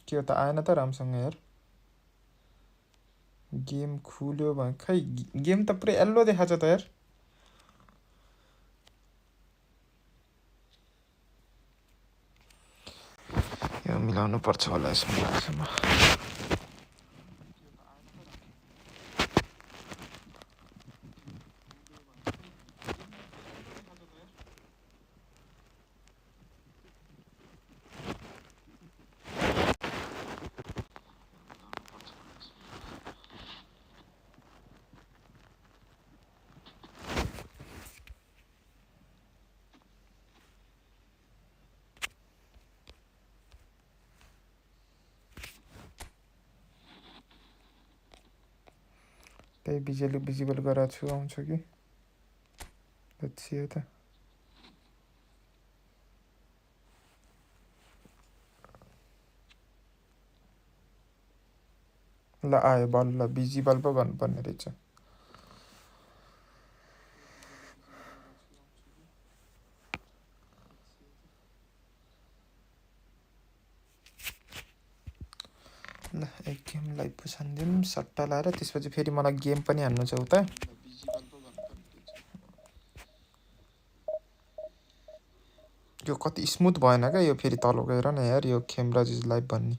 के त आएन त रामसँग यार गेम खुल्यो भने खै गेम त पुरै येल्लो देखाछ त यार यो मिलाउनु पर्छ होला यसमा त्यही भिजिबल गराएको छु आउँछ कि लेट्स त ल आयो बल्ल भिजिबल पो गर्नुपर्ने रहेछ ल एक गेमलाई पुसान्दिउँ सट्टा लाएर त्यसपछि फेरि मलाई गेम पनि हान्नु छ उता यो कति स्मुथ भएन क्या यो फेरि तल गएर न यार यो खेमराज इज लाइभ भन्ने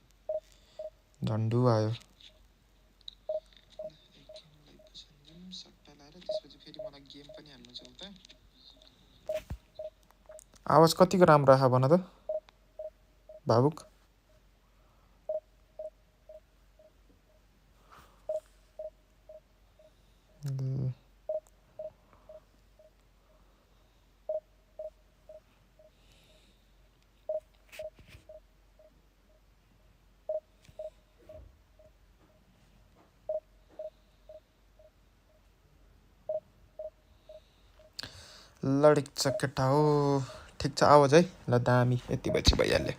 झन्डु आयो आवाज कतिको राम्रो आयो भन त भावुक लडिक केटा हो ठिक छ आवाज है ल दामी यति पछि भइहाल्यो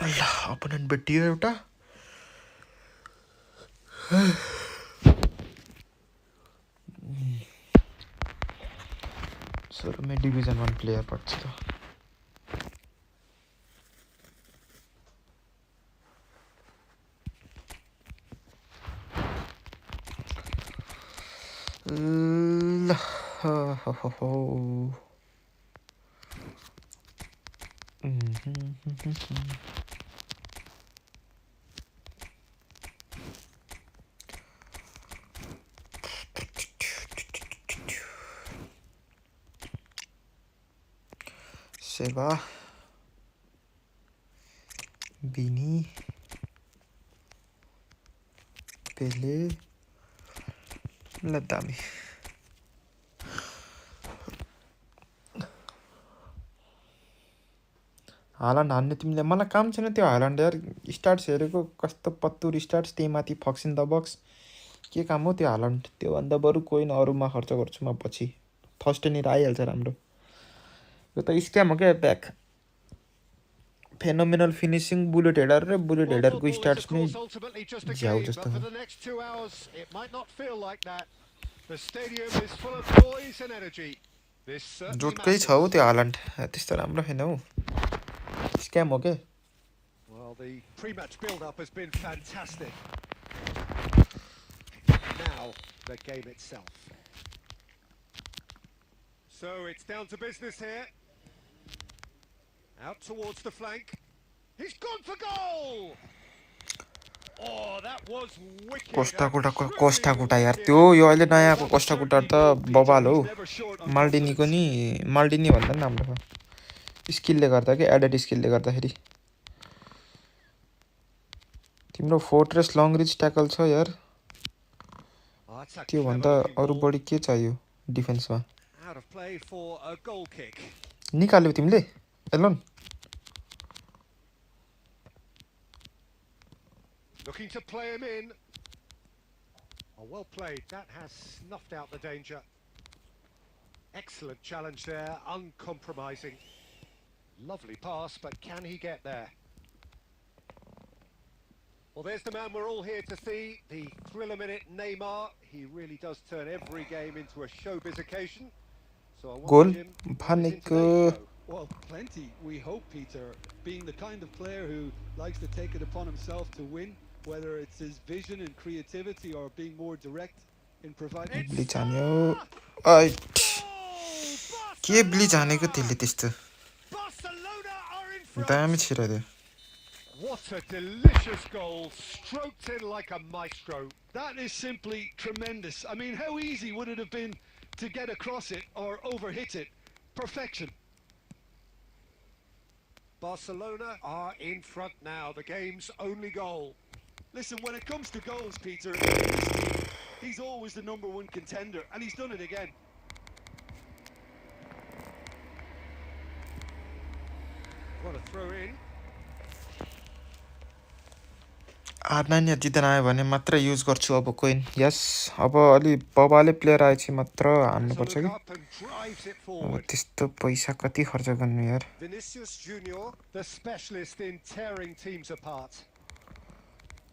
ल अपोनेन्ट भेटियो एउटा सुरुमै डिभिजन 1 प्लेयर पर्छ त ल हो सेवा बिनी पेले ल दामी हाल्यान्ड हान्ने तिमीले मलाई काम छैन त्यो हाल्यान्ड यार स्टार्ट्स हेरेको कस्तो पत्तुर स्टार्ट्स त्यही माथि फक्स इन द बक्स के काम हो त्यो हाल्यान्ड त्योभन्दा बरु कोही न अरूमा खर्च गर्छु म पछि फर्स्ट निर आइहाल्छ राम्रो यो त स्क्याम हो क्या back phenomenal finishing bullet header र बुलेट हेडरको स्टार्ट्स नै झ्याउ जस्तो जोटकै छ हौ त्यो हाल्यान्ड त्यस्तो राम्रो छैन हौ स्क्याम हो क्या Well, the pre-match build-up has been fantastic. Now, the game itself. So it's down to business here. Out towards the flank. He's gone for goal! Oh, that was wicked. कोस्टाकुटा यार त्यो यो अहिले नयाँको कोस्टाकुटा त बबाल हो माल्डिनीको नि माल्डिनी भन्दा नि राम्रो छ स्किलले गर्दा के एडेड स्किलले गर्दाखेरि तिम्रो फोर्ट्रेस लङ रिच ट्याकल छ यार त्यो भन्दा अरु बढी के चाहियो डिफेन्समा निकाल्यौ तिमीले Elon Looking to play him in. Oh, well played. That has snuffed out the danger. Excellent challenge there, uncompromising. Lovely pass, but can he get there? Well, there's the man we're all here to see, the thriller minute Neymar. He really does turn every game into a showbiz occasion. So I goal wonder, Jim, how his भनेको intonation go? Well, plenty. We hope, Peter, being the kind of player who likes to take it upon himself to win, whether it's his vision and creativity or being more direct in providing. ब्लिच हान्यो आइट Goal! के ब्लिच हानेको Barcelona! त्यसले त्यस्तो Barcelona are in front. दामी छिराइदियो What a delicious goal, stroked in like a maestro. That is simply tremendous. I mean, how easy would it have been to get across it or overhit it? Perfection. Barcelona are in front now, the game's only goal. Listen, when it comes to goals, Peter, he's always the #1 contender, and he's done it again. What a throw in. नानी जित्न आयो भने मात्र use गर्छु अब coin yes अब अलि बबाले player आएपछि मात्र हान्नुपर्छ कि Up and drives it अब forward. त्यस्तो पैसा कति खर्च गर्नु यार Vinicius Junior, the specialist in tearing teams apart.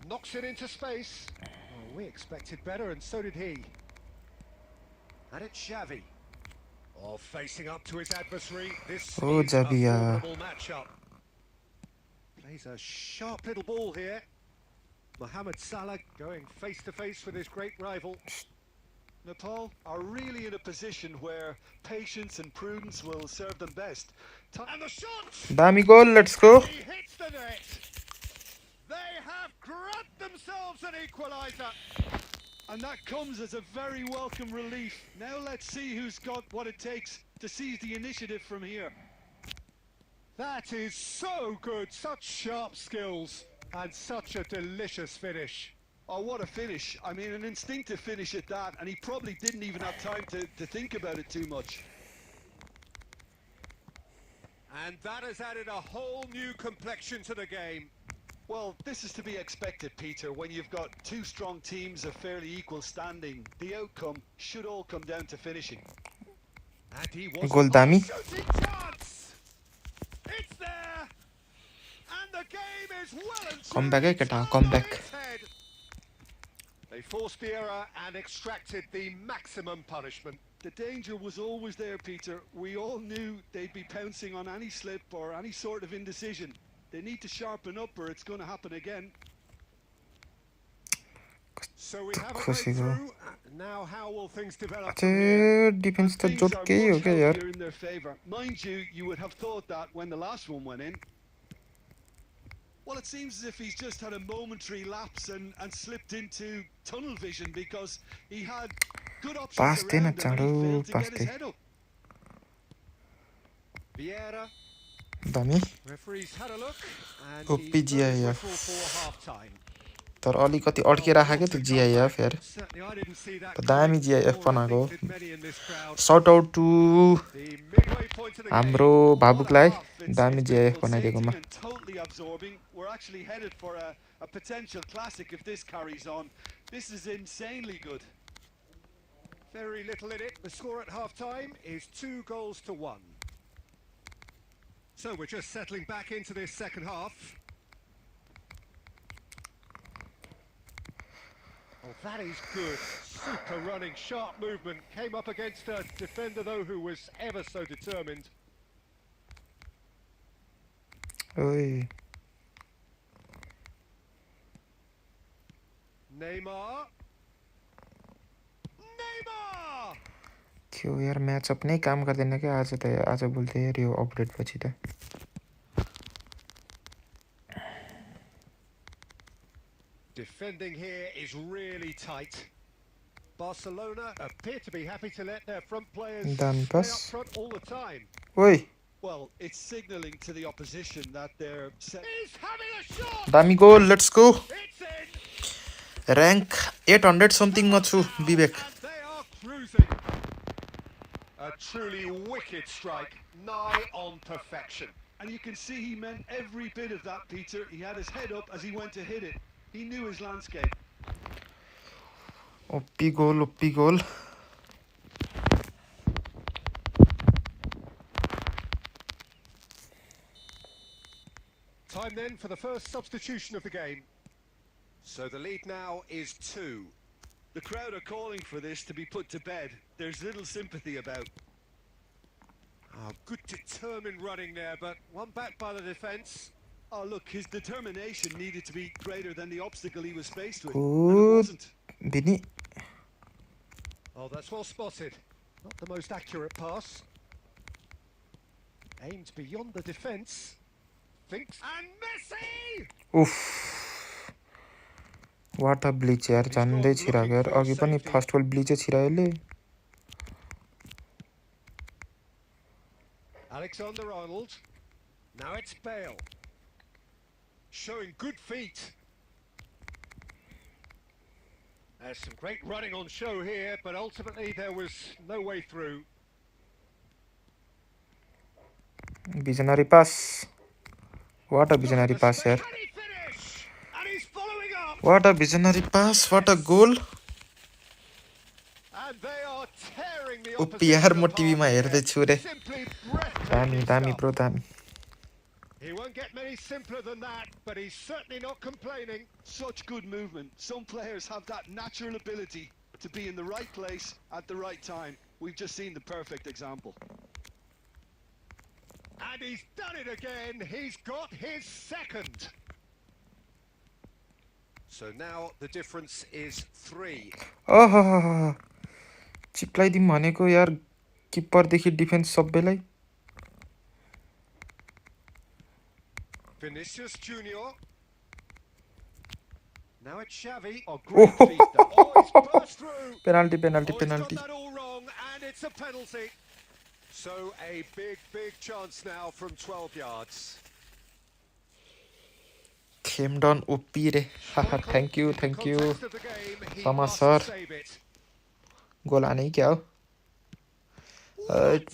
Knocks it into space. Oh, we expected better, and so did he. And it's Xavi. Oh, facing up to his adversary. This Oh, is Xavi, a yeah. formidable matchup. Plays a sharp little ball here. Mohamed Salah going face to face with his great rival. Nepal are really in a position where patience and prudence will serve them best. And the shot! दामी goal let's go He hits the net. They have grabbed themselves an equaliser. And that comes as a very welcome relief. Now let's see who's got what it takes to seize the initiative from here. That is so good. Such sharp skills and such a delicious finish. Oh, what a finish. I mean, an instinctive finish at that, and he probably didn't even have time to think about it too much. And that has added a whole new complexion to the game. Well, this is to be expected, Peter. When you've got two strong teams of fairly equal standing, the outcome should all come down to finishing. And he was गोल दामी shooting chance. It's there. And the game is well and come back है truly केटा turned come on back its head. They forced the error and extracted the maximum punishment. The danger was always there, Peter. We all knew they'd be pouncing on any slip or any sort of indecision. They need to sharpen up or it's going to happen again. So we have a खुसी गयो breakthrough. Now how will things develop from here? अझै defence त Things जोड are केही हो much क्या यार healthier in their favour. Mind you, you would have thought that when the last one went in. Well, it seems as if he's just had a momentary lapse and slipped into tunnel vision because he had good options पास दे न around him and चाँडो he failed to pass get they his head up. Vieira, दामी referee's had a look and Oh, he PGIF. whistle for half time. तर अलिकति अड्किराखेको थियो GIF यार Certainly I didn't see that. दामी coming, जिआइएफ nor I बनाएको think did many in this crowd. Sort out to The midway point of the game. हाम्रो What a भावुकलाई half. It's दामी been GIF pulsating बनाइदिएकोमा and totally absorbing. We're actually headed for a potential classic if this carries on. This is insanely good. Very little in it. The score at half time is 2-1. So we're just settling back into this second half. Oh, that is good. Super running, sharp movement. Came up against a defender, though, who was ever so determined. ओइ Neymar. Neymar! थियो यार match up नै काम गर्दैन क्या आज त आजभोलि त यार यो अपडेट पछि त Defending here is really tight. Barcelona appear to be happy to let their front players Done stay up pass. front all the time. ओइ Well, it's signalling to the opposition that they're set. He's having a shot! दामी goal let's go It's in! Rank 800 समथिङमा छु Vivek And they are cruising. A truly wicked strike, nigh on perfection. And you can see he meant every bit of that, Peter. He had his head up as he went to hit it. He knew his landscape. ओप्पी goal Time then for the first substitution of the game. So the lead now is 2. The crowd are calling for this to be put to bed. There's little sympathy about. Oh, good determined running there, but one back by the defence. Oh, look, his determination needed to be greater than the obstacle he was faced with. And it Good. wasn't. Bini. Oh, that's well spotted. Not the most accurate pass. Aimed beyond the defence. Thinks. And Messi! Uff. What a bleach यार झन्डै छिराको यार अघि पनि first बल ब्लिचै छिरायो ले Alexander-Arnold. Now it's Bale. Showing good feet. There's some great running on show here, but ultimately there was no way through. visionary pass what a visionary pass here Can he finish? And he's following up. what a visionary pass what a goal And they are tearing the Uppi यार म opposition टिभीमा apart हेर्दै here. छु रे Simply breathtaking दामी दामी stuff. Bro दामी He won't get many simpler than that, but he's certainly not complaining. Such good movement. Some players have that natural ability to be in the right place at the right time. We've just seen the perfect example. And he's done it again. He's got his second. So now the difference is 3. ओह चिप्लाइदिम भनेको यार किपरदेखि defence सबैलाई Vinicius Junior. Now it's Xavi. Oh, great feet. Oh, he's burst through. Penalty Oh, penalty he's penalty done that all wrong, and it's a penalty. So a big chance now from 12 yards. खेमडन OP रे हाहा thank you Context of the game, he Thomas, must sir. save it. गोल हाने क्या हो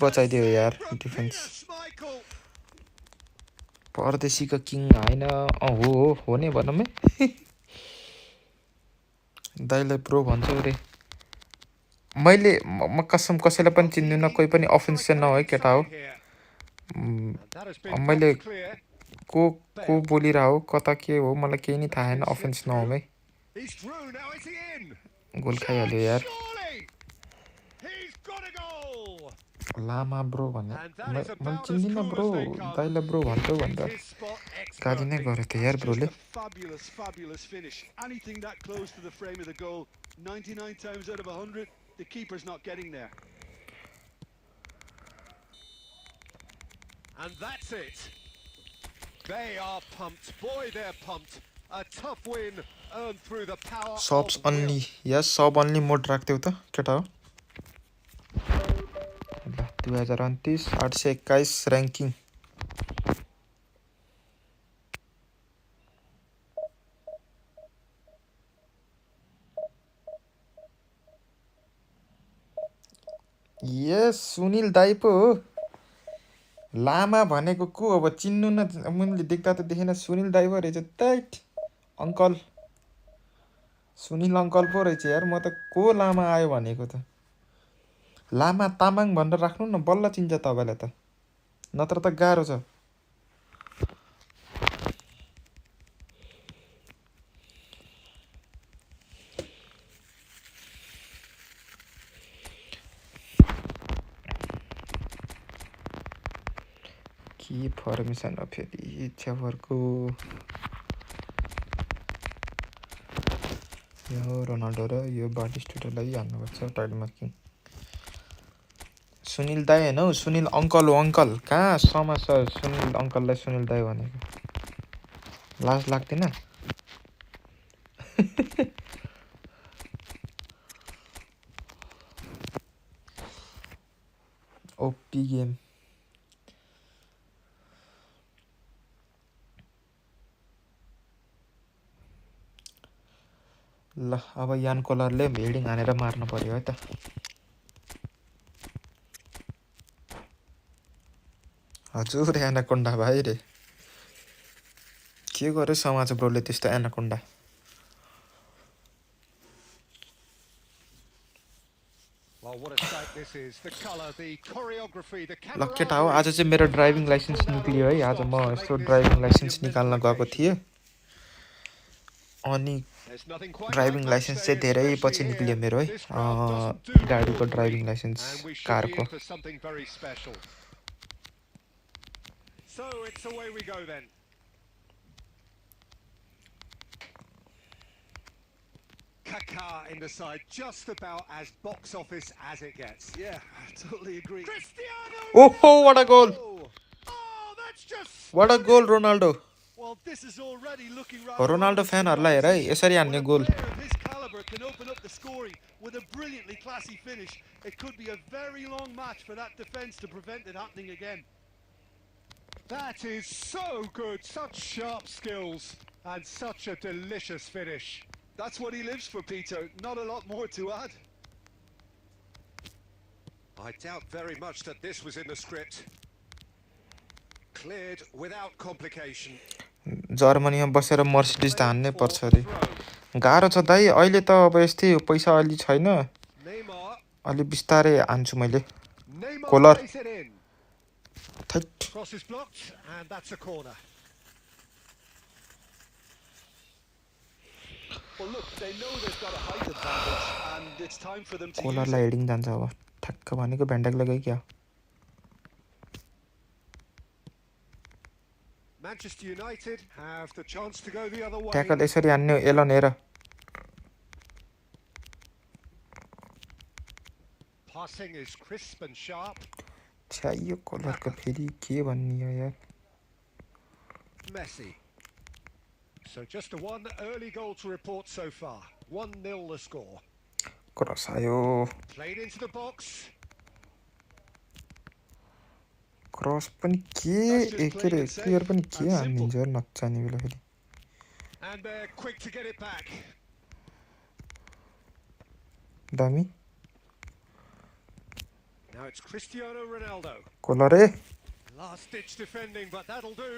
बचाइदियो यार defence Venus Michael. परदेशीको king हैन हो नि भनौँ है दाइलाई प्रो भन्छ रे मैले म कसम कसैलाई पनि चिन्दिनँ कोही पनि अफेन्स चाहिँ नहो है केटा हो मैले को बोलिरह हो कता के हो मलाई केही नि थाहा छैन अफेन्स नहो है He's through now. Is he in? गोल खाइहाल्यो यार Surely. He's got a goal. Lama bro भने And that is मैले about as चिन्दिनँ cool bro as they come. दाइलाई ब्रो भन्छौ भन्दा His spot गाली नै expertly. गरे त यार ब्रोले Just a fabulous finish. Anything that close to the frame of the goal, 99 times out of 100, the keeper's not getting there. And that's it. They are pumped. Boy, they're pumped. A tough win earned through the power सबs of will. Only yes सब only mode राख्थ्यौ त केटा हो ल 2029 821 ranking yes Sunil दाइ पो हो लामा भनेको को अब चिन्नु न मैले देख्दा त देखेन सुनिल दाइ पो रहेछ दैट अङ्कल सुनिल अङ्कल पो रहेछ यार म त को लामा आयो भनेको त लामा तामाङ भनेर राख्नु न बल्ल चिन्छ तपाईँलाई त नत्र त गाह्रो छ के फर्मेसन हो फेरि छेवरको यो रोनाल्डो र यो बाटिस्टुटालाई हान्नुपर्छ टाइटल मार्किङ सुनिल दाई होइन हौ सुनिल अङ्कल हो अङ्कल कहाँ समास सुनिल अङ्कललाई सुनिल दाई भनेको लाज लाग्दैन ओपी गेम ल अब यान कोलरले हेडिङ हानेर मार्नु पर्यो है त हजुर एनाकोन्डा भाइ रे के गर्यो समाज ब्रोले त्यस्तो anaconda Well, what a sight this is. The colour, the choreography, the ल केटा हो आज camaraderie. चाहिँ मेरो ड्राइभिङ लाइसेन्स निक्लियो है आज म यसो ड्राइभिङ लाइसेन्स निकाल्न गएको थिएँ अनि There's nothing quite driving like licence match चाहिँ day, धेरै especially पछि here. निक्लियो मेरो है This crowd doesn't do गाडीको ordinary, driving licence and we should be कारको in for something very special. So it's away we go then. Kaká in the side, just about as box office as it gets. Yeah, I totally agree. Cristiano Oh, what a goal! Ronaldo! Oh, that's just What a goal, stunning! Ronaldo! Well, this is already looking rather Ronaldo ominous for the फ्यानहरुलाई हेर है opposition. यसरी When हान्ने a goal. player of his caliber can open up the scoring with a brilliantly classy finish, it could be a very long match for that defence to prevent it happening again. That is so good, such sharp skills and such a delicious finish. That's what he lives for, Peter. Not a lot more to add. I doubt very much that this was in the script. Cleared without complication. जर्मनीमा बसेर Mercedes त हान्नै पर्छ अरे. गाह्रो छ दाइ, अहिले त अब यस्तै हो, पैसा अलि छैन. Neymar. अलि बिस्तारै हान्छु मैले. Neymar Collar. plays it in. That. Cross is blocked and that's a corner. Well, look, they know they've got a height advantage, and it's time for them to use कोलरलाई it. Heading जान्छ अब. ठ्याक्क भनेको भ्यान्डाक लगाइ क्या. Manchester United have the chance to go the other way. Tackle यसरी हान्ने हो एलन हेर. Passing is crisp and sharp. छ्या यो कोलरको फेरि के भन्ने हो यार. Messi. So just a one early goal to report so far. 1-0 the score. Cross आयो. Played into the box. Cross पनि के के रे क्लियर पनि के हान्दिन्छ यार नचाहिने बेला फेरि. And they're quick to get it back. दामी. Now it's Cristiano Ronaldo. कोलर ए. Last ditch defending, but that'll do.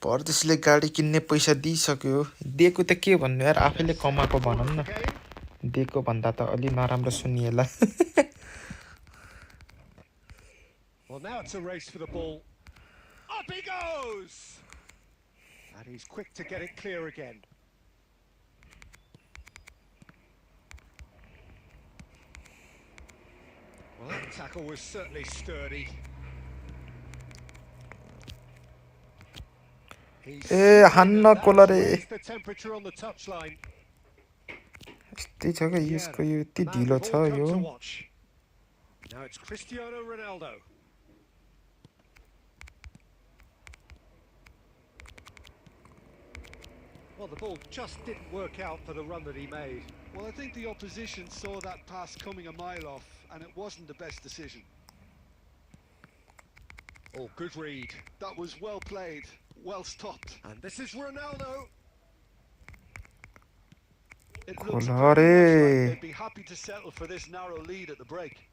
परदेशले गाडी किन्ने पैसा दिइसक्यो. दिएको त के भन्नु यार, आफैले कमाएको भनौँ न. दिएको भन्दा त अलि नराम्रो सुनिएला. Well, now it's a race for the ball. Up he goes! And he's quick to get it clear again. Well, that tackle was certainly sturdy. ए हान्न कोलर ए. The temperature on the touchline. यस्तै छ के यसको यो यति ढिलो छ यो. Now it's Cristiano Ronaldo. Well, the ball just didn't work out for the run that he made. Well, I think the opposition saw that pass coming a mile off, and it wasn't the best decision. Oh, good read. That was well played, well stopped. And this is Ronaldo. It looks Colare. very much like they'd be happy to settle for this narrow lead at the break.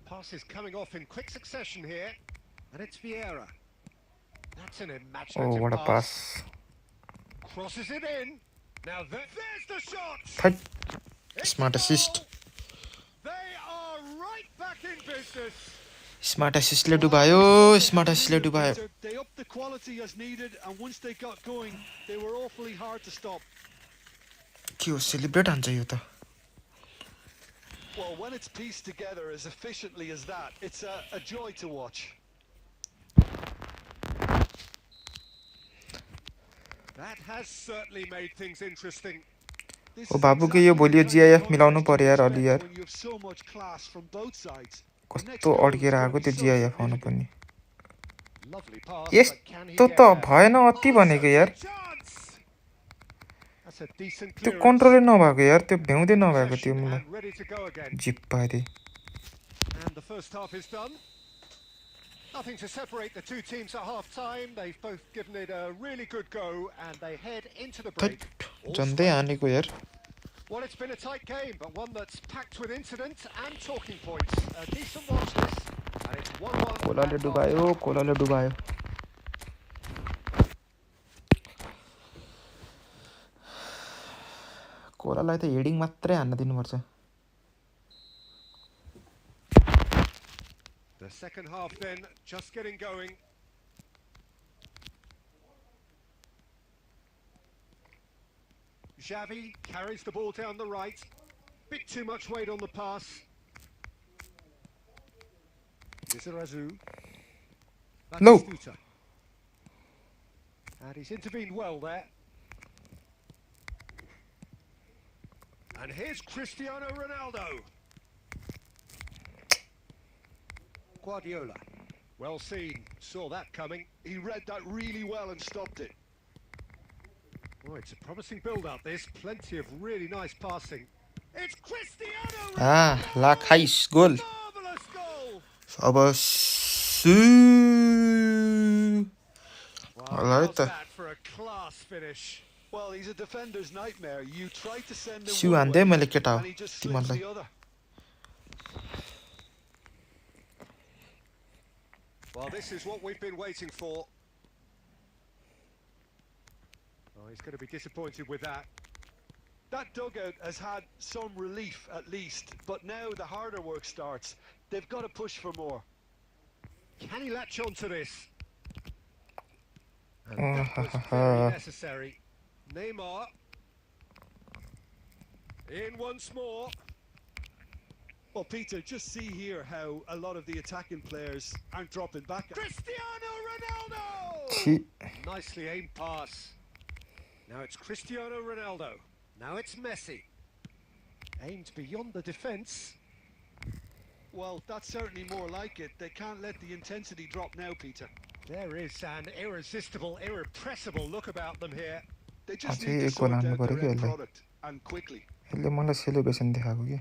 Pass is coming off in quick succession here. And it's Vieira. That's an imaginative Oh, what a pass. Crosses it in. Now there's the shot. Fight. It's Smart a assist. goal. They are right back in business. Smart एसिस्टले डुबायो. Smart एसिस्टले डुबायो. They upped the quality as needed, and once they got going, they were awfully hard to stop. के हो celebrate हान्छ यो त. Well, when it's pieced together as efficiently as that, it's a joy to watch. That has certainly made things interesting. ओ बाबु के यो भोलि GIF मिलाउनु पर्यो यार अलि यार. When you have so much class from both sides. कस्तो अड्केर आएको त्यो जिआइएफ आउनु पनि. Lovely pass, but can he यस्तो get त there? भएन अति भनेको यार. Chance! That's a decent त्यो clearance. कन्ट्रोलै नभएको यार, त्यो भ्याउँदै नभएको त्यो Possession मलाई. and ready to go again. Zip पारे. And the first half is done. Nothing to separate the two teams at half time. They've both given it a really good go and they head into the break. All झन्डै हानेको यार. Well, it's been a tight game, but one that's packed with incident and talking points. A decent watch this, and it's 1-1. कोलाले डुबायो, कोलाले डुबायो. कोलालाई त heading मात्रै हान्न दिनुपर्छ. The second half then, just getting going. Xavi carries the ball down the right. Bit too much weight on the pass. Lizarazu. No. Batistuta. And he's intervened well there. And here's Cristiano Ronaldo. Guardiola. Well seen. Saw that coming. He read that really well and stopped it. Oh, it's a promising build-up, this. Plenty of really nice passing. It's Cristiano Ah, Ronaldo! la खाइस goal. Marvelous goal! अब सु Wow, Alright. how's that for a class finish? Well, he's a defender's nightmare. You try to send him Sue one and them way, मैले केटा हो and he just slips तिमीलाई. the other. Well, this is what we've been waiting for. Oh, he's going to be disappointed with that. That dugout has had some relief at least, but now the harder work starts. They've got to push for more. Can he latch on to this? And that was very necessary. Neymar. In once more. Well, Peter, just see here how a lot of the attacking players aren't dropping back. Cristiano Ronaldo! छि. Nicely aimed pass. Now it's Cristiano Ronaldo. Now it's Messi. Aimed beyond the defence. Well, that's certainly more like it. They can't let the intensity drop now, Peter. There is an irresistible, irrepressible look about them here. They just अझै need to एक गोल sort हान्नु out पर्यो their कि end यसलाई. product and quickly. यसले मलाई celebration देखाएको कि.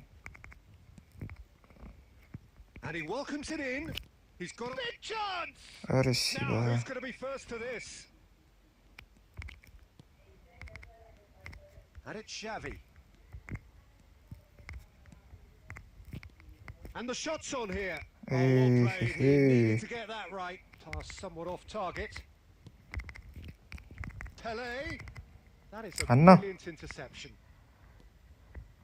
And he welcomes it in. He's got a big chance. अरे Now Shiva. who's going to be first to this? And it's Xavi. And the shot's on here. Oh, well played. He needed to get that right. Pass somewhat off target. Pele. That is a Anna. brilliant interception.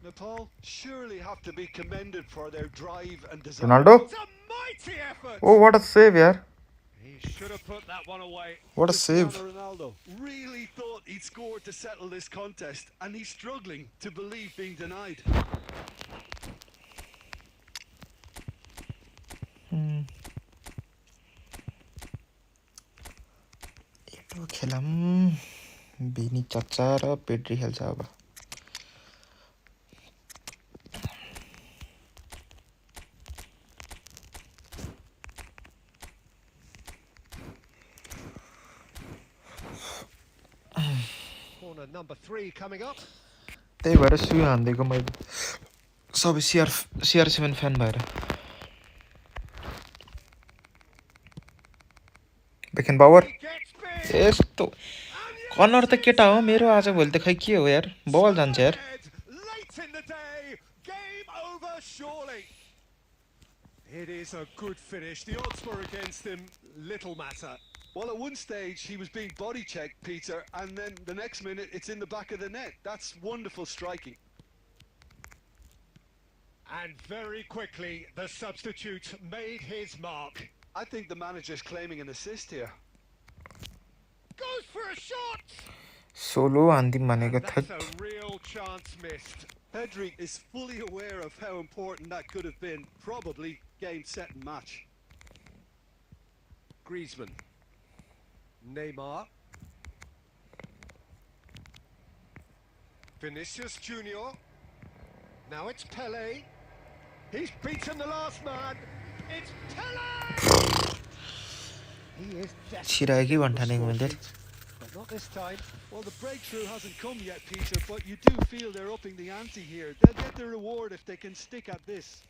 Nepal surely have to be commended for their drive and desire. Ronaldo. It's a mighty effort. Oh, what a save यार. He should have put that one away. What a save. Cristiano Ronaldo really thought he'd scored to settle this contest, and he's struggling to believe being denied. यो खेलम बेनी चच्चा र Pedri खेल्छ अब. Corner number 3 coming up. त्यही भएर सु हान्दिएको मैले सबै CR7 fan भएर. बेकन पावर. He gets big. यस्तो कर्नर त केटा हो मेरो आज भोलि त खै के हो यार. बल जान्छ यार. Late in the day, game over surely. It is a good finish. The odds were against him. Little matter. Well, at one stage he was being body checked, Peter, and then the next minute it's in the back of the net. That's wonderful striking. And very quickly, the substitute made his mark. I think the manager's claiming an assist here. Goes for a shot. Solo हान्दिम भनेको That's that. a real chance missed. Pedri is fully aware of how important that could have been. Probably game, set and match. Griezmann. Neymar. Vinicius Junior. Now it's Pele. He's beaten the last man. It's Pele! He is छिरायो कि भन्ठानेको desperate मैले. but not this time. Well, the breakthrough hasn't come yet, Peter, but you do feel they're upping the ante here. They'll get the reward if they can stick at this.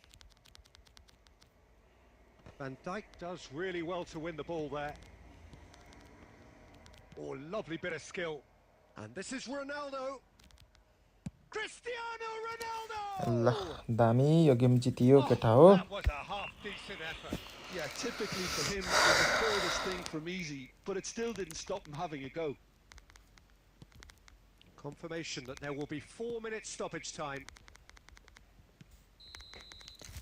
Van Dijk does really well to win the ball there. Oh, lovely bit of skill. And this is Ronaldo. Cristiano ल Ronaldo! दामी यो game जितियो केटा हो. That was a half-decent effort. Yeah, typically for him, it was the furthest thing from easy, but it still didn't stop him having a go. Confirmation that there will be 4 minutes stoppage time.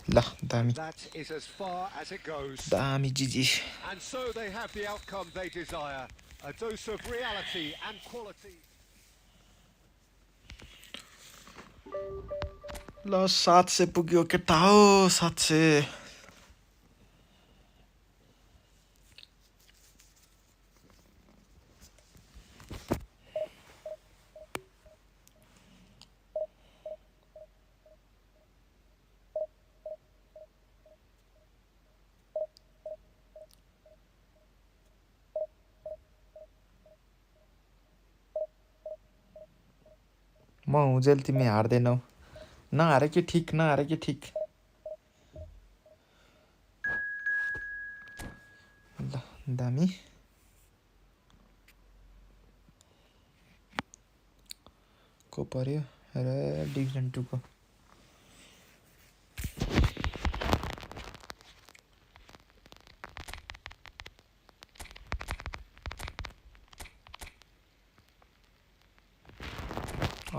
ल दामी That is as far as it goes. दामी जिजी. And so they have the outcome they desire. A dose of reality and quality. ल 700 पुग्यो केटा हो 700. हुजेल तिमी हार्दैनौ नहारे कि ठिक नहारे कि ठिक ल दामी को पर्यो र डिभिजन 2 को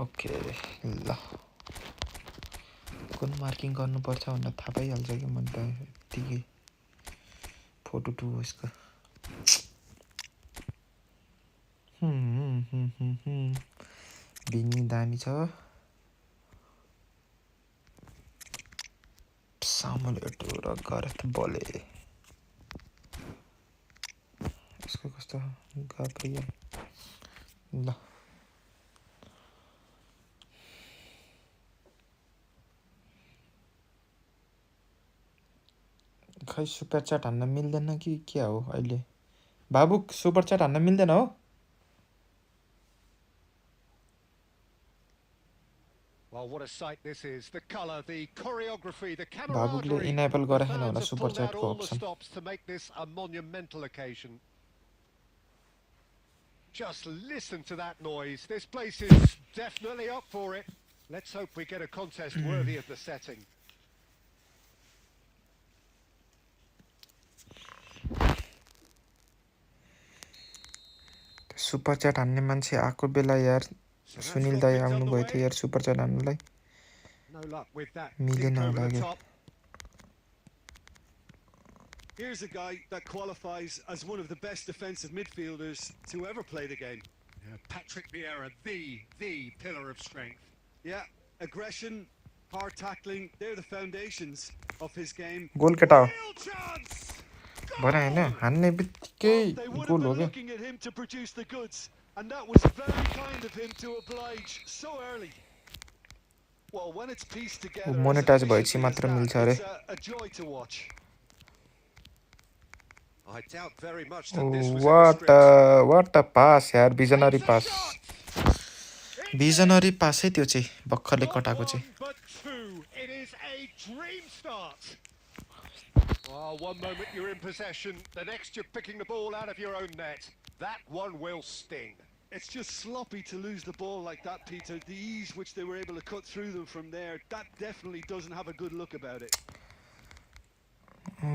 ओके ल कुन मार्किङ गर्नुपर्छ भनेर थाहा पाइहाल्छ कि म त यतिकै फोटो 2 हो यसको बिनी दामी छ सामुल एटो र गरथ बले यसको कस्तो गाब्रियल ल खै सुपर च्याट हान्न मिल्दैन कि क्या हो अहिले बाबु सुपर च्याट हान्न मिल्दैन हो Well, what a sight this is. The colour, the choreography, the बाबुले camaraderie. इनेबल The गराएन fans होला have super pulled out च्याटको all the option stops to make this a monumental occasion. Just listen to that noise. This place is definitely up for it. Let's hope we get a contest worthy of the setting. Super chat हान्ने मान्छे आएको बेला यार So that's Sunil got Dai things आउनुभयो थियो underway. यार super chat हान्नुलाई No luck with that मिलेन dink over होला the के top. Here's a guy that qualifies as one of the best defensive midfielders to ever play the game. Yeah, Patrick Vieira, the pillar of strength. Yeah, aggression, hard tackling, they're the foundations of his game. गोल केटा हो Real chance! भरे हैन Goal! हान्ने बित्तिकै Well, they would have गोल हो been के looking at him to produce the goods, and that was very kind of him to oblige so early. Well, when it's pieced together as monetise भएपछि efficiently as मात्र that, मिल्छ अरे it's a joy to watch. I doubt very much that this was in the watt script. अ पास यार visionary It's a pass shot! Visionary पासै त्यो चाहिँ भर्खरले Not कटाएको one, चाहिँ but two. It is a dream start. Well, one moment you're in possession, the next you're picking the ball out of your own net. That one will sting. It's just sloppy to lose the ball like that, Peter. The ease which they were able to cut through them from there, that definitely doesn't have a good look about it. So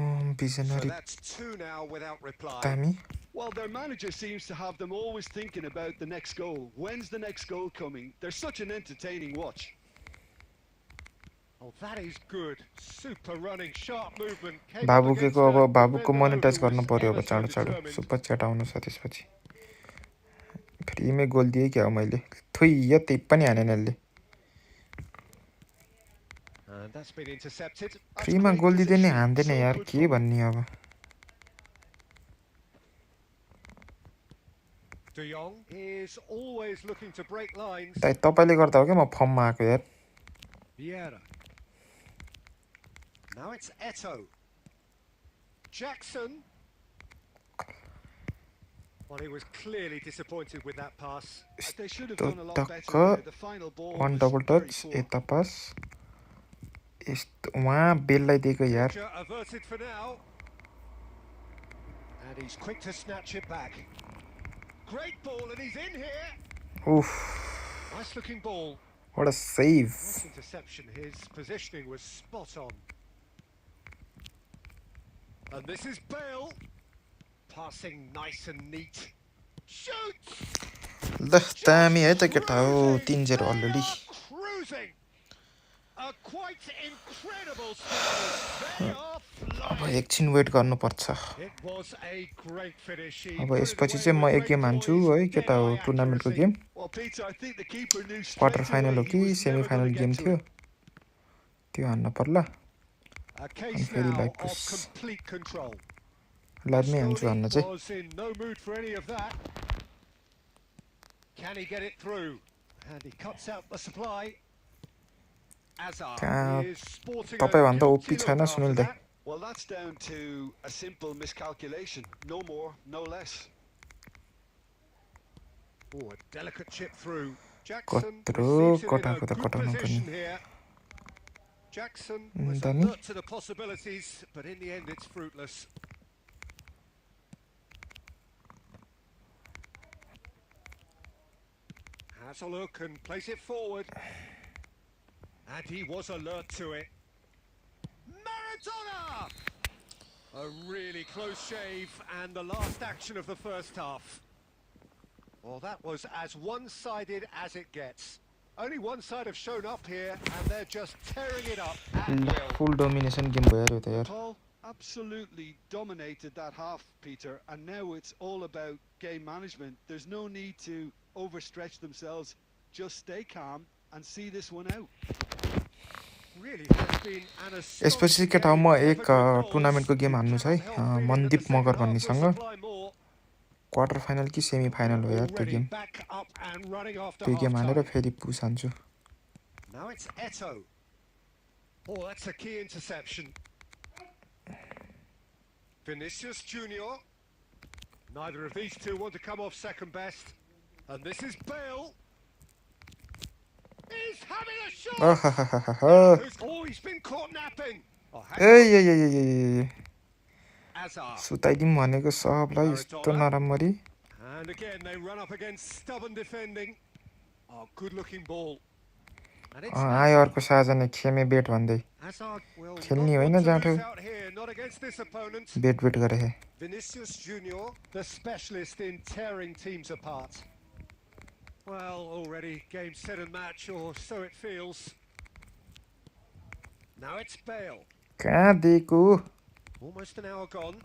visionary that's two now without reply. दामी Well, their manager seems to have them always thinking about the next goal. When's the next goal coming? They're such an entertaining watch. Oh, that is good. Super running, sharp movement. बाबुकेको अब बाबुको monetise गर्नु पर्यो अब चाँडो चाँडो super chat आउनु छ त्यसपछि फ्रीमै गोल दिएँ क्या हो मैले थुइ यति पनि हानेन यसले And that's been intercepted. फ्रीमा गोल दिँदै नि हान्दैन यार के भन्ने अब De Jong is always looking to break lines. दाइ तपाईले गर्दा हो क्या म फर्ममा आएको यार Vieira. Now it's Eto. Jackson. Well, he was clearly disappointed with that pass. They should have यस्तो done a lot better टक्क there. The final ball one was double very touch poor. यता पास यस्तो उहाँ बेललाई दिएको यार Danger averted for now. And he's quick to snatch it back. Great ball, and he's in here. उफ Nice looking ball. what a save Nice interception. His positioning was spot on. And this is Bale. Passing nice and neat. Shoots! ल दामी है त केटा हो 3-0 already Cruising. A quite incredible start. They are अब flying. एकछिन wait गर्नुपर्छ It was a great finish. He अब put it यसपछि away चाहिँ म with एक गेम great हान्छु poise, है केटा हो dead-eye टुर्नामेन्टको accuracy. Game Well, Peter, I think the keeper knew straight quarter final हो away कि he was semi never going final to game get to थियो it. त्यो हान्न पर्ला A case very now like of this. complete control. लाजमै हान्छु हान्न चाहिँ was in no mood for any of that. Can he get it through? And he cuts out the supply. Azar कहाँ is sporting तपाईँभन्दा a OP guilty छैन look Sunil after Dai that. Well, that's down to a simple miscalculation. No more, no less. Oh, a delicate chip through. Jackson कत्रो receives it in a कटाको त good कटाउनु पर्ने position here. Jackson was दामी alert to the possibilities, but in the end it's fruitless. Has a look and plays it forward. And he was alert to it. Maradona! A really close shave and the last action of the first half. Well, that was as one-sided as it gets. Only one side have shown up here and they're just tearing it up at will. Full domination game भयो त यार Paul absolutely dominated that half, Peter, and now it's all about game management. There's no need to overstretch themselves. Just stay calm and see this one out. Really has been an यसपछि astonishing केटा game. म Never एक good goals. टुर्नामेन्टको game You हान्नु छ cannot help है feeling that the Mandeep second मगर half will भन्नेसँग supply more. Quarter final कि semi final हो यार त्यो Already game back up and running after त्यो गेम हानेर half-time. फेरि पुस हान्छु Now it's Eto. Oh, that's a key interception. Vinicius Junior. Neither of these two want to come off second best. And this is Bale. He's having a shot! Oh, he's been caught napping. Oh, A Azar. सुताइदिउँ भनेको सबलाई यस्तो नराम्ररी And again, they run up against stubborn defending. Oh, good-looking ball. And it's आयो अर्को साजना खेमे बेट भन्दै Hazard will खेल्ने not होइन want to जाँठो lose out here, not against this opponent. बेट गरे हे Vinicius Junior, the specialist in tearing teams apart. Well, already game, set and match, or so it feels. Now it's Bale. कहाँ दिएको Almost an hour gone.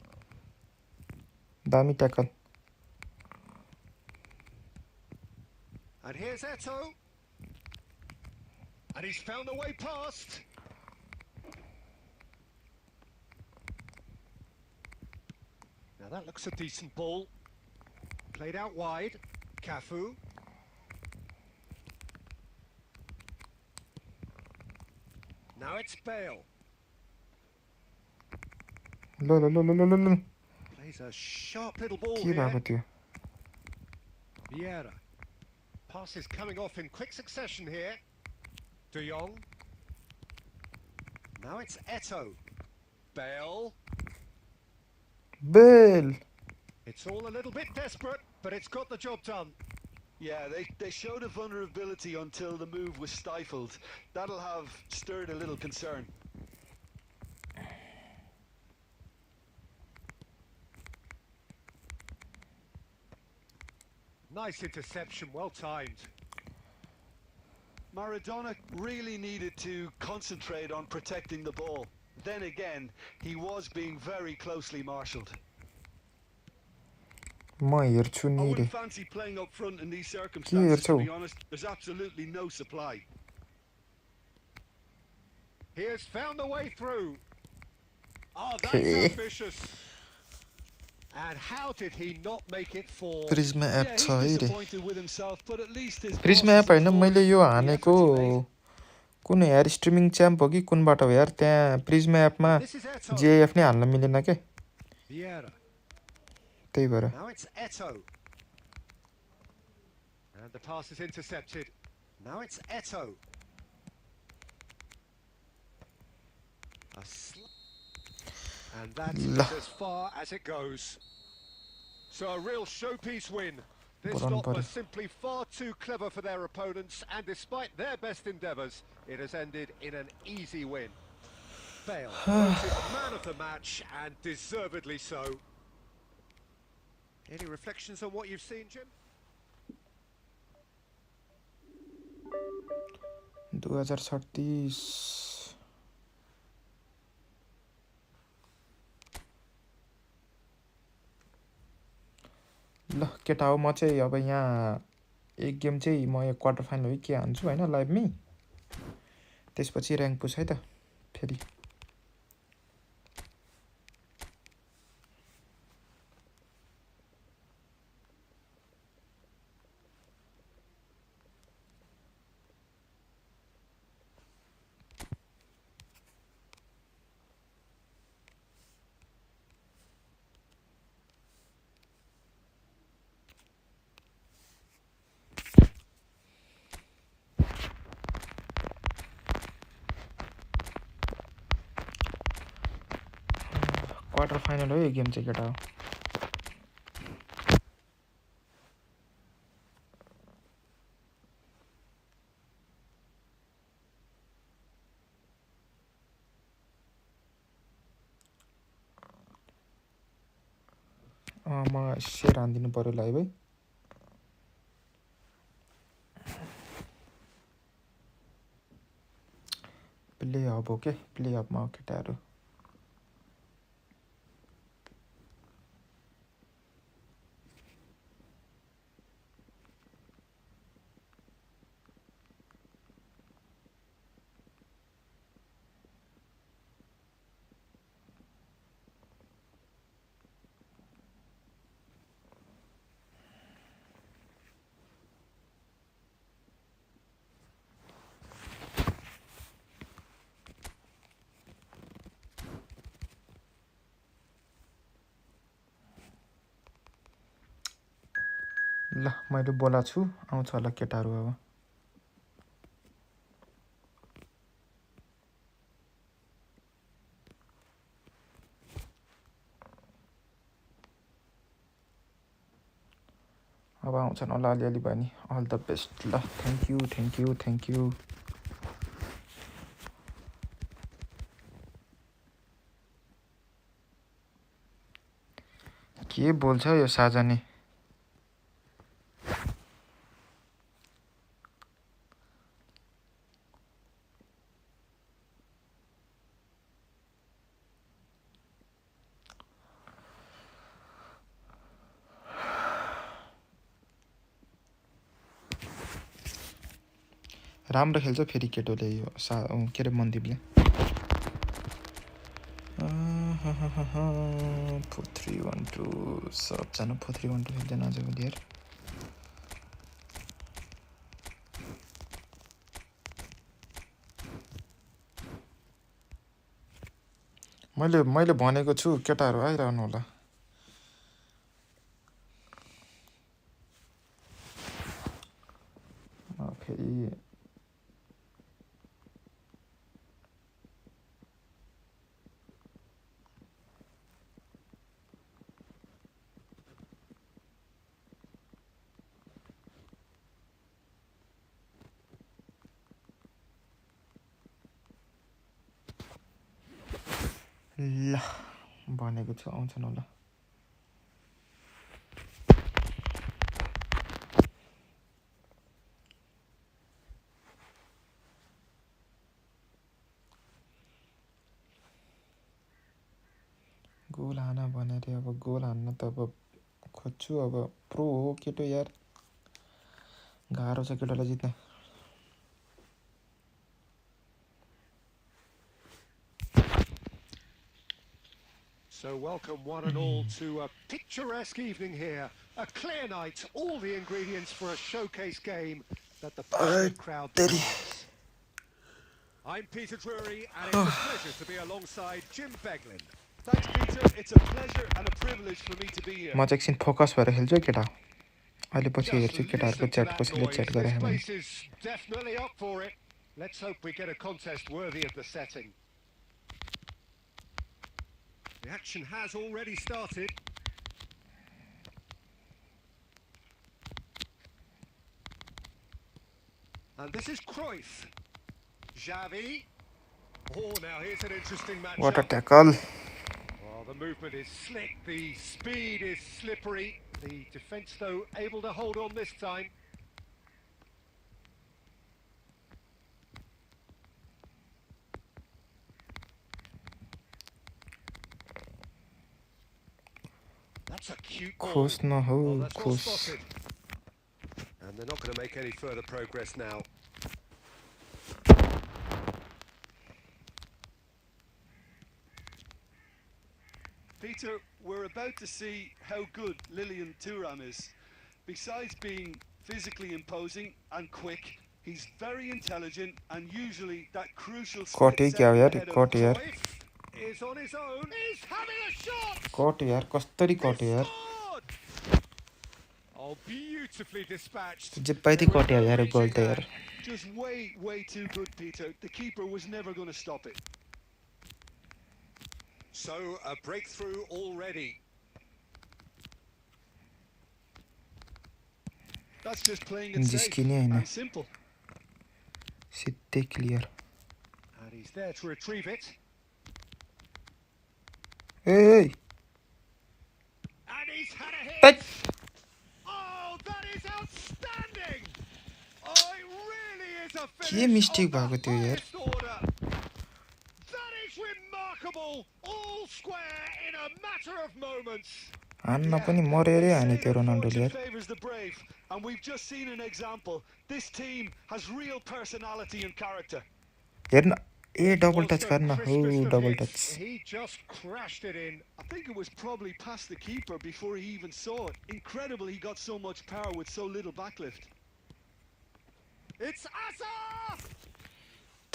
दामी tackle And here's Eto. And he's found the way past. Now that looks a decent ball. Played out wide. Cafu. Now it's Bale. ल Plays a sharp little ball के भएको here. थियो Vieira. Passes coming off in quick succession here. De Jong. Now it's Eto. Bale. Bale It's all a little bit desperate, but it's got the job done. Yeah, they showed a vulnerability until the move was stifled. That'll have stirred a little concern. Nice interception, well timed. Maradona really needed to concentrate on protecting the ball. Then again, he was being very closely marshalled. म हेर्छु I नि रे wouldn't fancy playing up front in these circumstances, to be honest. There's absolutely no supply. He has found the way through. Oh, that's Okay. ambitious. And how did he not make it for? प्रिजमा app Yeah, छ he's है रे disappointed with himself, but at least his प्रिजमा boss app is होइन मैले यो applauding the हानेको effort he made. कुन यार streaming champ हो कि कुनबाट हो यार त्यहाँ प्रिजमा एपमा This is Eto. जेएफ नै हाल्न मिलेन के Vieira. त्यही भएर Now it's Eto. And the pass is intercepted. Now it's Eto. And that's as far as it goes. So a real showpiece win. This lot was simply far too clever for their opponents, and despite their best endeavours, it has ended in an easy win. Bale, voted man of the match, and deservedly so. Any reflections on what you've seen, Jim? 2036 ल केटा हो म चाहिँ अब यहाँ एक game चाहिँ म यो क्वार्टर फाइनल हो कि के हान्छु होइन लाइभमै त्यसपछि र्याङ्क पुछ है त फेरि क्वार्टर फाइनल हो यो गेम चाहिँ केटा हो म सेयर हानिदिनु पर्यो लाइभ है प्ले अफ हो के प्ले अफमा हो केटाहरू ल मैले बोला छु आउँछ होला केटाहरू अब अब आउँछन् होला अलिअलि भयो नि अल द बेस्ट ल थ्याङ्क यू के बोल्छ यो साजने राम्रो खेल्छ फेरि केटोले यो के अरे मन्दिपले 4-3-1-2 सबजना 4-3-1-2 खेल्दैन आज भोलि यार मैले भनेको छु केटाहरू आइरहनु होला फेरि ल भनेको छु आउँछन् होला गोल हान भनेर अब गोल हान्न त अब खोज्छु अब प्रो हो केटो यार गाह्रो छ केटोलाई जित्न So welcome one and all to a picturesque evening here. A clear night, all the ingredients for a showcase game that the passionate crowd demands. I'm Peter Drury and it's a pleasure to be alongside Jim Beglin. Thanks, Peter. It's a pleasure and a privilege for me to be here. म चाहिँ एकछिन focus भएर खेल्छु केटा अहिले पछि हेर्छु केटाहरूको च्याट कसैले च्याट गरे This place is definitely up for it. Let's hope we get a contest worthy of the setting. The action has already started. And this is Cruyff. Xavi. Oh, now here's an interesting matchup. What a tackle. Well, the movement is slick, the speed is slippery. The defence, though, able to hold on this time. That's a cute ball. Cross no ho, Oh, that's well cross. spotted. And they're not going to make any further progress now. Peter, we're about to see how good Lilian Thuram is. Besides being physically imposing and quick, he's very intelligent and usually that crucial split second ahead of Cruyff is on his own. He's having a shot. Cut यार कसरी cut यार Oh, beautifully dispatched. जे पाइथि cut यार गोल त यार Just way too good, Peter. The keeper was never going to stop it. So a breakthrough already. That's just playing it safe जिस्किने हैन and simple. सिधै clear And he's there to retrieve it. ए And he's had a But- hit. Oh, that is outstanding. Oh, it really is a के finish mistake of the भएको थियो यार highest order. That is remarkable. All square in a matter of moments. हान्न पनि मरेरै हाने थियो रोनाल्डोले यार Favors the brave, and we've just seen an example. This team has real personality and character. हेर्न A double Was touch the गर्न हो crispest of double hits. Touch He just crashed it in. I think it was probably past the keeper before he even saw it. Incredible he got so much power with so little backlift. It's Asa!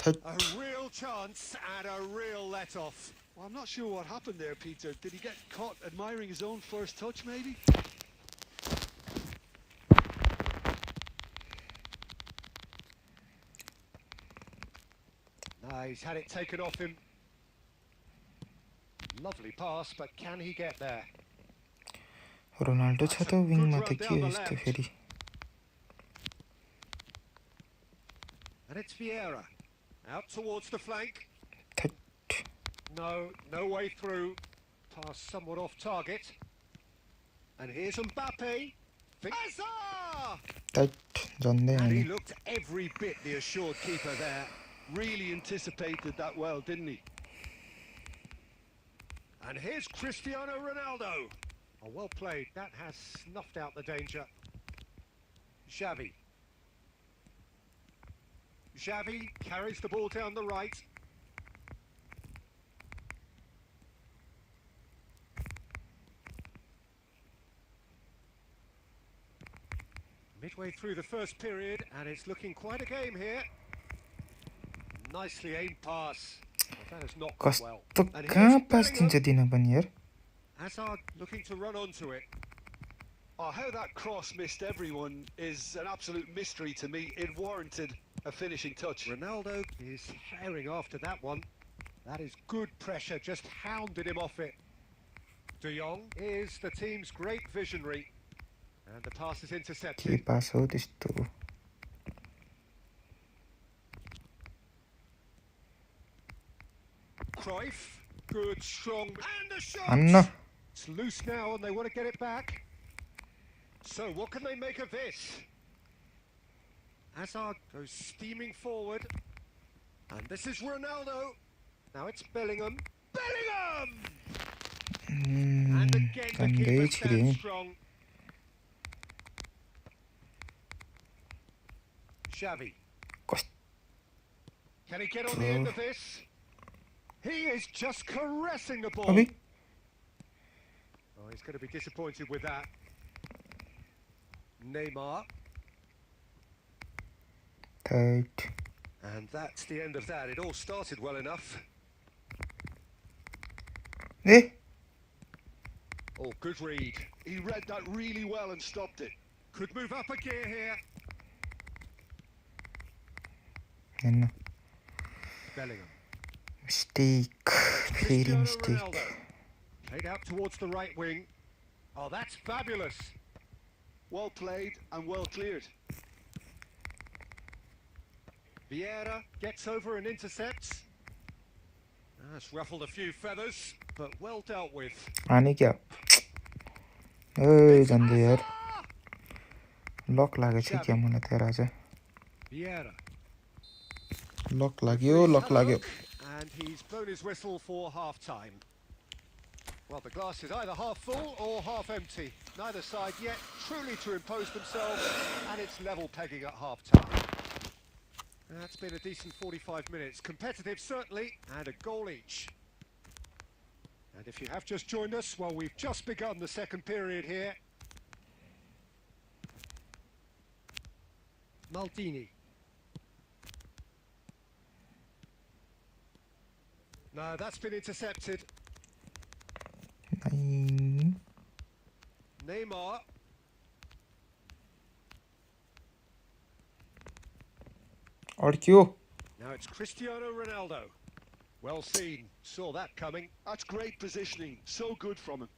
That A real chance and a real let-off. Well, I'm not sure what happened there, Peter. Did he get caught admiring his own first touch, maybe? No, he's had it taken off him. Lovely pass, but can he get there? Ronaldo छ त विङमा त के हो यस्तो फेरि And it's Vieira. Out towards the flank. That No way through. Pass somewhat off target. And here's Mbappe. Asa! That झन्डै And हाने he looked every bit the assured keeper there. Really anticipated that well, didn't he? And here's Cristiano Ronaldo. Oh, well played. That has snuffed out the danger. Xavi. Xavi carries the ball down the right. Midway through the first period, and it's looking quite a game here. Nicely aimed pass. But that has not gone well. कस्तो And कहाँ here's पास Bellingham. दिन्छ दिन पनि यार Hazard looking to run onto it. Oh, how that cross missed everyone is an absolute mystery to me. It warranted a finishing touch. Ronaldo is herring after that one. That is good pressure, just hounded him off it. De Jong is the team's great visionary. And the pass is के intercepted. पास हो त्यस्तो Cruyff, good, strong, and the shot! हान्न It's loose now and they want to get it back. So what can they make of this? Hazard goes steaming forward. And this is Ronaldo. Now it's Bellingham. Bellingham! And again the झन्डै keeper छिरे stands strong. Xavi. कस्तो Can he get on the end of this? He is just caressing the ball. अबे Oh, he's going to be disappointed with that. Neymar. That And that's the end of that. It all started well enough. A Oh, good read. He read that really well and stopped it. Could move up a gear here. हेर्न Bellingham. Mistake फेरि Cristiano mistake Ronaldo. Played out towards the right wing. Oh, that's fabulous. Well played and well cleared. Vieira gets over and intercepts. That's ruffled a few feathers, but well dealt with. हाने क्या ए झन्डै यार luck लागेछ क्या मलाई त्यहाँ राजा Vieira. Luck लाग्यो luck लाग्यो And he's blown his whistle for half-time. Well, the glass is either half full or half empty. Neither side yet truly to impose themselves, and it's level pegging at half-time. That's been a decent 45 minutes. Competitive, certainly, and a goal each. And if you have just joined us, well, we've just begun the second period here. Maldini. No, that's been intercepted. 9 Neymar. अड्क्यो Now it's Cristiano Ronaldo. Well seen. Saw that coming. That's great positioning. So good from him.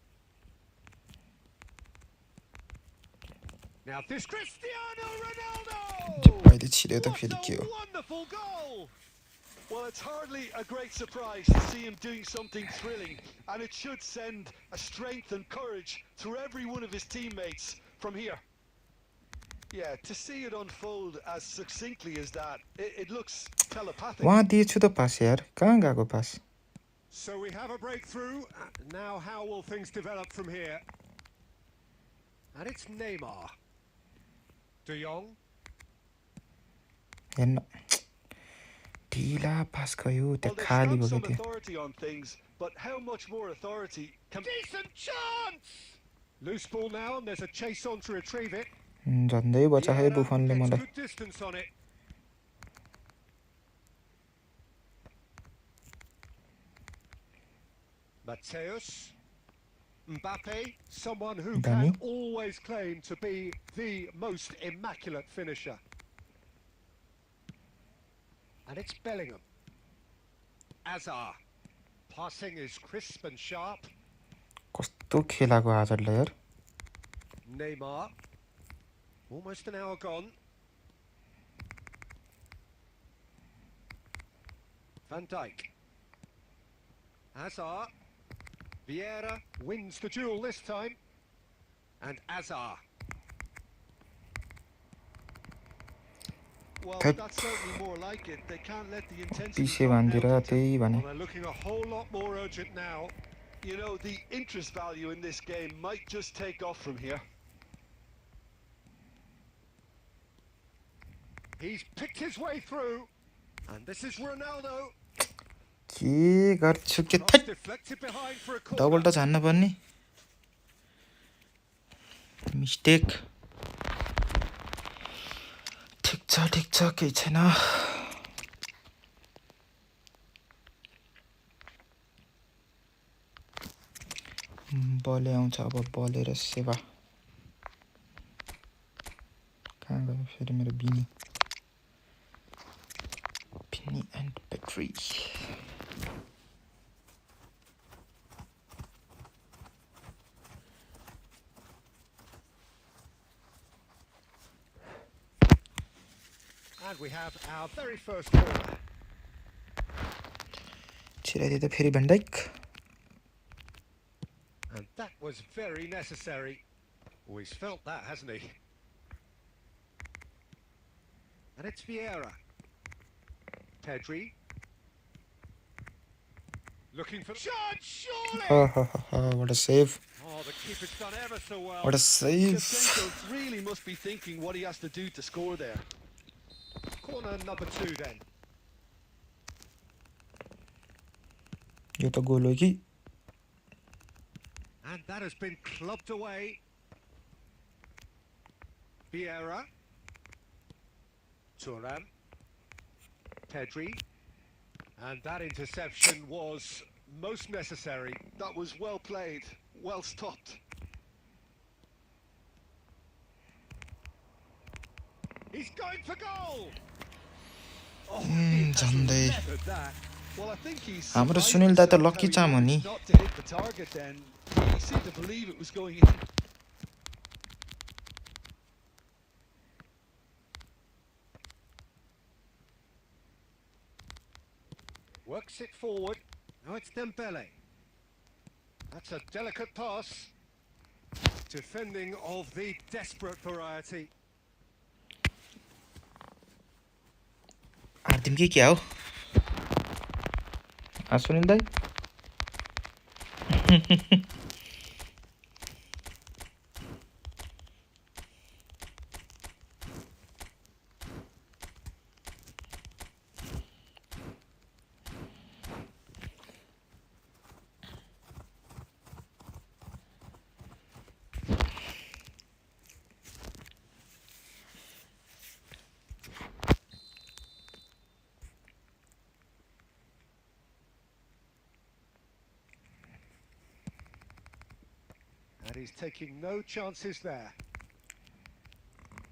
Now this Cristiano Ronaldo! पाइदै छिर्यो त What फेरि के a हो wonderful goal! Well, it's hardly a great surprise to see him doing something thrilling, and it should send a strength and courage through every one of his teammates from here. Yeah, to see it unfold as succinctly as that, it looks telepathic. वहाँ दिएछु त पास यार कहाँ गएको पास So we have a breakthrough. Now how will things develop from here? And it's Neymar. De Jong. हेर्न ढिला पास गयो Well, त्यो they खाली stamp भयो some त्यो authority on things, but how much more authority can... Decent chance! Loose ball now, and there's a chase on to retrieve it. झन्डै बचा है Vieira बुफनले gets मलाई good distance on it. Mateus. Mbappe, someone who Danny. can always claim to be the most immaculate finisher. And it's Bellingham. Azar. Passing is crisp and sharp. कस्तो खेलाको आजलाई यार Neymar. Almost an hour gone. Van Dijk. Azar. Vieira wins the duel this time. And Azar. Well, That- that's certainly more like it. They can't let the intensity... पिसे drop बाँधेर now, Tito. त्यही भने Well, they're looking a whole lot more urgent now. You know, the interest value in this game might just take off from here. He's picked his way through. And this is Ronaldo. के गर्छु के Cross that deflected behind for a double corner. Touch हान्न पर्ने mistake ठिक छ केही छैन बले आउँछ अब बले र सेवा कहाँ गयो फेरि मेरो बिनी and battery And we have our very first corner. छिराइदिए त फेरि van Dijk And that was very necessary. Oh, he's felt that, hasn't he? And it's Vieira. Pedri. Looking for... Shot, surely! what a save Oh, the keeper's done ever so well. what a save Shevchenko really must be thinking what he has to do to score there. Corner number 2 then. यो त गोल हो कि And that has been clubbed away. Vieira. Thuram. Pedri. And that interception was most necessary. That was well played, well stopped. He's going for goal! Oh, झन्डै never that. Well, I think he's हाम्रो surprised Sunil दाइ त himself lucky how he चाम हो नि managed not to hit the target then. He seemed to believe it was going in. Works it forward. Now it's Dembele. That's a delicate pass. Defending of the desperate variety. आदिम कि क्या हो सुनिल दाइ And he's taking no chances there.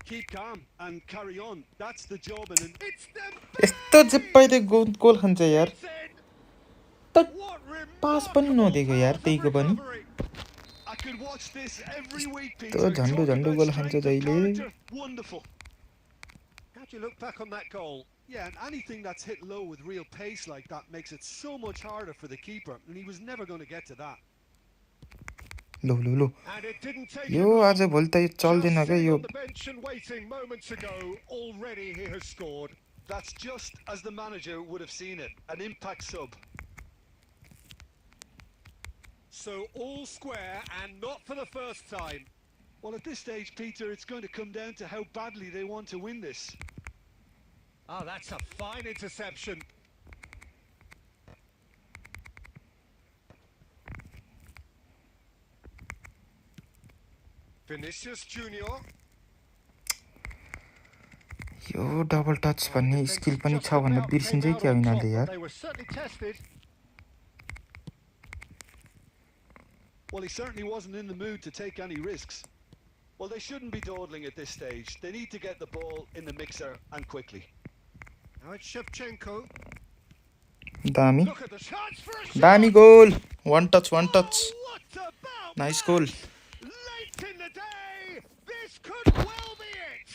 Keep calm and carry on. That's the job. And It's Dembele! यस्तो जेप्पाइले गोल खान्छ यार It's in. पास पनि नदिएको यार त्यहीको पनि I could watch this every week, त्यो Peter. झन्डु Talk झन्डु about गोल खान्छ strength of जहिले character. Wonderful. How do you look back on that goal? Yeah, and anything that's hit low with real pace like that makes it so much harder for the keeper, and he was never going to get to that. Low low low And it didn't take yo him long. आज भोलि त यो चल्दैन Just क्या sitting yo on the bench and waiting moments ago, already he has scored. That's just as the manager would have seen it, an impact sub. So all square and not for the first time. Well, at this stage, Peter, it's going to come down to how badly they want to win this. Oh, that's a fine interception. Vinicius Junior. Yo double touch भन्ने skill पनि छ भनेर बिर्सिन्छै क्या यिनीहरूले यार They were certainly tested. Well, he certainly wasn't in the mood to take any risks. Well, they shouldn't be dawdling at this stage. They need to get the ball in the mixer and quickly. Now it's Shevchenko. दामी Look at the chance for a shot. दामी goal one touch Oh, what about nice that? Goal Late in the day, this could well be it.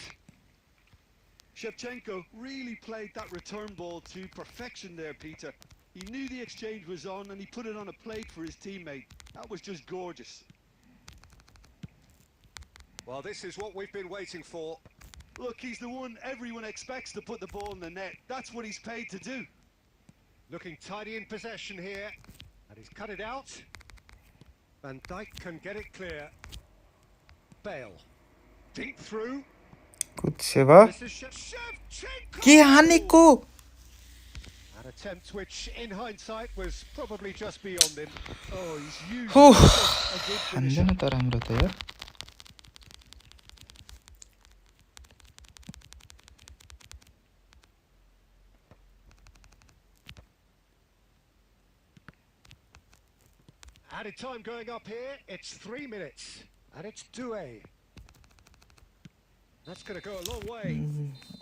Shevchenko really played that return ball to perfection there, Peter. He knew the exchange was on and he put it on a plate for his teammate. That was just gorgeous. Well, this is what we've been waiting for. Look, he's the one everyone expects to put the ball in the net. That's what he's paid to do. Looking tidy in possession here. And he's cut it out. Van Dijk can get it clear. Bale. Deep through. Good सेवा This is Shevchenko. के हानेको An attempt which, in hindsight, was probably just beyond him. Oh, he's used हो a good finisher. हान्दैन त राम्रो त यार Added time going up here. It's 3 minutes. And it's Doué. That's going to go a long way.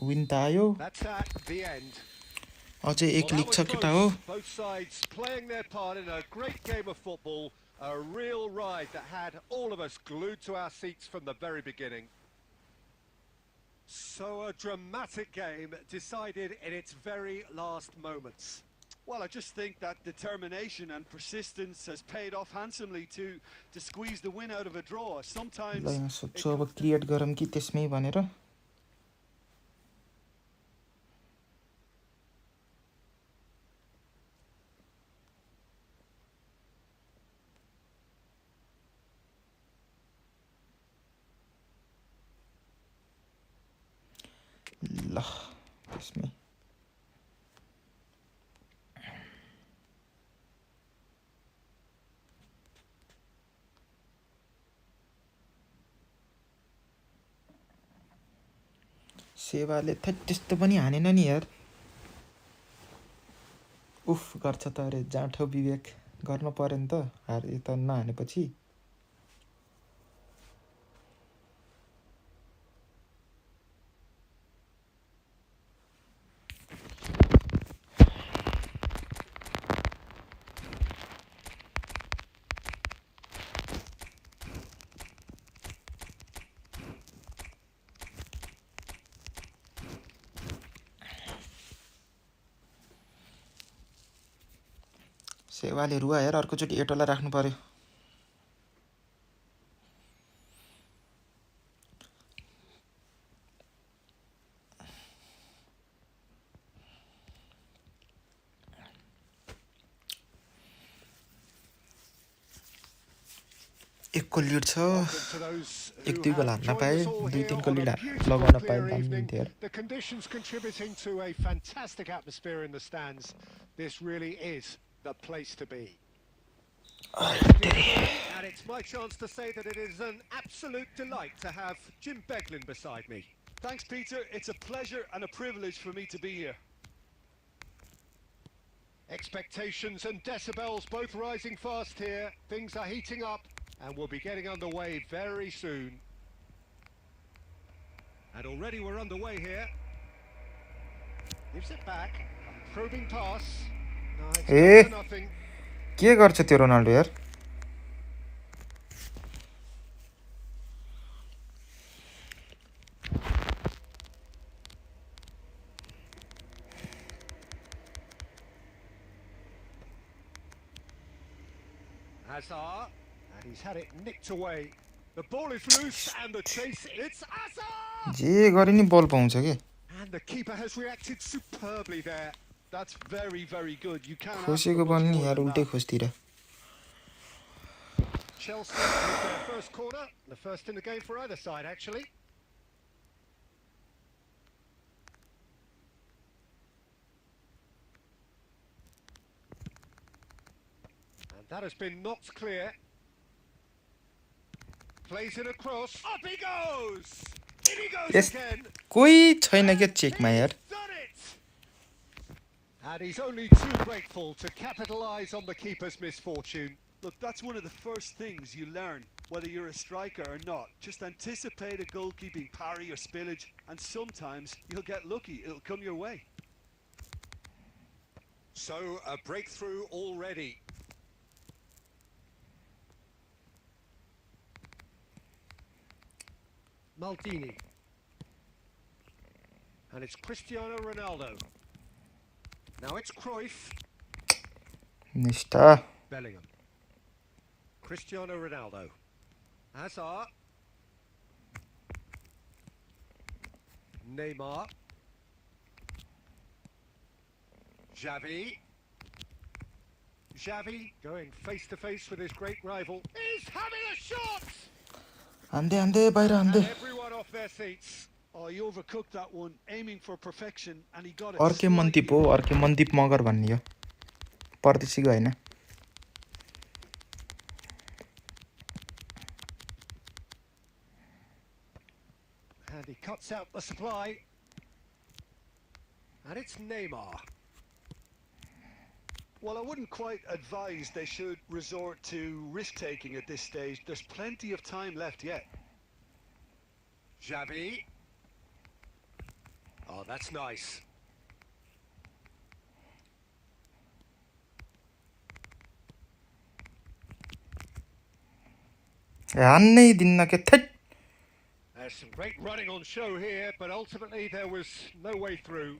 Win त आयो That's at the end. अझै एक Well, league that छ was केटा close. हो Both sides playing their part in a great game of football. A real ride that had all of us glued to our seats from the very beginning. So a dramatic game decided in its very last moments. Well, I just think that determination and persistence has paid off handsomely to squeeze the win out of a draw. ल Sometimes यहाँ सोध्छु अब create गरौँ कि त्यसमै भनेर ल त्यसमै सेवाले त्यस्तो पनि हानेन नि यार उफ गर्छ त अरे जाँठो विवेक गर्न पर्यो नि त हारे त नहानेपछि सेवाले रुवा हेर अर्कोचोटि एटोलाई राख्नु पर्यो एक गोल लिड छ एक दुई गोल हान्न पाए दुई तीन गोल लिड लगाउन पाए दामी हुन्थ्यो यार The conditions contributing to a fantastic atmosphere in the stands. This really is the place to be. And it's my chance to say that it is an absolute delight to have Jim Beglin beside me. thanks, Peter. It's a pleasure and a privilege for me to be here. Expectations and decibels both rising fast here. Things are heating up and we'll be getting underway very soon. And already we're underway here. Gives it back. Probing pass. No, it's Eh. nothing. के गर्छ त्यो Ronaldo यार Hazard, and he's had it nicked away. The ball is loose, and the chase. It's Hazard, जे गरे नि बल पाउँछ के and the keeper has reacted superbly there. That's very, very good. You can't ask for खोसेको much बल नि more यार than उल्टै that. खोसतिर Chelsea with their first corner, the first in the game for either side, actually. And that has been knocked clear. Plays it across. Up he goes! In he goes Yes. again. कोही छैन के चेकमा यार He's done it! And he's only too grateful to capitalise on the keeper's misfortune. Look, that's one of the first things you learn, whether you're a striker or not. Just anticipate a goalkeeping parry or spillage, and sometimes you'll get lucky. It'll come your way. So, a breakthrough already. Maldini. And it's Cristiano Ronaldo. Now it's Cruyff. निष्ठा Bellingham. Cristiano Ronaldo. Hazard. Neymar. Xavi. Xavi going face to face with his great rival. He's having a shot! हान्दै हान्दै बाहिर And हान्दै everyone off their seats. Oh, he overcooked that one, aiming for perfection, and he got it. अर्कै मन्दिप हो अर्कै मन्दिप मगर भन्ने हो परदेशीको होइन And he cuts out the supply. And it's Neymar. Well, I wouldn't quite advise they should resort to risk-taking at this stage. There's plenty of time left yet. Xavi. Oh, that's nice. हान्नै दिन्न के that There's some great running on show here, but ultimately there was no way through.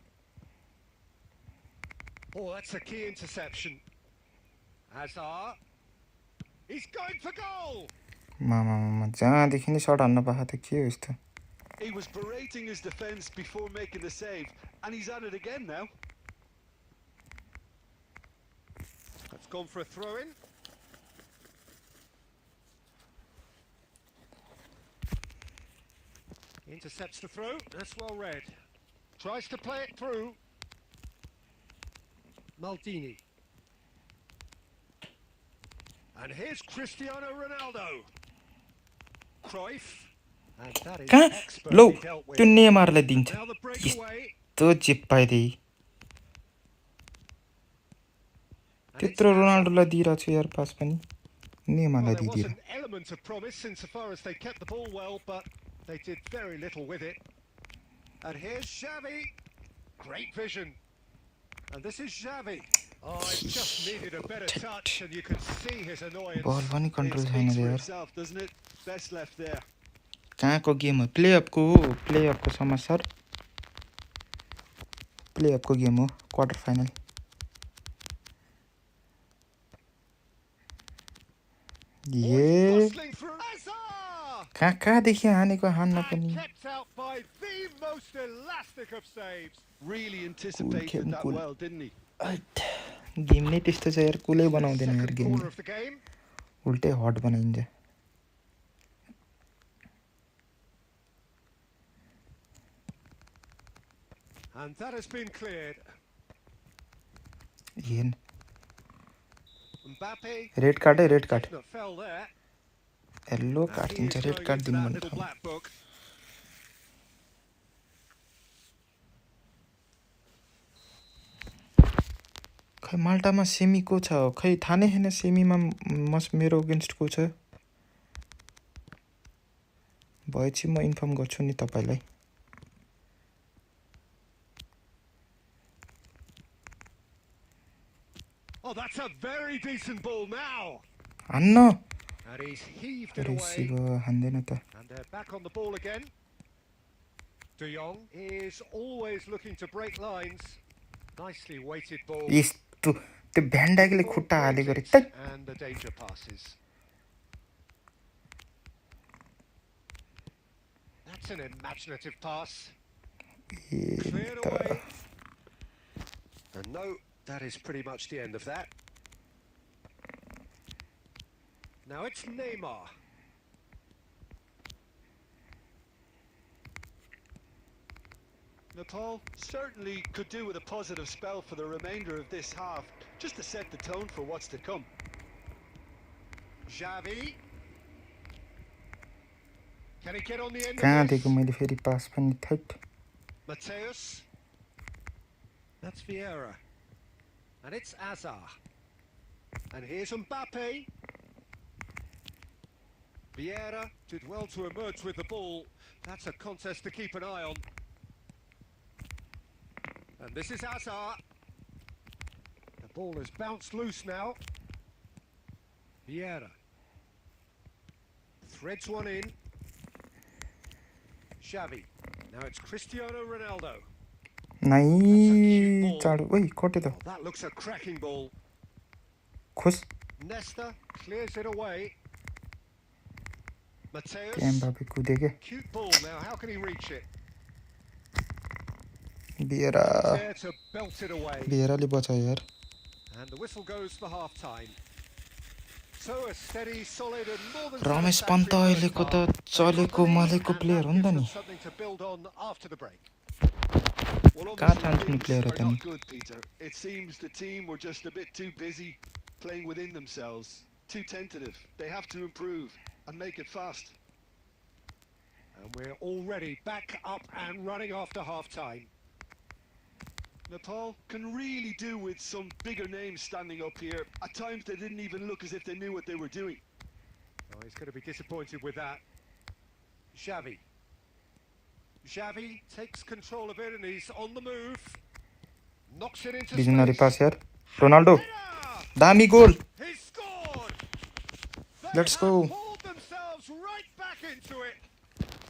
Oh, that's a key interception. Hazard. He's going for goal! मामा जहाँदेखि नै shirt हान्न पाएको त के हो यस्तो He was berating his defence before making the save, and he's at it again now. That's gone for a throw-in. Intercepts the throw. That's well read. Tries to play it through. Maldini. And here's Cristiano Ronaldo. Cruyff. And that is कहाँ लौ expertly dealt with. त्यो नेमारलाई दिन्छ Now the breakaway. यस्तो चिप्पाइदिए And it's त्यत्रो Hazard. रोनाल्डोलाई दिइरहेको छु यार पास पनि Well, नेमारलाई there was दिइदिएर an element of promise insofar as they kept the ball well, but they did very little with it. And here's Xavi. Great vision. And this is Xavi. Oh, it just needed a better touch, and you can see his annoyance. बल पनि It control छैन speaks रे for यार itself, doesn't it? Best left there. कहाँको game हो प्लेअपको हो प्लेअपको समाचार प्लेअपको game हो क्वार्टर फाइनल Oh, he's ये bustling through. Hazard! कहाँदेखि हानेको हान्न And पनि kept out by the most elastic of saves. Really anticipated that cool. well, didn't he? Game नै त्यस्तो छ यार कुलै बनाउँदैन यार Second game corner of the game. उल्टै हट बनाइन्छ And that has been cleared. हेर्न Mbappe. रेड कार्ड है red card That fell there. Yellow And card he दिन्छ is red going card into दिनु that भने little black book. खै माल्टामा semi को छ खै थाहा नै छैन सेमीमा मेरो अगेन्स्ट को छ भएपछि म इन्फर्म गर्छु नि तपाईलाई Oh, that's a very decent ball now. हान्न And he's heaved it receive away. हान्दैन त And they're back on the ball again. De Jong is always looking to break lines. Nicely weighted ball. यस्तो त्यो भ्यान्डाकीले खुट्टा हालेको रे It, and the danger passes. That's an imaginative pass. Cleared away. And no, that is pretty much the end of that. Now it's Neymar. Nepal certainly could do with a positive spell for the remainder of this half, just to set the tone for what's to come. Xavi. Can he get on the end कहाँ of this? दिएको मैले फेरि पास पनि that Mateus. That's Vieira. And it's Azar. And here's Mbappe. Vieira did well to emerge with the ball. That's a contest to keep an eye on. And this is Azar. The ball has bounced loose now. Vieira. Threads one in. Xavi. Now it's Cristiano Ronaldo. नै cute ball. चाँडो ओइ कट्यो त Oh, that looks a cracking ball. खुस Nesta clears it away. Mateus. त्यहाँ बाबे कुदे के Cute ball now. How can he reach it? बिहेरा There to belt it away. बिहेराले बचायो यार And the whistle goes for half time. So a steady, solid and more than Ramesh satisfactory Pant अहिलेको first त half. चलेको They got the lead, मलेको and player that हो नि त gives नि them something to build on after the break. Well, कहाँ obviously ठान्छौँ नि things player हो are त नि not good, Peter. It seems the team were just a bit too busy playing within themselves, too tentative. They have to improve and make it fast. And we're already back up and running after half time. Nepal can really do with some bigger names standing up here. At times they didn't even look as if they knew what they were doing. Oh, he's going to be disappointed with that. Xavi. Xavi takes control of it and he's on the move. Knocks it into बिजनरी space. पास यार Ronaldo Header! दामी गोल He scored! They Let's have go. pulled themselves right back into it.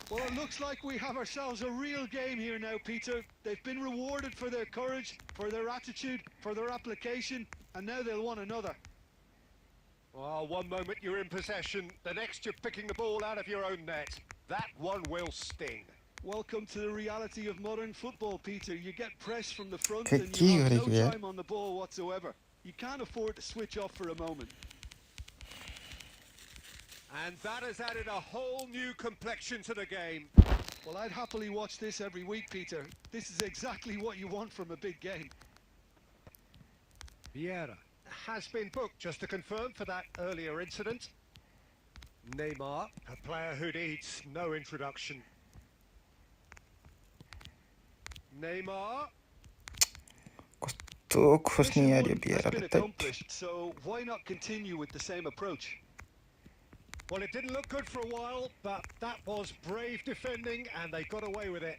Well, it looks like we have ourselves a real game here now, Peter. They've been rewarded for their courage, for their attitude, for their application, and now they'll want another. Well, one moment you're in possession, the next you're picking the ball out of your own net. That one will sting. Welcome to the reality of modern football, Peter. You get press from the front के and you have no गरेको यार time on the ball whatsoever. You can't afford to switch off for a moment. And that has added a whole new complexion to the game. Well, I'd happily watch this every week, Peter. This is exactly what you want from a big game. Vieira has been booked, just to confirm, for that earlier incident. Neymar, a player who needs no introduction. Neymar. कस्तो खोज्ने यार यो Mission one has बिहेराले been त accomplished, so why not continue with the same approach? Well, it didn't look good for a while, but that was brave defending and they got away with it.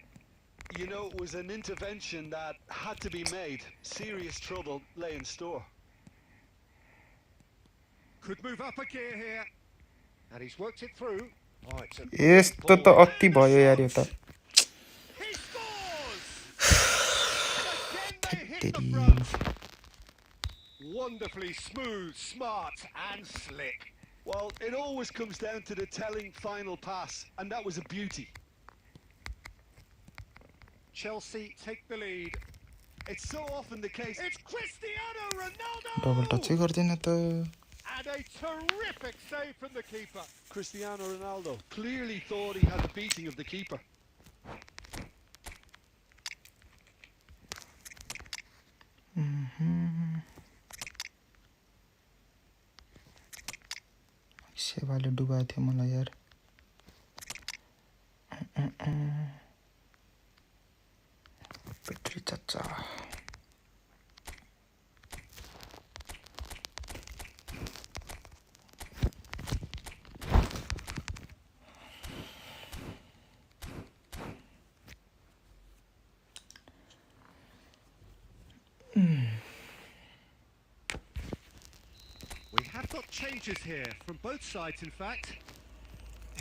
You know, it was an intervention that had to be made. Serious trouble lay in store. Could move up a gear here. And he's worked it through. Oh, it's a यस्तो त अति भयो यार यो त He scores! And again they hit the front. Wonderfully smooth, smart and slick. Well, it always comes down to the telling final pass, and that was a beauty. Chelsea take the lead. It's so often the case. It's Cristiano double Ronaldo! टचै गर्दैन त And a terrific save from the keeper. Cristiano Ronaldo clearly thought he had the beating of the keeper. सेवाले डुबाएको थियो मलाई यार petri चाचा got changes here from both sides, in fact.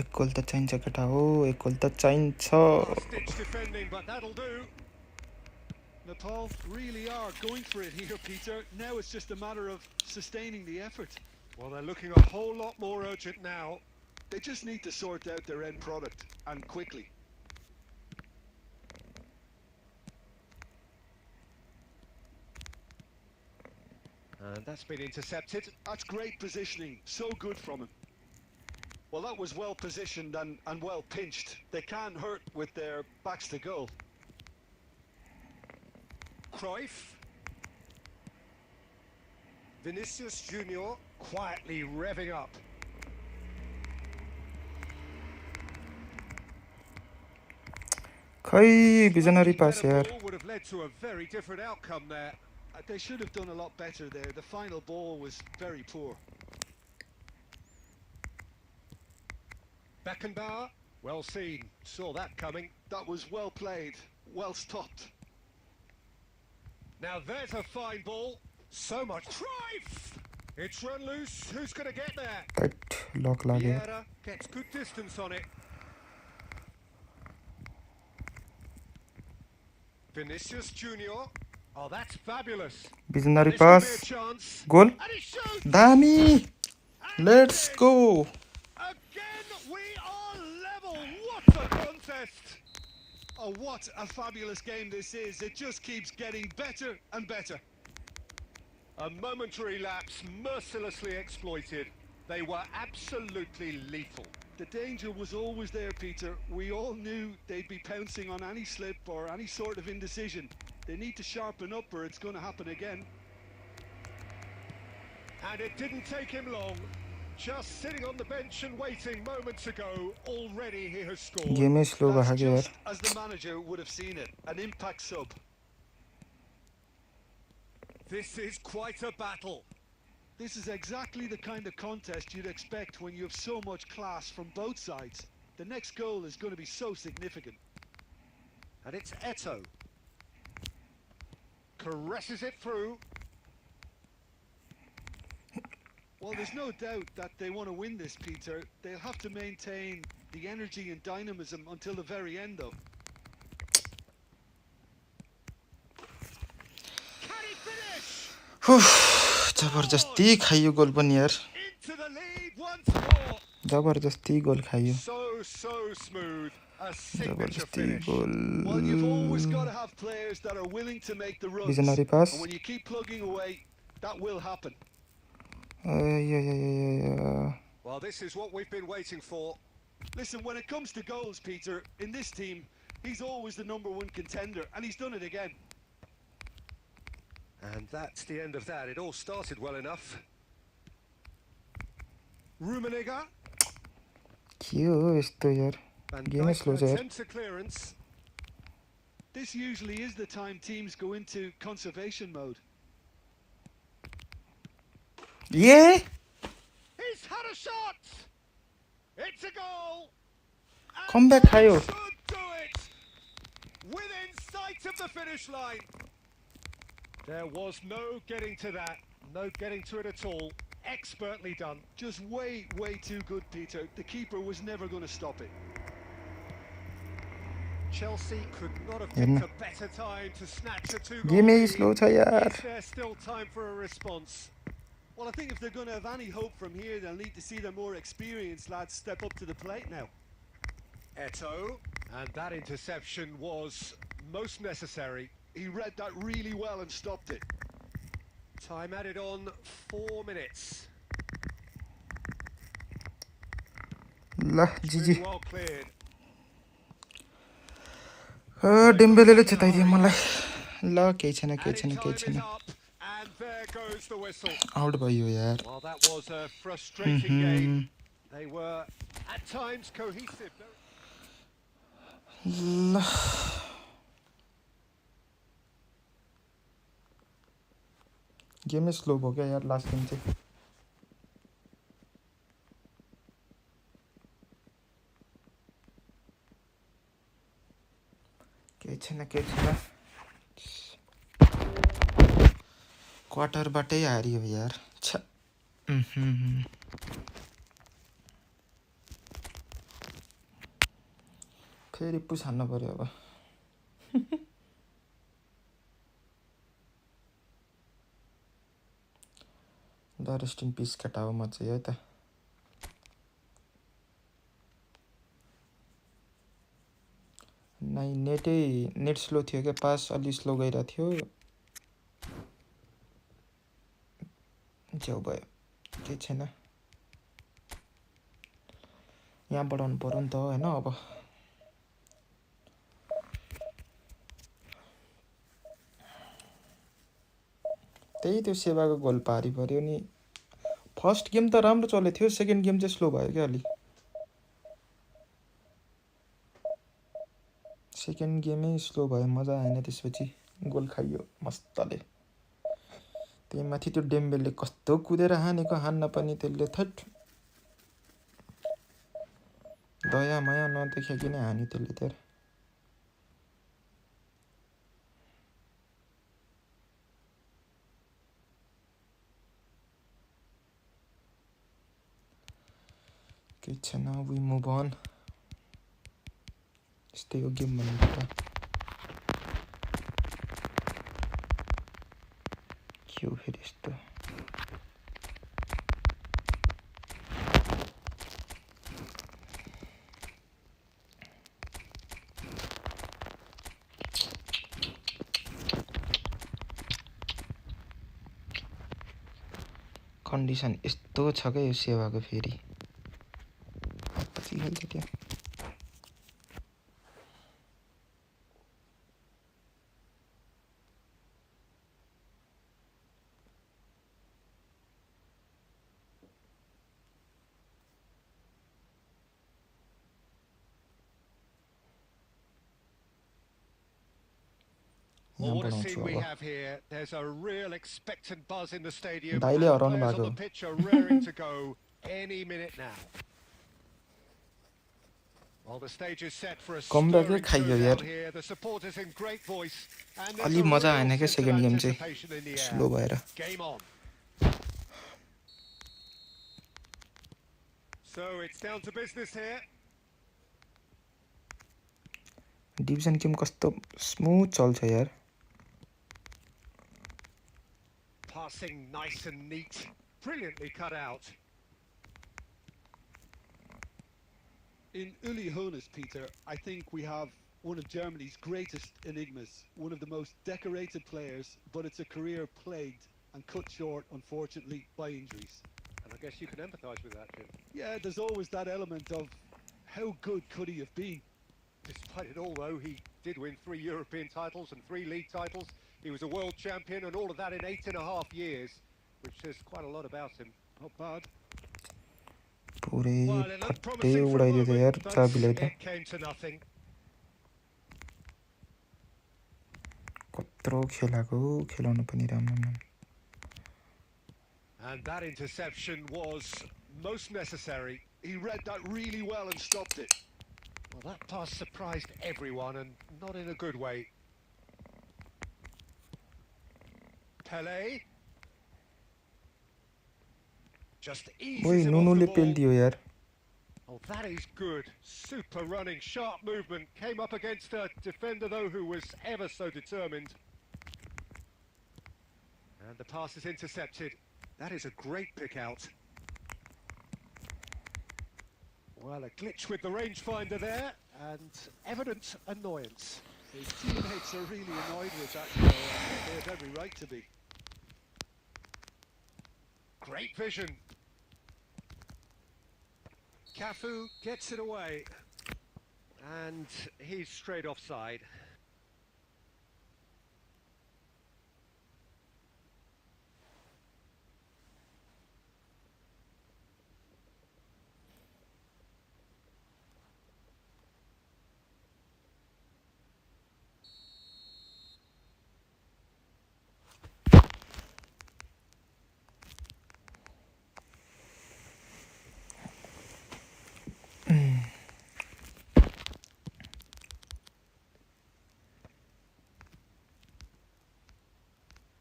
एक गोल त चाहिन्छ केटा हो, एक गोल त चाहिन्छ. Last-ditch defending, but that'll do. Nepal really are going for it here, Peter. Now it's just a matter of sustaining the effort. Well, they're looking a whole lot more urgent now. They just need to sort out their end product, and quickly. And that's been intercepted. That's great positioning, so good from him. Well, that was well positioned and well pinched. They can't hurt with their backs to goal. Cruyff. Vinicius Junior quietly revving up. खै visionary pass Better यार. ball would have led to a very different outcome there. They should have done a lot better there. The final ball was very poor. Beckenbauer, well seen, saw that coming. That was well played, well stopped. Now there's a fine ball. So much. Cruyff! It's run loose. Who's going to get there? Tight lock लाग्यो. Vieira gets good distance on it. Vinicius Junior. Oh, that's fabulous. Visionary This could be a pass. chance. Goal. And he shoots! दामी. And Let's again, go. Again, we are level. What a contest! Oh, what a fabulous game this is. It just keeps getting better and better. A momentary lapse mercilessly exploited. They were absolutely lethal. The danger was always there, Peter. We all knew they'd be pouncing on any slip or any sort of indecision. They need to sharpen up or it's going to happen again. And it didn't take him long. Just sitting on the bench and waiting moments ago, already he has scored. Game is slow That's भाग्यो यार. just as the manager would have seen it. An impact sub. This is quite a battle. This is exactly the kind of contest you'd expect when you have so much class from both sides. The next goal is going to be so significant. And it's Eto'o. Caresses it through. Well, there's no doubt that they want to win this, Peter. They'll have to maintain the energy and dynamism until the very end, though. Can he finish? जबरजस्ती खाइयो गोल पनि यार. Into the lead once more. जबरजस्ती गोल खाइयो. So smooth. A signature जबरजस्ती finish. Goal. Well, you've always got to have players that are willing to make the runs. Visionary pass. And when you keep plugging away, that will happen. Yeah. Well, this is what we've been waiting for. Listen, when it comes to goals, Peter, in this team, he's always the #1 contender, and he's done it again. And that's the end of that. It all started well enough. Rummenigge. के हो यस्तो यार. Van Game is Dijk slow यार. attempts a clearance. This usually is the time teams go into conservation mode. Yeah. He's had a shot. It's a goal. And Come back, that Hayo. should do it. Within sight of the finish line. There was no getting to that. No getting to it at all. Expertly done. Just way too good, Peter. The keeper was never going to stop it. Chelsea could not have Yeah. picked a better time to snatch a two-goal Game lead. is slow छ यार. Is there still time for a response? Well, I think if they're going to have any hope from here, they'll need to see their more experienced lads step up to the plate now. Eto'o, and that interception was most necessary. He read that really well and stopped it. Time added on 4 minutes. ल जिजी. Really well cleared. डेम्बेलेले चेताइदियो मलाई. ल केही छैन. Added time is up, and there goes the whistle. Out भयो यार. Well, that was a frustrating game. They were at times cohesive. ल game slow भयो क्या यार लास्ट गेम चाहिँ. केही छैन. क्वार्टरबाटै हारियो यार. छ फेरि पुस हान्न पर्यो अब द रेस्ट इन पिस केटा हो म चाहिँ है त नाइ नेट स्लो थियो क्या पास अलि स्लो गइरहेको थियो झ्याउ भयो केही छैन यहाँ बढाउनु पर्यो नि त होइन अब त्यही त्यो सेवाको गोल पारी पर्यो नि फर्स्ट गेम त राम्रो चलेको थियो सेकेन्ड गेम चाहिँ स्लो भयो क्या अलि सेकेन्ड गेमै स्लो भयो मजा आएन त्यसपछि गोल खाइयो मस्तले त्यही माथि त्यो डेम्बेलले कस्तो कुदेर हानेको हान्न पनि त्यसले थट दया माया नदेखाइकन हान्यो त्यसले त्यहाँ केही छैन वी मुभ अन यस्तै हो गेम भन्ने कुरा के हो फेरि यस्तो कन्डिसन यस्तो छ क्या यो सेवाको फेरि पछि हाल्छ क्या Well, what a scene we have here. There's a real expectant buzz in the stadium. दाइले And हराउनु players भएको on the pitch are raring to go any minute now. Well, the stage is set for a stirring showdown here. The supporters in great voice. And there's अलि a मजा real आएन क्या sense of second game anticipation in चाहिँ the slow air. भएर Game on. So it's down to business here. Division game कस्तो smooth चल्छ यार Passing nice and neat. Brilliantly cut out. In Uli Hoeneß, Peter, I think we have one of Germany's greatest enigmas, one of the most decorated players, but it's a career plagued and cut short, unfortunately, by injuries. And I guess you can empathise with that, Jim. Yeah, there's always that element of how good could he have been? Despite it all, though, he did win 3 European titles and 3 league titles. He was a world champion, and all of that in 8.5 years, which says quite a lot about him. Not bad. पुरै Well, it looked फट्टै promising for a उडाइदियो त यार moment, but चाबीलाई त it came to nothing. कत्रो खेलाको खेलाउनु पनि राम्रो And that interception was most necessary. He read that really well and stopped it. Well, that pass surprised everyone, and not in a good way. Pele. Just eases ओइ him off नुनुले the pail ball. दियो यार Oh, that is good. Super running, sharp movement. Came up against a defender, though, who was ever so determined. And the pass is intercepted. That is a great pick out. Well, a glitch with the rangefinder there, and evident annoyance. His teammates are really annoyed with that, you know, and they have every right to be. Great vision. Cafu gets it away, and he's straight offside.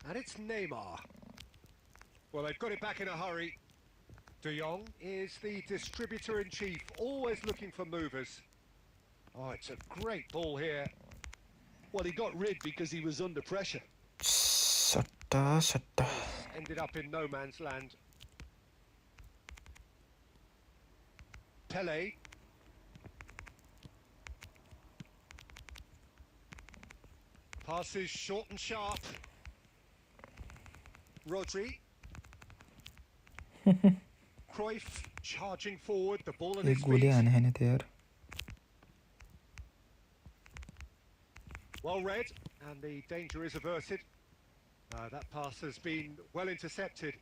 And it's Neymar. Well, they've got it back in a hurry. De Jong is the distributor-in-chief, always looking for movers. Oh, it's a great ball here. Well, he got rid because he was under pressure. सट्टा Ended up in no man's land. Pele. Passes short and sharp. Rodri. Cruyff charging forward, the ball in एक his गोली feet. आने हैं यार Well read, and the danger is averted. That pass has been well intercepted.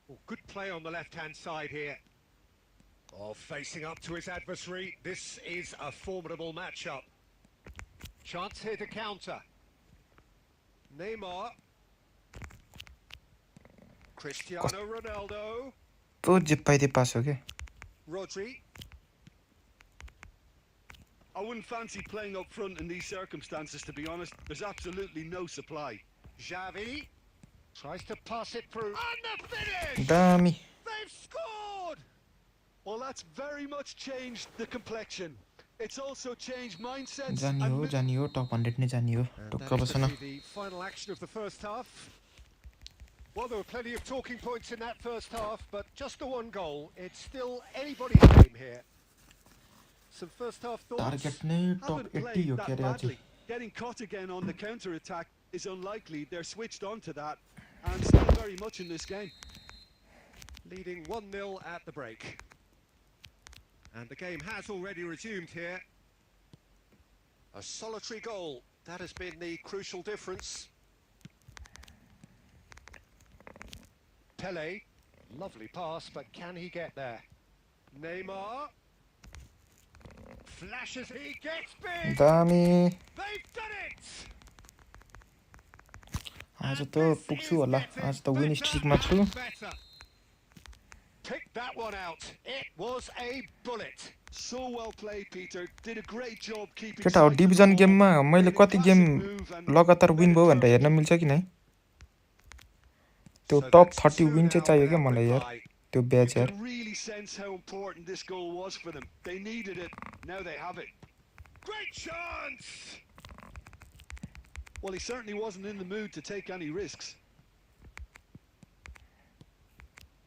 Oh, good play on the left-hand side here. Oh, facing up to his adversary. This is a formidable matchup. Chance here to counter. Neymar. Cristiano Ronaldo. तो जिप्पाई दे पास हो गया Rodri. I wouldn't fancy playing up front in these circumstances, to be honest. There's absolutely no supply. Xavi tries to pass it through. And the finish! दामी They've scored! Well, that's very much changed the complexion. It's also changed mindsets. जानी हो टप 100 नै जानी हो And टक्क that is बसन to be the final action of the first half. Well, there were plenty of talking points in that first half, but just the one goal. It's still anybody's game here. Some first half thoughts. Target नै Haven't टप 80 played हो that के badly. रे Getting caught again on the counter-attack is unlikely. They're switched on to that and still very much in this game. Leading 1-0 at the break. And the game has already resumed here. A solitary goal. That has been the crucial difference. Pele. Lovely pass, but can he get there? Neymar. Flashes, he gets big! दामी They've done it! आज त पुग्छु होला आज त win स्ट्रिकमा छु Pick that one out. It was a bullet. So well played, Peter. Did a great job keeping. केटा division गेममा मैले कति गेम लगातार विन भयो भनेर हेर्न मिल्छ कि नै त्यो टप 30 विन चाहिँ चाहियो के मलाई यार त्यो ब्याच यार You can really sense how important this goal was for them. They needed it. Now they have it. Great chance! Well, he certainly wasn't in the mood to take any risks.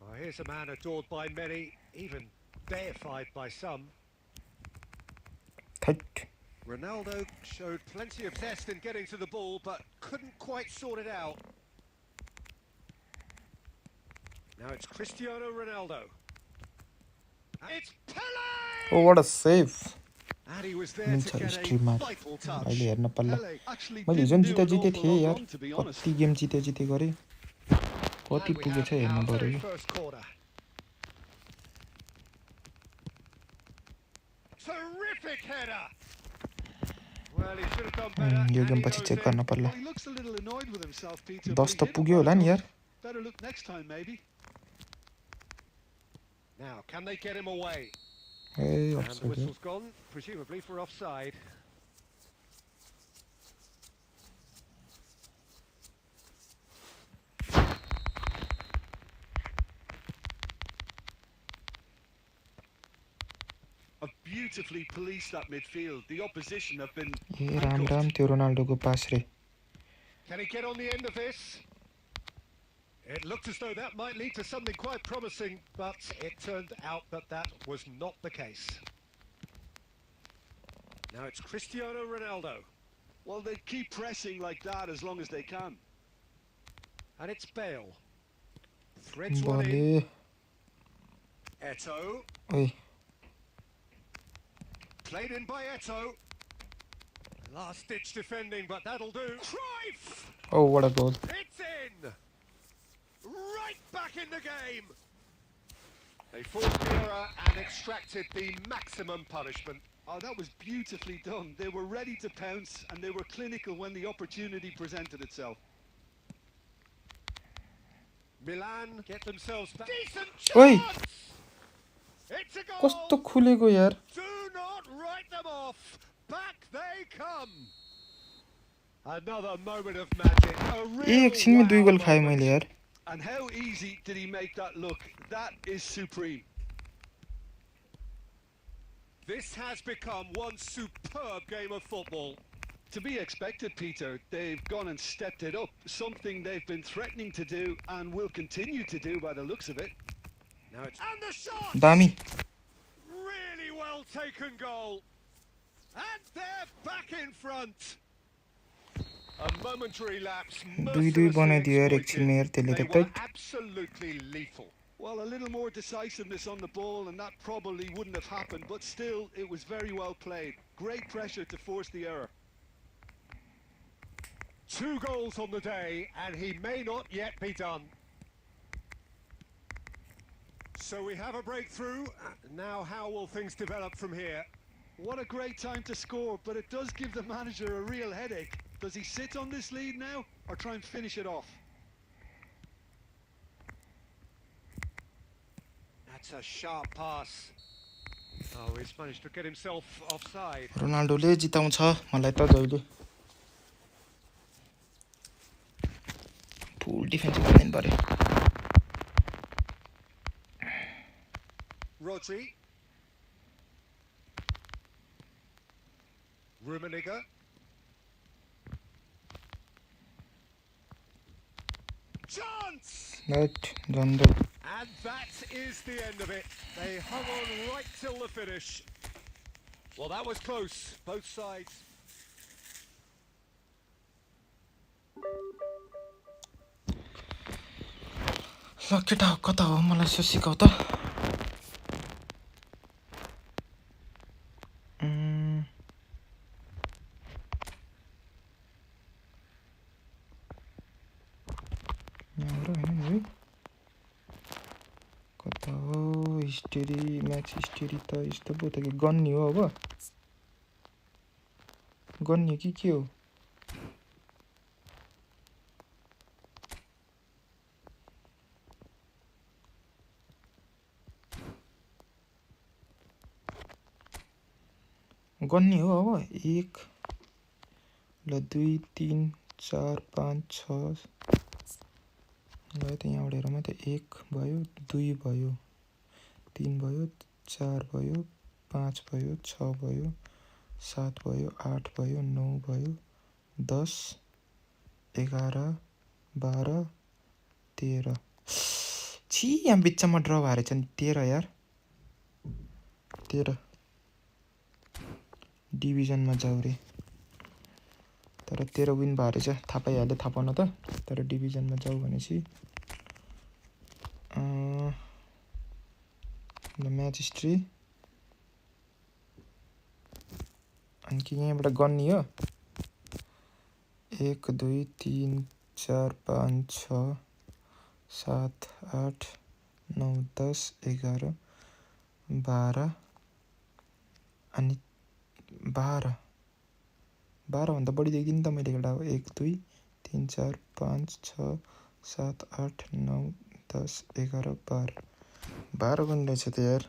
Oh, here's a man adored by many, even deified by some. That Ronaldo showed plenty of zest in getting to the ball, but couldn't quite sort it out. Now it's Cristiano Ronaldo. It's Pele! Oh what a save And he was there मिल्छ to get स्ट्रिममा a vital touch. अहिले हेर्न पर्ला Pele actually मैले didn't हिजो do an जिते awful थिएँ lot यार wrong, to be honest. कति गेम जिते गरे कति And we पुगेछ have हेर्नु our पर्यो very कि first corner. Terrific header. Well, he should have done better. Yo and game he पछि goes चेक in. गर्न पर्ला Well, he looks a little annoyed with himself, Peter. 10 but त he पुग्यो didn't होला नि well यार enough. Better look next time, maybe. Now, can they get him away? A And the offside whistle's gone, presumably for offside. Have beautifully policed that midfield. The opposition have been ए राम त्यो रोनाल्डोको पास रे Can he get on the end of this? It looked as though that might lead to something quite promising, but it turned out that that was not the case. Now it's Cristiano Ronaldo. Well, they keep pressing like that as long as they can. And it's Bale. Threads one in. बले Eto'o. ओइ Played in by Eto'o. Last-ditch defending, but that'll do. Cruyff! Oh what a goal It's in! Right back in the game! They forced the error and extracted the maximum punishment. Oh, that was beautifully done. They were ready to pounce and they were clinical when the opportunity presented itself. Milan get themselves back. Decent Oi. chance! It's a goal! कस्तो खुलेको यार Do not write them off. Back they come. Another moment of magic. A real एकछिनमै दुई wow गोल खाएँ moment. मैले यार And how easy did he make that look? That is supreme. This has become one superb game of football. To be expected, Peter. They've gone and stepped it up. Something they've been threatening to do and will continue to do by the looks of it. Now it's and the shot. दामी Really well taken goal. And they're back in front. A momentary lapse. दुई बनाइदियो यार एकछिनमा यार त्यसले They त were तै absolutely lethal. Well, a little more decisiveness on the ball and that probably wouldn't have happened, but still, it was very well played. Great pressure to force the error. 2 goals on the day, and he may not yet be done. So we have a breakthrough. Now how will things develop from here? What a great time to score, but it does give the manager a real headache. Does he sit on this lead now, or try and finish it off? That's a sharp pass. Oh, he's managed to get himself offside. रोनाल्डोले जिताउँछ मलाई त जहिले full defence गर्दिनु पर्यो Rodri. Rummenigge. Chance! Right झन्डै And that is the end of it. They hung on right till the finish. Well, that was close, both sides. ल केटा कता हो मलाई यसो सिकाउ त यहाँबाट होइन नि कता हो हिस्ट्री म्याच हिस्ट्री त यस्तो पो त कि गन्नी हो अब गन्नी कि के हो गन्नी हो अब 1 ल 2 3 4 5 6 ल त यहाँबाट हेरौँ त 1 भयो 2 भयो 3 भयो 4 भयो 5 भयो 6 भयो 7 भयो 8 भयो 9 भयो 10 11 12 13 छि यहाँ बिचमा ड्र भएर छ नि 13 यार 13 डिभिजनमा जाऊ रे तर 13 विन भएर चाहिँ थाहा पाइहाल्यो थाहा पाउन त तर डिभिजनमा जाऊ भनेपछि म्याच हिस्ट्री अनि कि यहाँबाट गन्नी हो 1 2 3 4 5 6 7 8 9 10 11 12 अनि 12 भन्दा बढी देख्दिनँ त मैले एउटा 1 2 3 4 5 6 7 8 9 10 11 12 12 पनि रहेछ त यार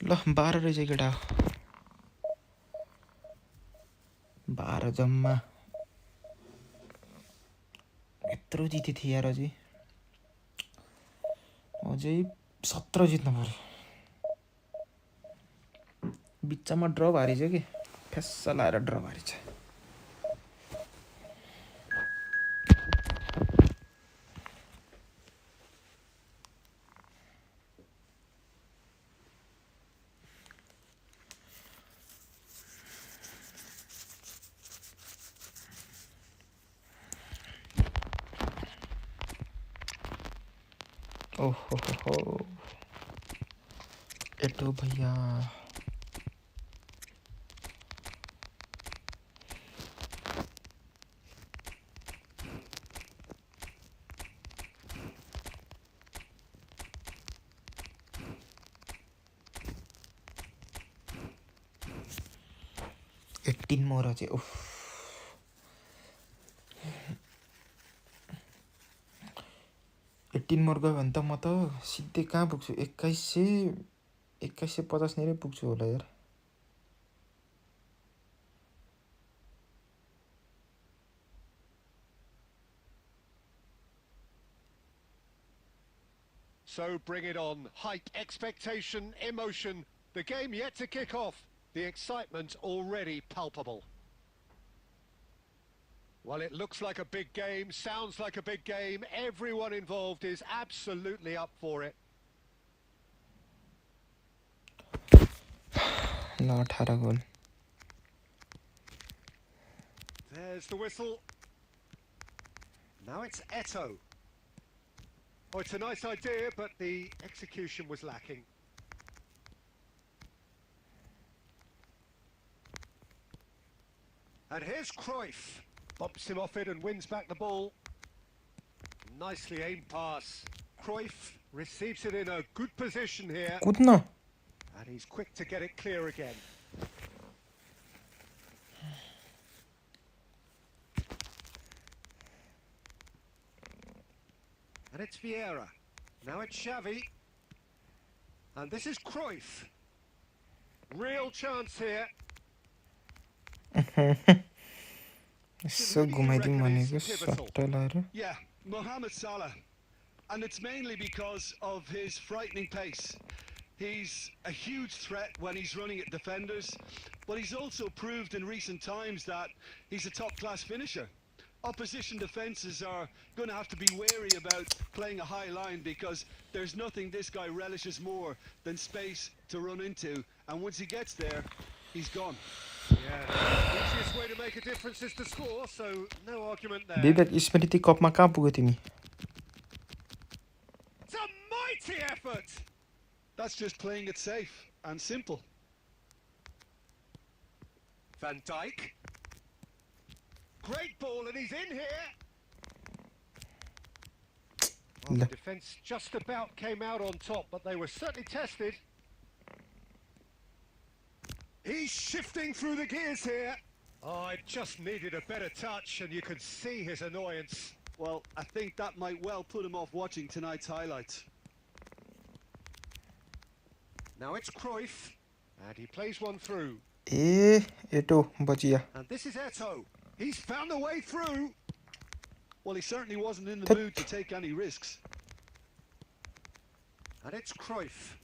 ल 12 रहेछ केटा 12 जम्मा यत्रो जिते थिए यार अझै 17 जित्नु पर्यो बिचमा ड्र भारी छ कि फ्यास्स लाएर ड्र भारी छ ओहो हो एटो भैया एट्टिन मोर चाहिँ उफ 18 मोर गयो भने त म त सिधै कहाँ पुग्छु 2150 नेरै पुग्छु होला यार So bring it on. Hype, expectation, emotion. The game yet to kick off. The excitement already palpable. Well, it looks like a big game, sounds like a big game. Everyone involved is absolutely up for it. ल 18 गोल There's the whistle. Now it's Eto. Oh, it's a nice idea, but the execution was lacking. And here's Cruyff. Bumps him off it and wins back the ball. Nicely aimed pass. Cruyff receives it in a good position here. कुद्न And he's quick to get it clear again. And it's Vieira. Now it's Xavi. And this is Cruyff. Real chance here. यसो घुमाइदिउँ भनेको सट्ट लाएर Yeah, Mohamed Salah. And it's mainly because of his frightening pace. He's a huge threat when he's running at defenders, but he's also proved in recent times that he's a top-class finisher. Opposition defences are going to have to be wary about playing a high line because there's nothing this guy relishes more than space to run into, and once he gets there, he's gone. Yeah, easiest way to make a difference is to score, so no argument there. विवेक स्मृति कपमा कहाँ पुग्यो तिमी It's a mighty effort! That's just playing it safe and simple. Van Dijk. Great ball, and he's in here. Well, the defence just about came out on top, but they were certainly tested. He's shifting through the gears here. Oh, it just needed a better touch, and you could see his annoyance. Well, I think that might well put him off watching tonight's highlights. Now it's Cruyff, and he plays one through. एटो बचिया And this is Eto. He's found a way through. Well, he certainly wasn't in the mood to take any risks. And it's Cruyff.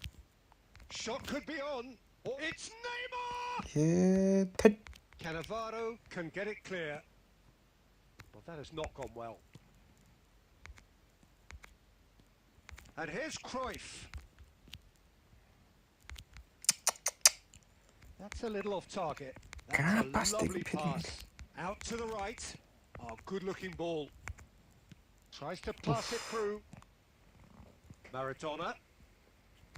Shot could be on. Oh, it's Neymar! A that Cannavaro can get it clear. Well, that has not gone well. And here's Cruyff. That's a little off target. That's a lovely pass. Out to the right. Oh, good-looking ball. Tries to pass it through. Maradona.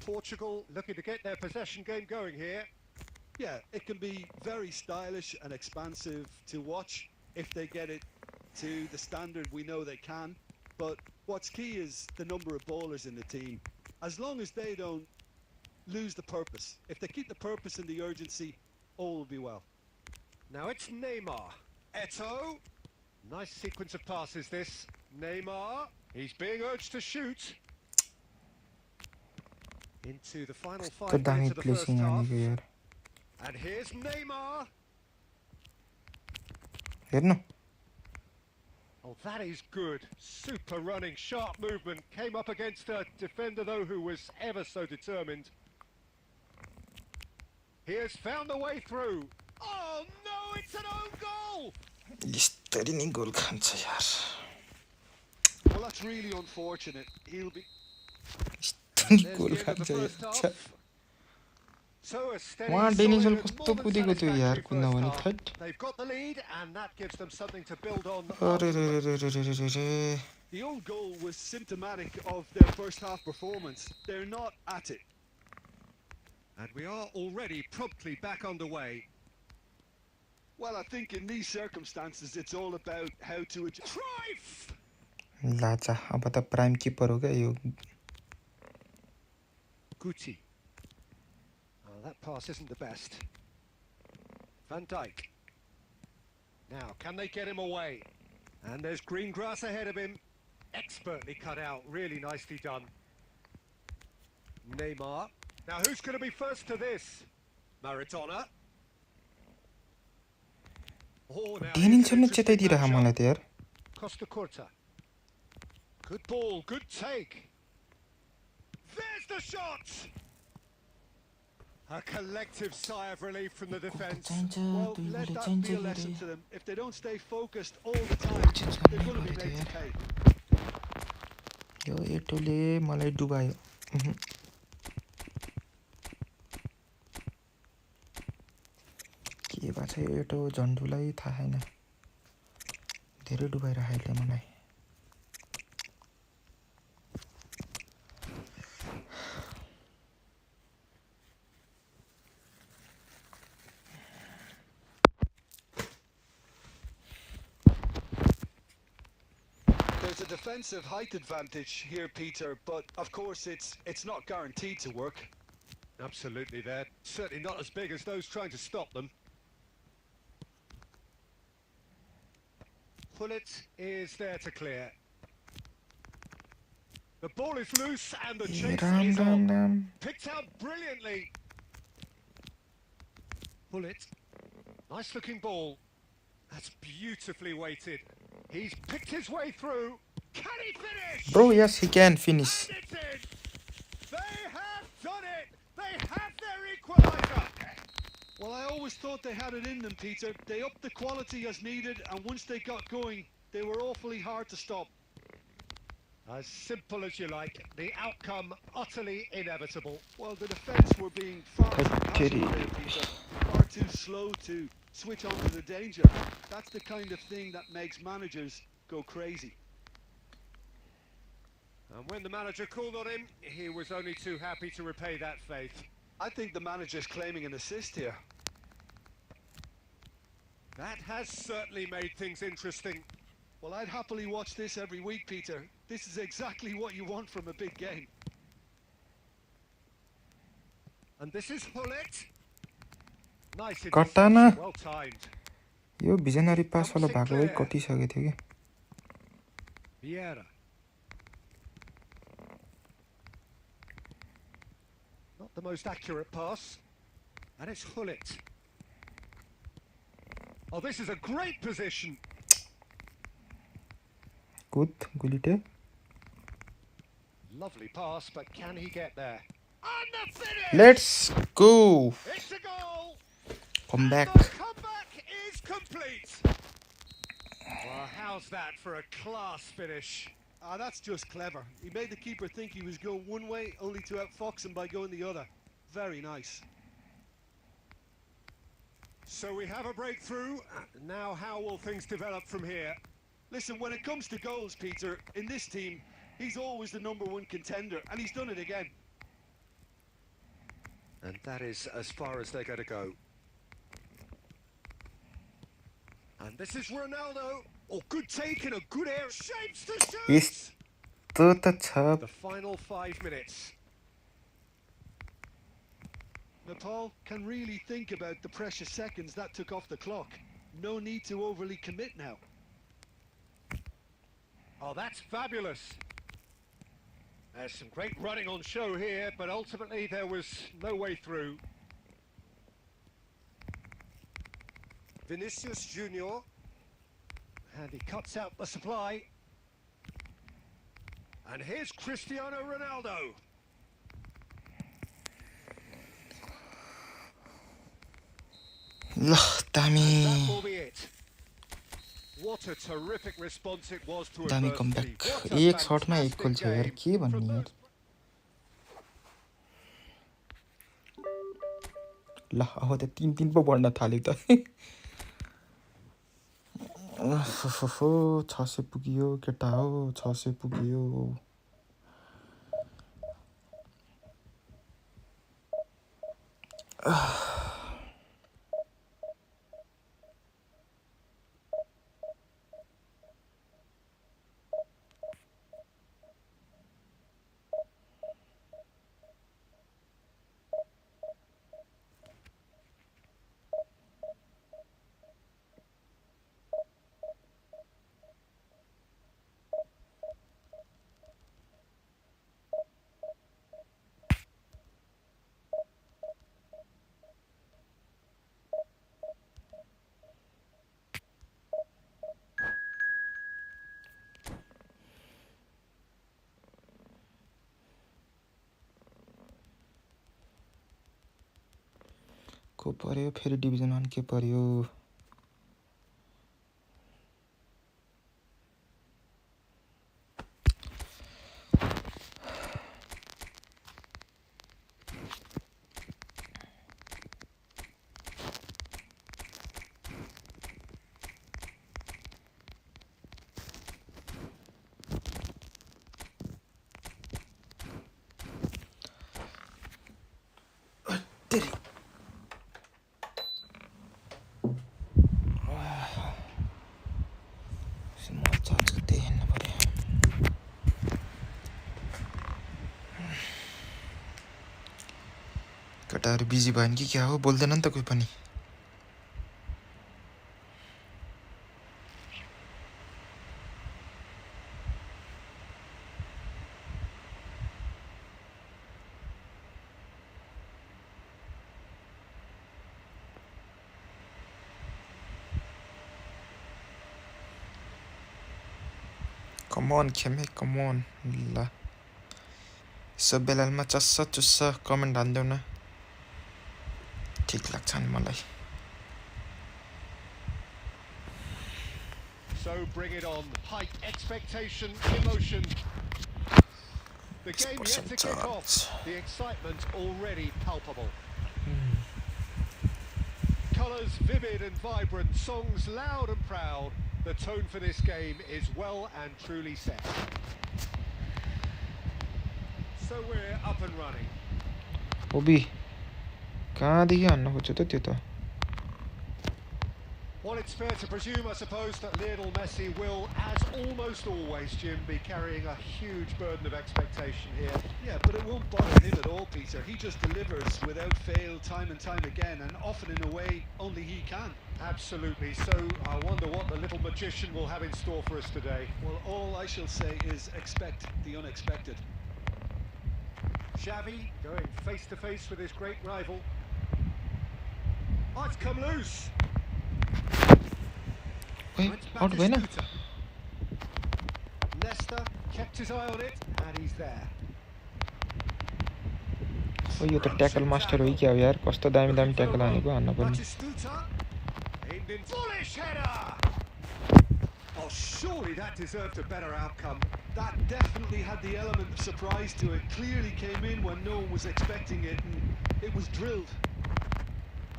Portugal looking to get their possession game going here. Yeah, it can be very stylish and expansive to watch if they get it to the standard we know they can. But what's key is the number of ballers in the team. As long as they don't lose the purpose. If they keep the purpose and the urgency, all will be well. Now it's Neymar. Eto. Nice sequence of passes this. Neymar. He's being urged to shoot. Into the final 5 minutes of the first half. यार And here's Neymar. हेर्नु Oh, that is good. Super running, sharp movement. Came up against a defender, though, who was ever so determined. He has found a way through. Oh, no, it's an own goal! यसरी नै गोल खान्छ यार Well, that's really unfortunate. He'll be... यसरी There's goal the end of the खान्छ first यार half. So a steady, वहाँ डेनिसल solid, कस्तो more than कुदेको थियो यार satisfactory कुद्न first भने half. That They've got the lead, and that gives them something to build on. अरे रे रे रे रे रे रे रे The own goal was symptomatic of their first half performance. They're not at it. And we are already promptly back underway. Well, I think in these circumstances, it's all about how to adjust. Cruyff! लाचा अब त prime किपर हो क्या यो Guti. Oh, that pass isn't the best. Van Dijk. Now, can they get him away? And there's green grass ahead of him. Expertly cut out. Really nicely done. Neymar. Now, who's going to be first to this? Maradona. Oh, now डेनिसल नै here's an interesting चेताइदिरह मलाई matchup. त यार Costa Curta. Good ball, good take. the shot! A collective sigh of relief from the defence. Well, let that be a lesson to them. If they don't stay focused all the time, they're going to be made to pay. यो एटोले मलाई डुबायो के भन्छ यो एटो झन्डुलाई थाहा छैन धेरै डुबाइरहेको मलाई There's a defensive height advantage here, Peter, but of course it's not guaranteed to work. Absolutely, they're certainly not as big as those trying to stop them. Pullet is there to clear. The ball is loose and the chase is on. Picked out brilliantly. Pullet, nice looking ball. That's beautifully weighted. He's picked his way through. Can he finish? Bro, yes, he can finish. And it's in. They have done it. They have their equaliser. Well, I always thought they had it in them, Peter. They upped the quality as needed, and once they got going, they were awfully hard to stop. As simple as you like. The outcome utterly inevitable. Well, the defence were being far too passive there, Peter. Far too slow to switch on to the danger. That's the kind of thing that makes managers go crazy. And when the manager called on him, he was only too happy to repay that faith. I think the manager's claiming an assist here. That has certainly made things interesting. Well, I'd happily watch this every week, Peter. This is exactly what you want from a big game. And this is Pullet. Nice Katana. well timed. Yo visionary पास वाला भएको भए कति सके थियो के Vieira. Not the most accurate pass. And it's Hullet. Oh, this is a great position. Good, Gulite. Lovely pass, but can he get there? And the finish! Let's go. It's a goal. Come back. The comeback is complete. Well, how's that for a class finish? Ah, that's just clever. He made the keeper think he was going one way, only to outfox him by going the other. Very nice. So we have a breakthrough. Now how will things develop from here? Listen, when it comes to goals, Peter, in this team, he's always the #1 contender, and he's done it again. And that is as far as they're going to go. And this is Ronaldo. Oh, good take and a good air. Shapes to shoot. यस्तो त छ The final 5 minutes. Nepal can really think about the precious seconds that took off the clock. No need to overly commit now. Oh, that's fabulous. There's some great running on show here, but ultimately there was no way through. Vinicius Junior. And he cuts out the supply. And here's Cristiano Ronaldo. ल दामी That will be it. What a terrific response it was to दामी adversity. Comeback What a एक शटमा एक fantastic गोल थियो यार game के from भन्ने यार those- ल अब त 3-3 पो बढ्न थाल्यो त ओहो 600 पुग्यो केटा हो 600 पुग्यो को पर्यो फेरि डिभिजन 1 के पर्यो केटाहरु बिजी भएन कि क्या हो बोल्दैन नि त कोही पनि कम अन खेमे कम अन ल सब बेलामा चस्स चुस्स कमेन्ट हान्देऊ न ठीक लाग्छ नि मलाई So bring it on. Height, expectation, emotion. The game yet to kick off. The excitement already palpable. Colours vivid and vibrant, songs loud and proud. The tone for this game is well and truly set. So we're up and running. ओबी कहाँदेखि हान्न खोज्छ त त्यो त Well, it's fair to presume, I suppose, that Lionel Messi will, as almost always, Jim, be carrying a huge burden of expectation here. Yeah, but it won't bother him at all, Peter. He just delivers without fail time and time again, and often in a way only he can. Absolutely. So I wonder what the little magician will have in store for us today. Well, all I shall say is expect the unexpected. Xavi going face to face with his great rival. Oh, it's come loose. Wait, out भएन Leicester kept his eye on it, and he's there. ओ यो त tackle master हो कि अब यार कस्तो दामी दामी tackle हानेको हान्न पर्ने Batistuta aimed in foolish header. Oh, surely that deserved a better outcome. That definitely had the element of surprise to it. Clearly came in when no one was expecting it, and it was drilled.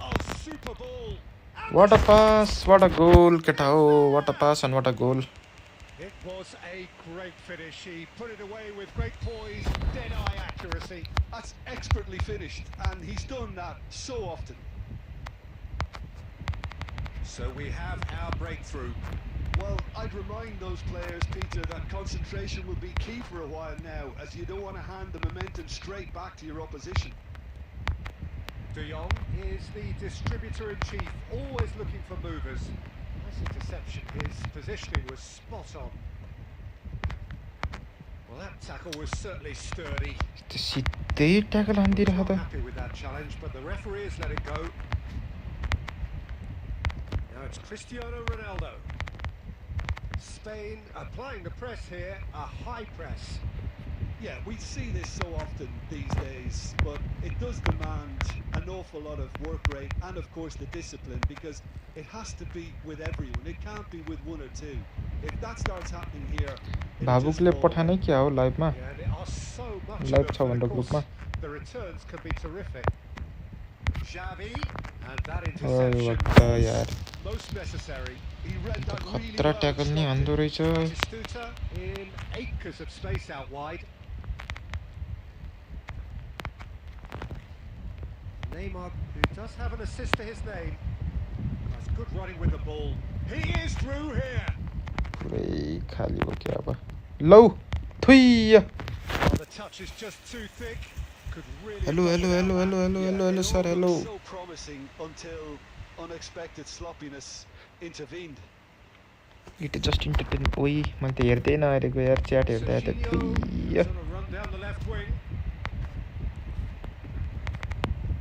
Oh, super ball. What a pass, what a goal, केटा हो what a pass and what a goal. It was a great finish. He put it away with great poise, dead-eye accuracy. That's expertly finished, and he's done that so often. So we have our breakthrough. Well, I'd remind those players, Peter, that concentration will be key for a while now, as you don't want to hand the momentum straight back to your opposition. De Jong is the distributor-in-chief, always looking for movers. Nice interception. His positioning was spot on. Well, that tackle was certainly sturdy. त्यो सिधै tackle हान्दिरह Not त happy with that challenge, but the referee has let it go. Now it's Cristiano Ronaldo. Spain applying the press here, a high press. Yeah, we see this so often these days, but it does demand an awful lot of work rate and, of course, the discipline, because it has to be with everyone. It can't be with one or two. If that starts happening here, भावुकले पठाने क्या हो लाइभमा Yeah, and there are so much live of छ them, भनेर of course, ग्रुपमा the returns can be terrific. Xavi, and that ओइ interception वक्त यार most necessary. he read that really खतरा well. Tackle नि हान्दो रहेछ Batistuta in acres of space out wide. Neymar, who does have an assist to his name, has good running with the ball. He is through here. पुरै खाली हो क्या अब लौ थुइया Oh, the touch is just too thick. Could really. Hello hello hello hello hello Yeah, hello hello it sir all hello looked so promising until unexpected sloppiness intervened. It just entertain ओइ मैले त हेर्दै नहेरेको यार chat हेर्दा त Serginho थुइया is on a run down the left wing.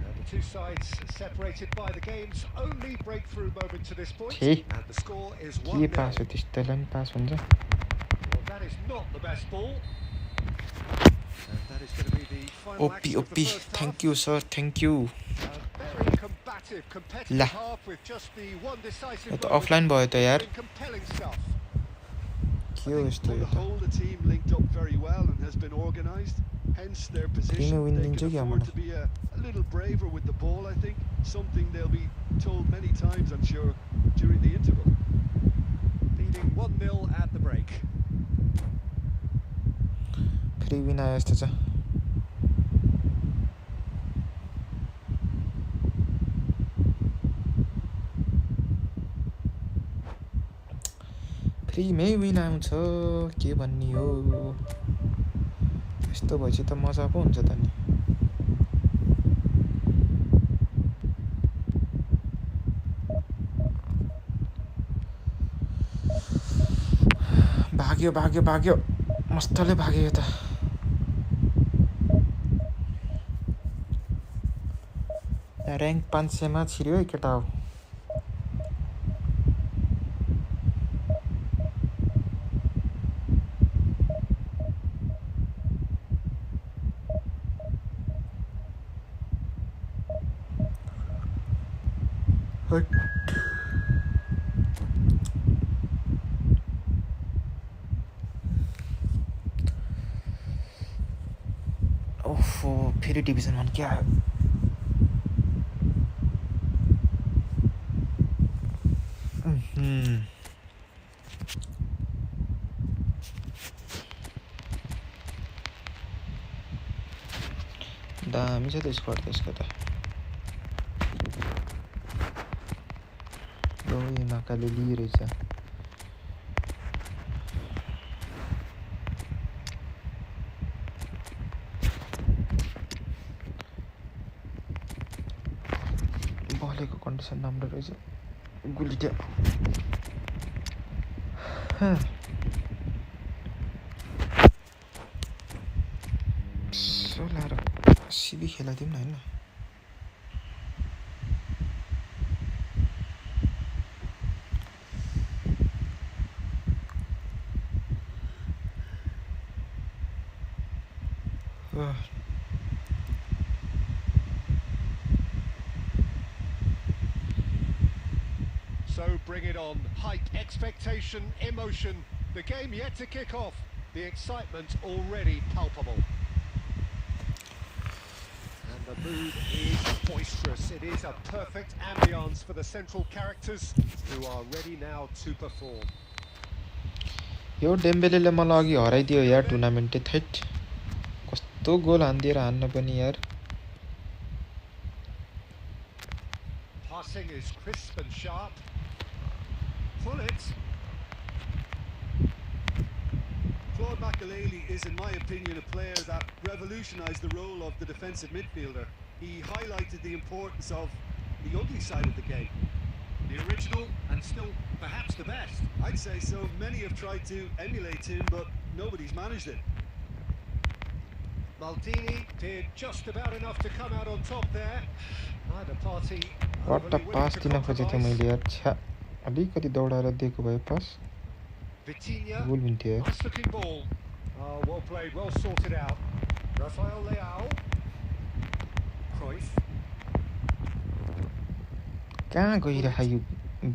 The two sides separated by the game's only breakthrough moment to this point, Hey. and the score is के 1-0. पास हो त्यस्तोलाई नि पास हुन्छ Well, that is not the best ball. And that is going to be the final OP action of the OP first half. Thank you sir thank you A very combative combative, La. competitive half with just the one decisive यो त moment, offline भयो त यार delivering compelling stuff. के हो यस्तो On yo the त whole, the team linked up very well and has been organised. Hence their position. win They दिन्छ can क्या afford मलाई to be a little braver with the ball, I think. Something they'll be told many times, I'm sure, during the interval. Leading 1-0 at the break. Free win आयो जस्तो छ फ्रीमै win आउँछ के भन्ने हो यस्तो भएपछि त मजा पो हुन्छ त नि भाग्यो भाग्यो भाग्यो मस्तले भाग्यो यो त र्याङ्क 500 मा छिर्यो है केटा हो ओफो फेरि डिभिजन 1 के आयो दामी छ त स्क्वाड त्यसको त लो यो नाकाले लिइरहेछ बलेको कन्डिसन राम्रो रहेछ गुलिट्या सोलार सिधी खेलाइदिउँ न होइन So bring it on. Hype, expectation, emotion. The game yet to kick off. The excitement already palpable. And the mood is boisterous. It is a perfect ambience for the central characters who are ready now to perform. यो डेम्बेलेले मलाई अघि हराइदियो यार टुर्नामेन्टै that कस्तो गोल हान्दिएर हान्न पनि यार Passing is crisp and sharp. Pull it. Claude Makelele is, in my opinion, a player that revolutionised the role of the defensive midfielder. He highlighted the importance of the ugly side of the game. The original and still perhaps the best. I'd say so. Many have tried to emulate him, but nobody's managed it. Maldini did just about enough to come out on top there. Neither party watt overly willing pass to दिन खोजेको थिएँ मैले यार छ्या अलिकति दौडाएर दिएको भए पास Vitinha, गोल हुन्थ्यो यार nice looking ball. Oh, well played, well sorted out. Rafael Leao. Cruyff. कहाँ गइरह यो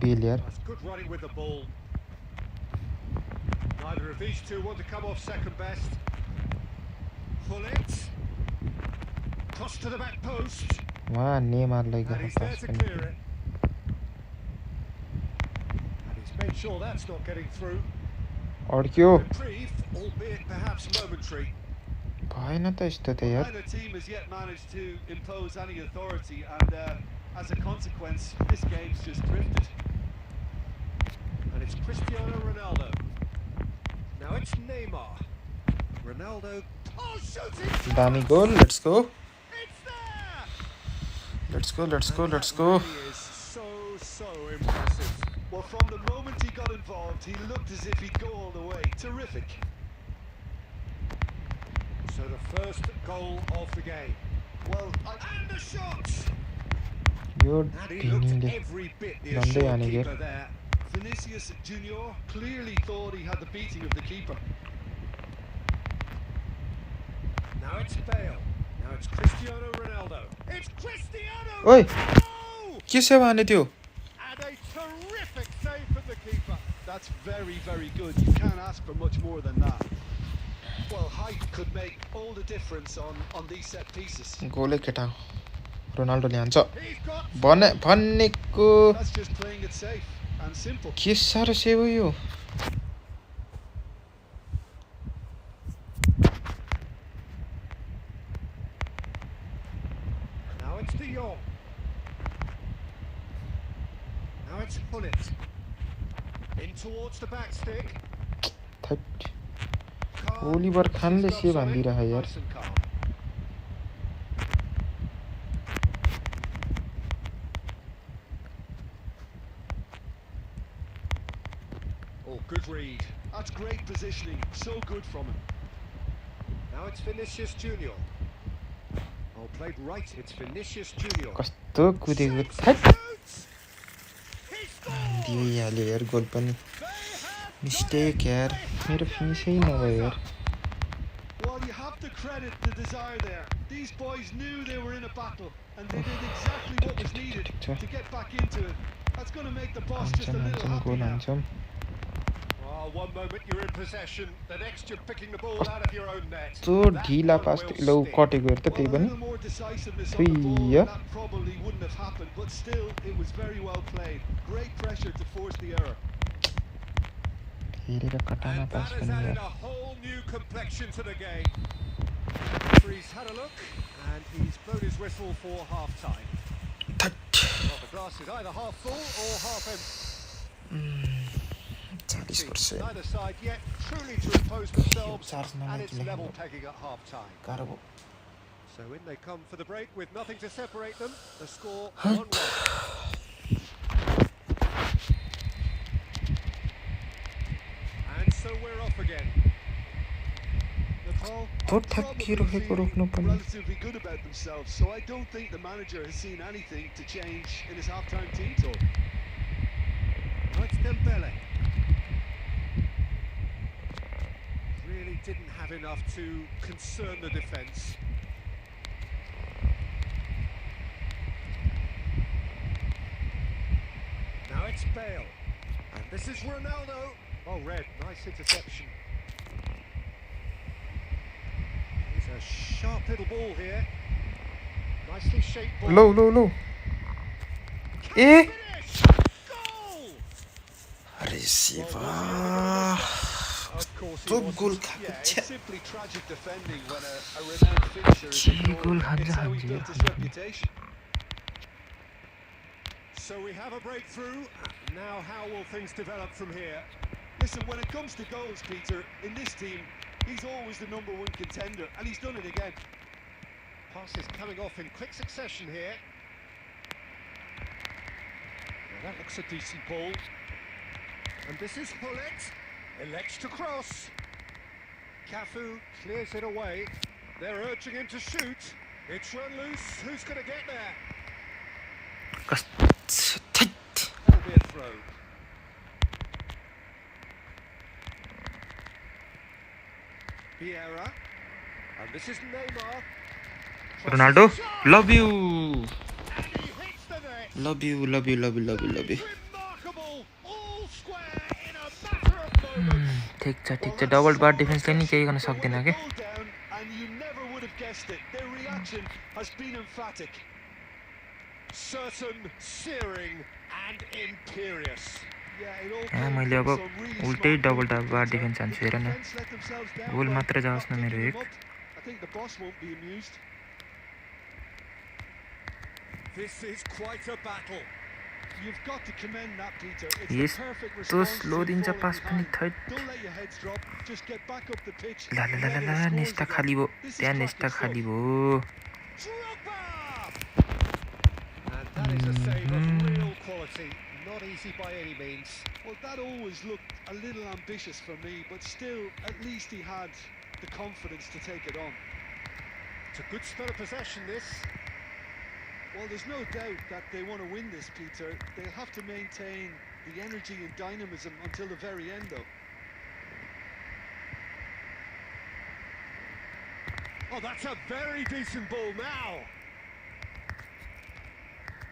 बेल यार That's good running with the ball. Neither of these two want to come off second best. Pull it. Cross to the back post. वहाँ नेमारलाई And गएको he's there pass to पनि clear it. And he's made sure that's not getting through. अड्क्यो Reprieve, albeit perhaps momentary. भएन त यस्तो त यार Neither team has yet managed to impose any authority, and as a consequence, this game's just drifted. And it's Cristiano Ronaldo. Now it's Neymar. Ronaldo. Oh, shooting! दामी goal let's go It's there! Let's go And that really is so impressive. Well, from the moment he got involved, he looked as if he'd go all the way. Terrific. So the first goal of the game. Well, And the shot! Yo And he looked टिनीले every bit the Ganda assured yani keeper ge. there. Vinicius Junior clearly thought he had the beating of the keeper. Now it's Bale. Now it's Cristiano Ronaldo. It's Cristiano Oi. Ronaldo! के सेवा हाने त्यो And a terrific save from the keeper. That's very, very good. You can't ask for much more than that. Well, height could make all the difference on these set pieces. गोलै केटा रोनाल्डोले हान्छ He's got भनेको That's just playing it safe and simple. के साह्रो save हो यो Now it's De Jong. Now it's Pullet. In towards the back stick. That Carr. Oliver खानले He's save got हान्दिरह यार Nice and calm. Oh, good read. That's great positioning. So good from him. Now it's Vinicius Junior. Oh, played right. It's Vinicius Junior. कस्तो कुदेको that Shoots! He scores! दिइहाल्यो यार गोल पनि They have mistake यार मेरो फिनिसै नभयो यार Well, you have to credit the desire there. These boys knew they were in a battle, and they did exactly what was needed to get back into it. That's going to make the boss just a हान्छौँ little हान्छौँ happy goal now. हान्छौँ Oh, one moment you're in possession, the next you're picking the ball out of your own net. त्यो That ढिला one pass will low stick. कटेको हेर त Well, त्यही a पनि little more decisiveness on the ball, Thuyya. and that probably wouldn't have happened, but still, it was very well played. Great pressure to force the error. हेरेर कटामा And pass that has पनि added यार a whole new complexion to the game. Referee's had a look, and he's blown his whistle for half-time. That Well, the glass is either half full or half empty. 40% Neither side yet truly to impose themselves, charge and it's नमाइदिँदा level pegging at half-time. गाह्रो भयो So in they come for the break with nothing to separate them. The score 1-1. And so we're off again. Nepal तो are ठ्याक्कै probably रोकेको feeling रोक्नु पनि relatively good about themselves, so I don't think the manager has seen anything to change in his half-time team talk. Now it's Dembele. Really didn't have enough to concern the defence. Now it's Bale. And this is Ronaldo. Oh, red. Nice interception. He's a sharp little ball here. Nicely shaped ball. Low low low Can A finish! Goal! अरे Shiva Of course he तो wasn't. गोल खाएको Yeah, छ्या it's simply tragic defending when a renowned finisher is Gee, ignored. goal खान्छ It's how he's हान्छ built his यार reputation. So we have a breakthrough. Now how will things develop from here? Listen, when it comes to goals, Peter, in this team, he's always the #1 contender, and he's done it again. Pass is coming off in quick succession here. Now that looks a decent ball. And this is Hullet. Elects to cross. Cafu clears it away. They're urging him to shoot. It's run loose. Who's going to get there? कस्तो that That'll be a throw. Vieira. And this is Neymar. Ronaldo लभ यु And he hits the net. लभ यु लभ यु लभ यु लभ यु लभ यु Remarkable. All square in a matter of moments. ठिक छ double बार डिफेन्सले नि केही गर्न सक्दैन के Goal down, and you never would have guessed it. Their reaction has been emphatic. Certain, searing, and imperious. Yeah, it all यहाँ came मैले अब from some really उल्टै smart डबल movement, बार Peter. डिफेन्स हान्छु The हेर न defence let themselves down goal by मात्र जाओस् न not मेरो picking एक them up. I think the boss won't be amused. This is quite a battle. You've got to commend that, Peter. It's Yes, the perfect तो response slow to दिन्छ falling पास पनि behind. That Don't let your heads drop. Just get back up the pitch. ला ला and ला let ला it ला scores Nesta again. खाली भयो This is त्यहाँ cracking नेस्टा stuff. खाली भयो Drogba! And that is a save of real quality. Not easy by any means. Well, that always looked a little ambitious for me, but still, at least he had the confidence to take it on. It's a good spell of possession, this. Well, there's no doubt that they want to win this, Peter. They'll have to maintain the energy and dynamism until the very end, though. Oh, that's a very decent ball now.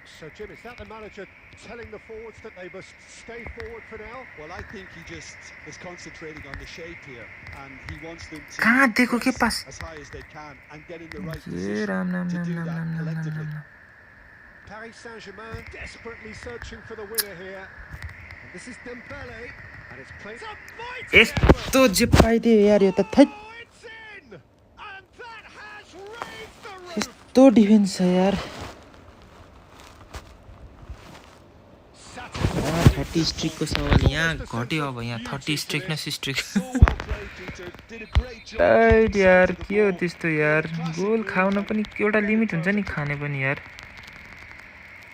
So, Jim, is that the manager telling the forwards that they must stay forward for now? Well, I think he just is concentrating on the shape here, and he wants them कहाँ to देखो के press pass as high as they can and get in the right ये position Ram नाम to नाम do नाम that नाम नाम नाम collectively. नाम Paris Saint-Germain desperately searching for the winner here. And this is Dembele, and it's played a mighty effort. यस्तो जे पाइदियो यार यो त that Oh, it's in! And that has raised the roof! यस्तो defence छ यार यहाँ 30 स्ट्रिकको सवाल यहाँ घट्यो अब यहाँ 30 स्ट्रिकनेस स्ट्रिक So well played, Peter. Did a great job tight keeping यार sight of the के हो ball. त्यस्तो Played यार a classic goal move खाउन and पनि एउटा very लिमिट हुन्छ नि targeted. खाने पनि यार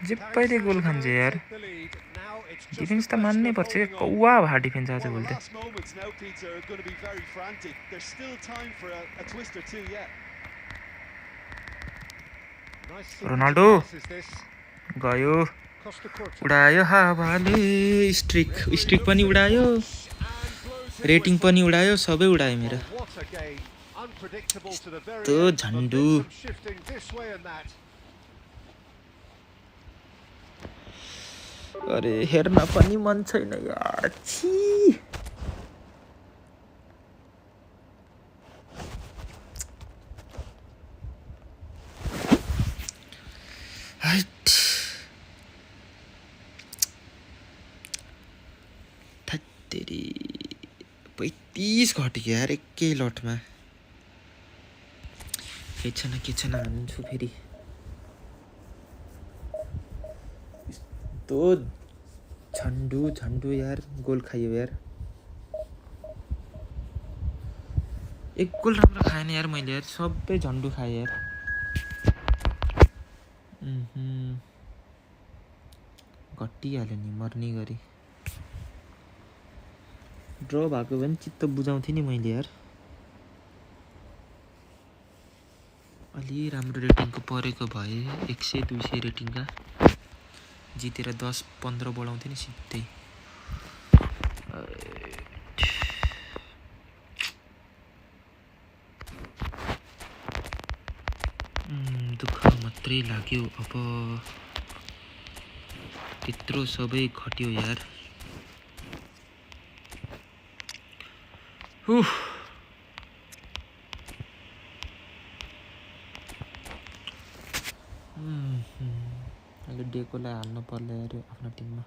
जे Paris पाइदियो गोल खान्छ Saint-Germain यार take the lead. Now it's just a defence त question मान्नै of पर्छ क्या holding on. कौवा भा डिफेन्स आज Well, the भोलि last moments now, Peter, are going to be very frantic. There's still time for a twist or two yet. Nice sequence of Ronaldo passes this. गयो Costa Curta. उडायो हावाले streak streak पनि उडायो rating पनि उडायो सबै उडायो मेरो Oh, what a game. Unpredictable to the very तो end. झन्डु Momentum shifting this way and that. अरे हेर्न पनि मन छैन यार छी हैट थत्तेरी 35 घट्यो यार एकै लटमा के छैन हान्छु फेरि यस्तो झन्डु यार गोल खायो यार एक गोल राम्रो खाएन यार मैले यार सबै झन्डु खाएँ यार घटिहाल्यो नि मर्ने गरी ड्र भएको भने चित्त बुझाउँथेँ नि मैले यार अलि राम्रो रेटिङको परेको भए 100-200 रेटिङका जितेर 10-15 बढाउँथेँ नि सिधै दुःख मात्रै लाग्यो अब त्यत्रो सबै घट्यो यार अहिले डेकोलाई हाल्नु पर्ला यार आफ्नो टिममा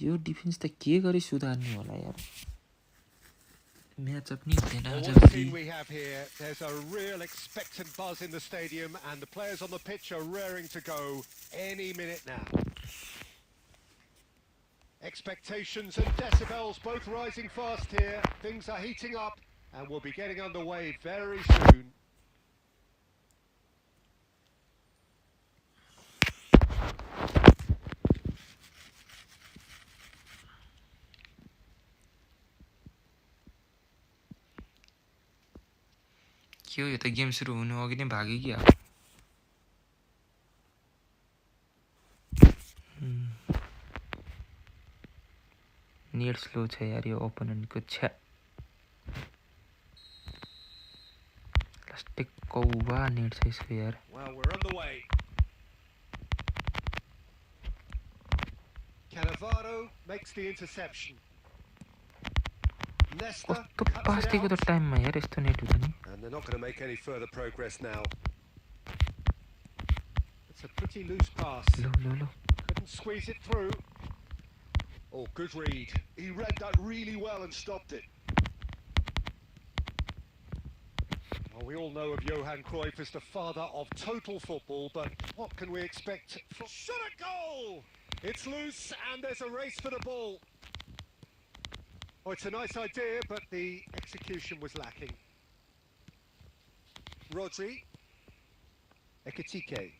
यो डिफेन्स त के गरी सुधार्ने होला यार म्याचअप नि हुँदैन आज What a scene we have here. There's a real expectant buzz in the stadium and the players on the pitch are raring to go any minute now. Expectations and decibels both rising fast here. Things are heating up and we'll be getting underway very soon. के हो यो त game सुरु हुनु अघि नै भाग्यो कि net slow छ यार यो ओपोनेन्टको छ्या लास्टै कौवा नेट छ यसको यार Well, we're on the way. Cannavaro makes the interception. Leicester कस्तो cuts पास it दिएको त out. टाइममा यार यस्तो नेट हुँदैन नि And they're not going to make any further progress now. It's a pretty loose pass. Low Couldn't squeeze it through. Oh, good read. He read that really well and stopped it. Well, we all know of Johan Cruyff as the father of total football, but what can we expect from... Shot a goal! It's loose and there's a race for the ball. Oh, it's a nice idea, but the execution was lacking. Rodri. Ekitike.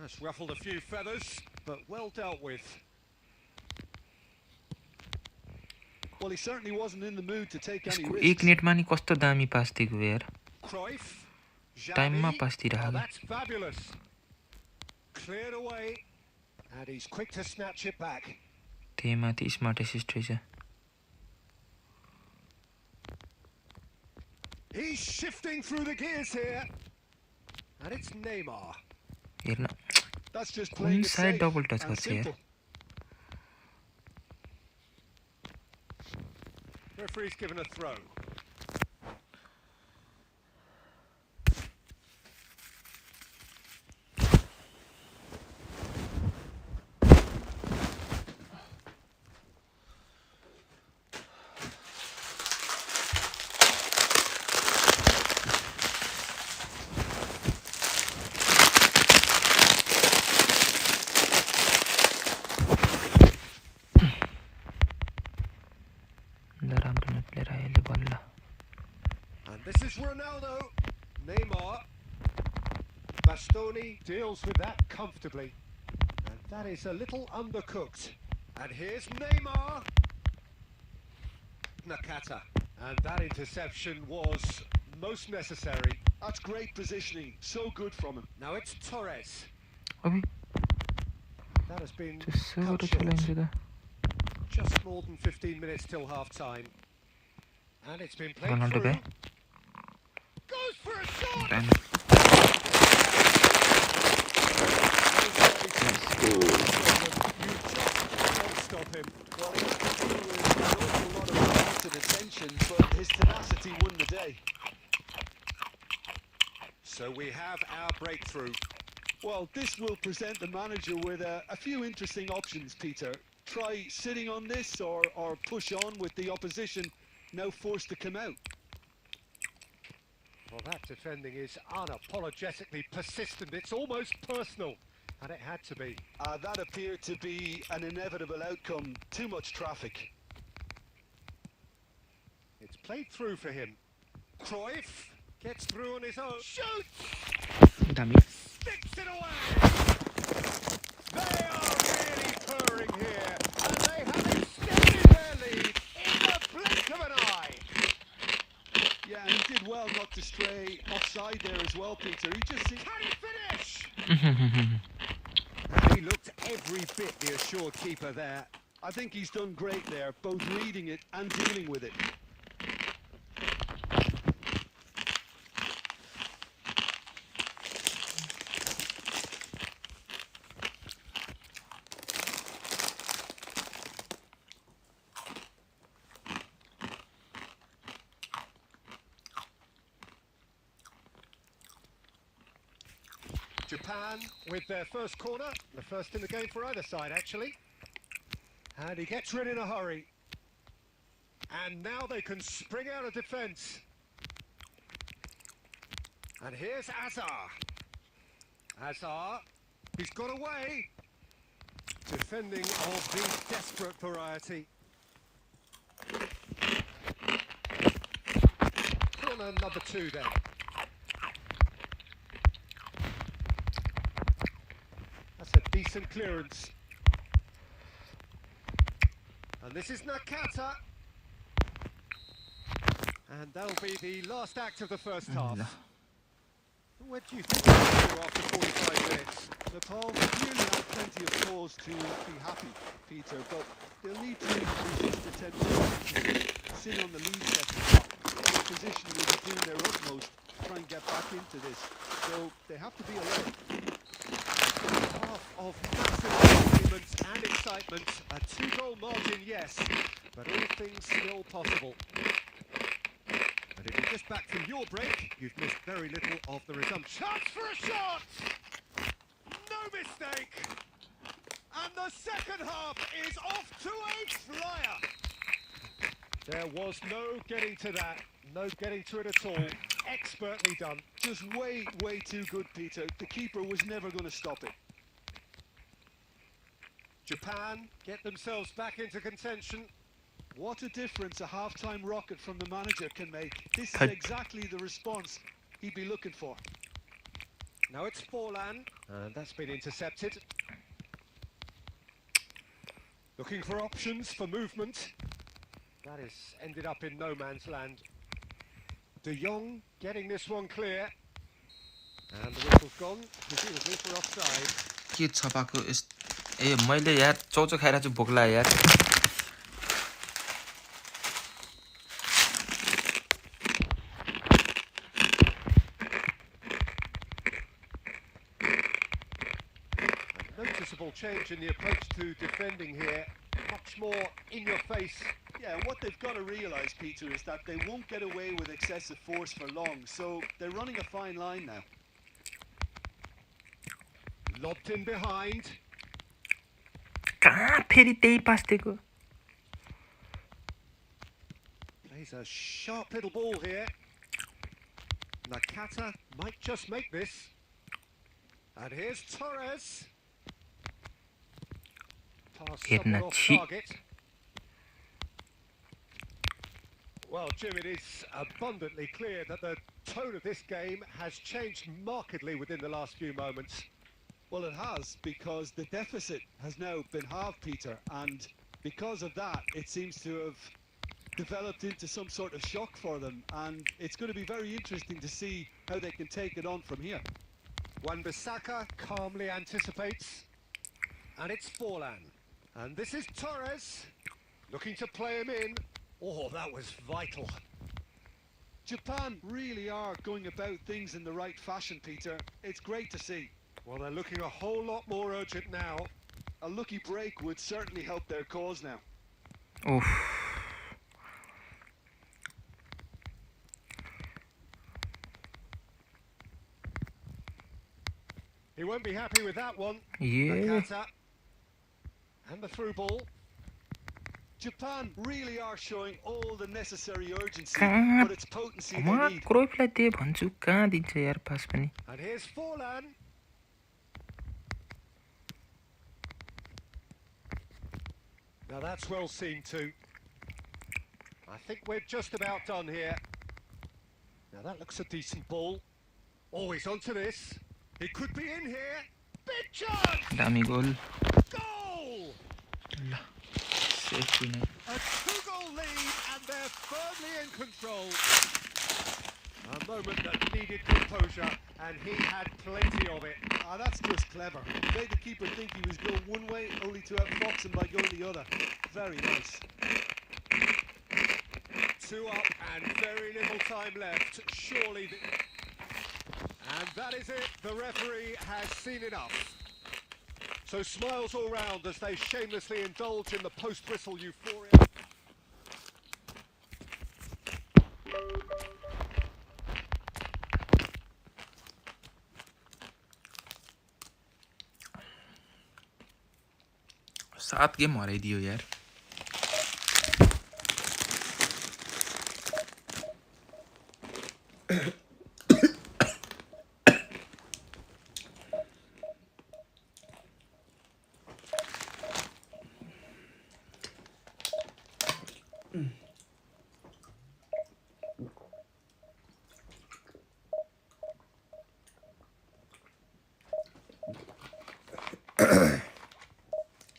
That's ruffled a few feathers, but well dealt with. Well, he certainly wasn't in the mood to take any यसको 1 risks. मिनेटमा नि कस्तो दामी पास दिएको यार Cruyff. टाइममा Xavi. Pass Oh, दिइराख्यो that's fabulous. Cleared away. And he's quick to snatch it back. त्यही माथि smart assist रहेछ He's shifting through the gears here. And it's Neymar. हेर्न That's just कुन playing it side safe double touch and गर्छ यार simple. Referee's given a throw. राम्रो player आयो अहिले बल्ल And this is Ronaldo. Neymar. Bastoni deals with that comfortably. And that is a little undercooked. And here's Neymar. Nakata. And that interception was most necessary. That's great positioning. So good from him. Now it's Torres. अबे That has been त्यसो cut गरेर short. खेलाइन्छ त Just more than 15 minutes till half time. And it's been played Ronaldo through. guy. Goes for a shot! Damn. You just can't stop him. Well, he had to deal with an awful lot of mounted attention, but his tenacity won the day. So we have our breakthrough. Well, this will present the manager with a few interesting options, Peter. Try sitting on this or push on with the opposition now forced to come out. Well, that defending is unapologetically persistent. It's almost personal. And it had to be. That appeared to be an inevitable outcome. Too much traffic. It's played through for him. Cruyff gets through on his own. Shoots! दामी Sticks it away! They are really purring here. And they have extended their lead in the blink of an eye. Yeah, and he did well not to stray offside there as well, Peter. He just seemed... Can he finish? And he looked every bit the assured keeper there. I think he's done great there, both reading it and dealing with it. Japan with their first corner, the first in the game for either side actually. And he gets rid in a hurry. And now they can spring out of defence. And here's Azar. Azar, he's got away. Defending of the desperate variety. Corner number 2 then. That's a decent clearance. And this is Nakata. And that'll be the last act of the first half. Where do you think we'll go after 45 minutes? Nepal clearly have plenty of cause to be happy, Peter, but they'll need to resist the temptation to sit on the lead second half. The opposition will be doing their utmost to try and get back into this, so they have to be alert. Half of massive arguments and excitement. A 2-goal margin, yes, but all things still possible. And if you're just back from your break, you've missed very little of the resumption. Chance for a shot! No mistake! And the second half is off to a flyer! There was no getting to that, no getting to it at all. Expertly done. Just way, way too good, Peter. The keeper was never going to stop it. Japan get themselves back into contention. What a difference a half-time rocket from the manager can make. This is exactly the response he'd be looking for. Now it's Forlan, and that's been intercepted. Looking for options for movement. That has ended up in no man's land. De Jong getting this one clear. And the whistle's gone, presumably for offside. के छ पाको ए मैले यार चौचो खाएर चाहिँ भोक लाग्यो यार A noticeable change in the approach to defending here. Much more in your face. Yeah, what they've got to realise, Peter, is that they won't get away with excessive force for long, so they're running a fine line now. Lobbed in behind. कहाँ फेरि त्यही पास दिएको Plays a sharp little ball here. Nakata might just make this. And here's Torres. Pass somewhat off target. Well, Jim, it is abundantly clear that the tone of this game has changed markedly within the last few moments. Well, it has, because the deficit has now been halved, Peter, and because of that, it seems to have developed into some sort of shock for them, and it's going to be very interesting to see how they can take it on from here. Wan-Bissaka calmly anticipates, and it's Forlan. And this is Torres, looking to play him in. Oh, that was vital. Japan really are going about things in the right fashion, Peter. It's great to see. Well, they're looking a whole lot more urgent now. A lucky break would certainly help their cause now. Oof. He won't be happy with that one. Yeah. Nakata. And the through ball. Japan really are showing all the necessary urgency, कहाँ but it's potency they म need. क्रोइफलाई त्यही भन्छु कहाँ दिन्छ यार पास पनि And here's Forlan. Now that's well seen too. I think we're just about done here. Now that looks a decent ball. Oh, he's onto this. He could be in here. Big chance! दामी गोल Goal! ल safety नै A two-goal lead and they're firmly in control. A moment that needed composure and he had plenty of it. Ah, that's just clever. Made the keeper think he was going one way, only to outfox him by going the other. Very nice. 2 up and very little time left. Surely... And that is it. The referee has seen enough. So smiles all round as they shamelessly indulge in the post-whistle euphoria. सात game हराइदियो यार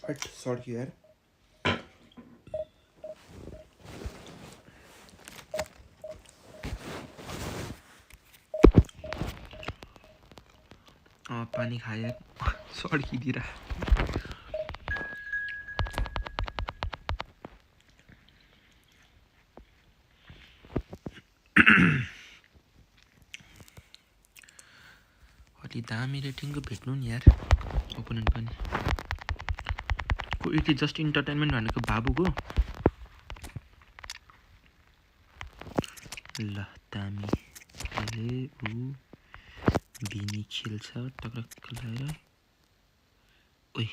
हट sorry यार पानी खाए सड्किदिएर अलि दामी रेटिङको भेट्नु नि यार ओपोनेन्ट पनि इट इज जस्ट इन्टरटेनमेन्ट भनेको बाबुको ल दामी ऊ बिनी खेल्छ टक्रक्क लगाएर ओइ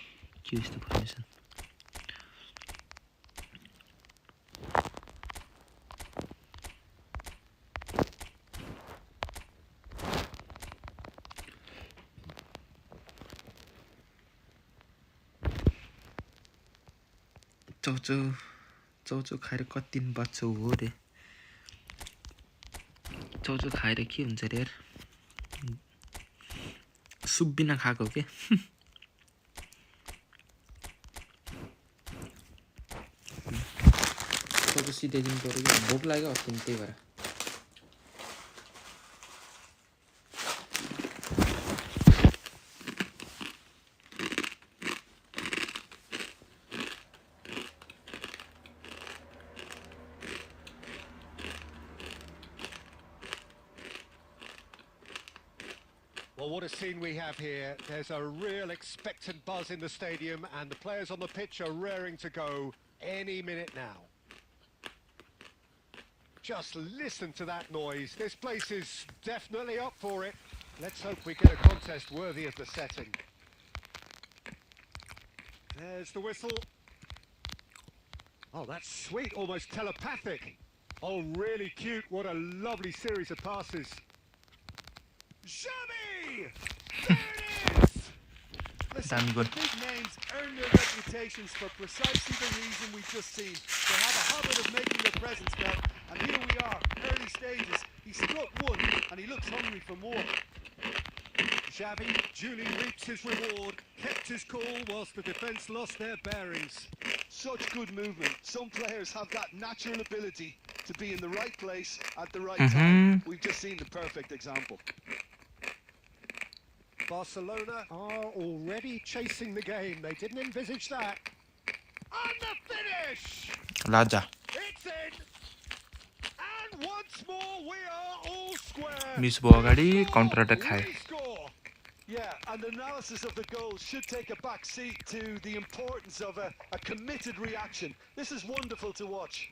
के यस्तो फर्मेसन चौचौ चौचो खाएर कति दिन बच्चौ हो रे चौचो खाएर के हुन्छ रे यार सुप बिना खाएको के चौचो सिधाइदिनु पर्यो कि भोक लाग्यो अस्ति त्यही भएर Well, what a scene we have here. There's a real expectant buzz in the stadium and the players on the pitch are raring to go any minute now. Just listen to that noise. This place is definitely up for it. Let's hope we get a contest worthy of the setting. There's the whistle. Oh, that's sweet, almost telepathic. Oh, really cute. What a lovely series of passes. Xavi! There it is! Listen, big names earn their reputations for precisely the reason we've just seen. They have a habit of making their presence felt, and here we are, early stages. He struck one, and he looks hungry for more. Xavi duly reaps his reward, kept his cool whilst the defence lost their bearings. Such good movement. Some players have that natural ability to be in the right place at the right time. We've just seen the perfect example. Barcelona are already chasing the game. They didn't envisage that. And the finish! Laja. It's in! And once more we are all square. Miss Bogadi counter attack hai. Yeah, and analysis of the goal should take a back seat to the importance of a committed reaction. This is wonderful to watch.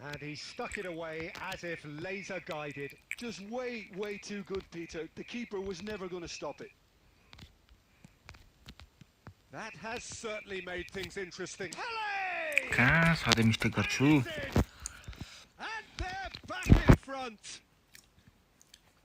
And he stuck it away as if laser guided. Just way too good, Peter. The keeper was never going to stop it. That has certainly made things interesting. Pele! कहाँ सधैँ mistake गर्छु And they're back in front.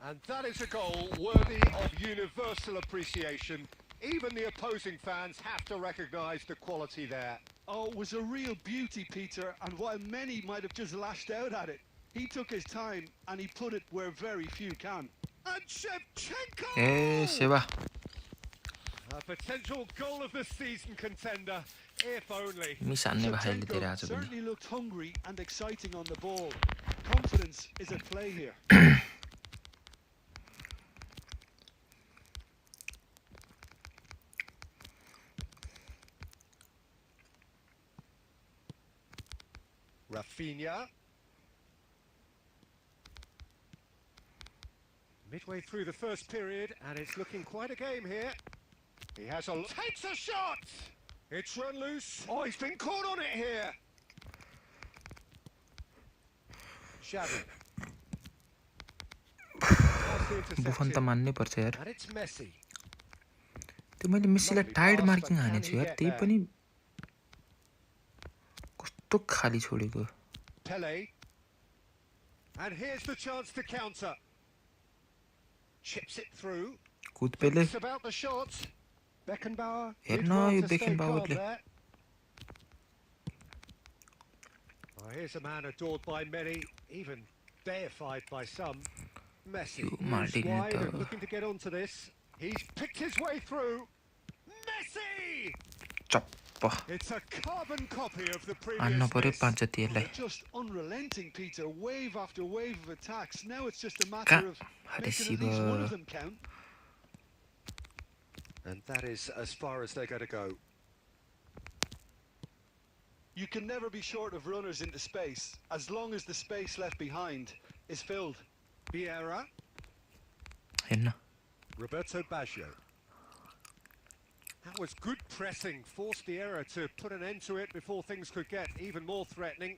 And that is a goal worthy of universal appreciation. Even the opposing fans have to recognise the quality there. Oh, it was a real beauty, Peter, and while many might have just lashed out at it, he took his time and he put it where very few can. And Shevchenko! ए सेवा A potential goal of the season contender, if only. Miss हान्ने भाइले धेरै आज पनि Certainly looked hungry and exciting on the ball. Confidence is at play here. Rafinha. Midway through the first period, and it's looking quite a game here. He has takes a shot! It's run loose. Oh, he's been caught on it here. Xavi. बुफन त मान्नै पर्छ यार And it's Messi. त्यो मैले मेसीलाई Tide marking हानेछु यार त्यही पनि कस्तो खाली छोडेको Pele. And here's the chance to counter. Chips it through. कुदपेले It's about the shot. Beckenbauer. हेर्न यो बेकेनबावरले Oh, here's a man adored by many, even deified by some. Messi, You who's Martin wide and to- looking to get onto this. He's picked his way through. Messi! चप्प It's a carbon copy of the हान्न previous पर्यो miss. पाँच जति यसलाई Just unrelenting, Peter. Wave after wave of attacks. Now it's just a Ka- matter of making at receiver. least one of them count. And that is as far as they're going to go. You can never be short of runners into space, as long as the space left behind is filled. Vieira, हेर्न Roberto Baggio. That was good pressing, forced the error to put an end to it before things could get even more threatening.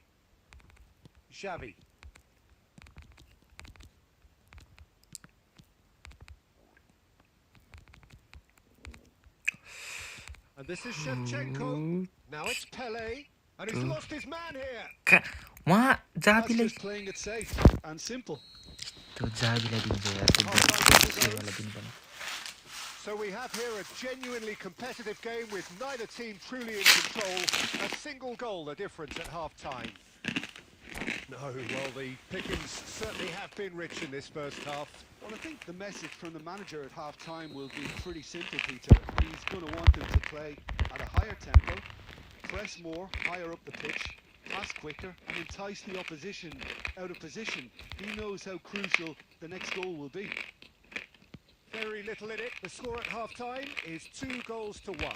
Xavi. And this is Shevchenko. Now it's Pele. And he's lost his man here. उहाँ That's जाबीलाई just playing it safe and simple. त्यो जाबीलाई दिन्छ यार त्यो सेवालाई दिनुपर्ने So we have here a genuinely competitive game with neither team truly in control. A single goal the difference at half-time. No, well, the pickings certainly have been rich in this first half. Well, I think the message from the manager at half-time will be pretty simple, Peter. He's going to want them to play at a higher tempo, press more, higher up the pitch, pass quicker, and entice the opposition out of position. He knows how crucial the next goal will be. Very little in it. The score at half-time is 2-1.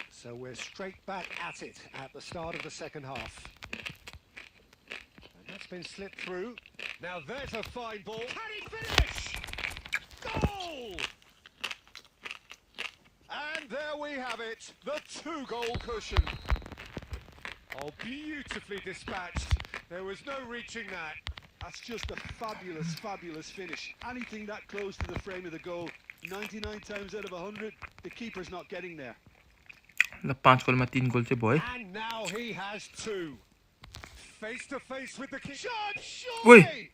So we're straight back at it at the start of the second half. And that's been slipped through. Now there's a fine ball. Can he finish? Goal! And there we have it, the 2-goal cushion. Oh, beautifully dispatched. There was no reaching that. That's just a fabulous, fabulous finish. Anything that close to the frame of the goal, 99 times out of 100, the keeper's not getting there. ल 5 गोलमा 3 गोल चाहिँ भयो And now he has 2. Face to face with the keeper. Oi! Surely!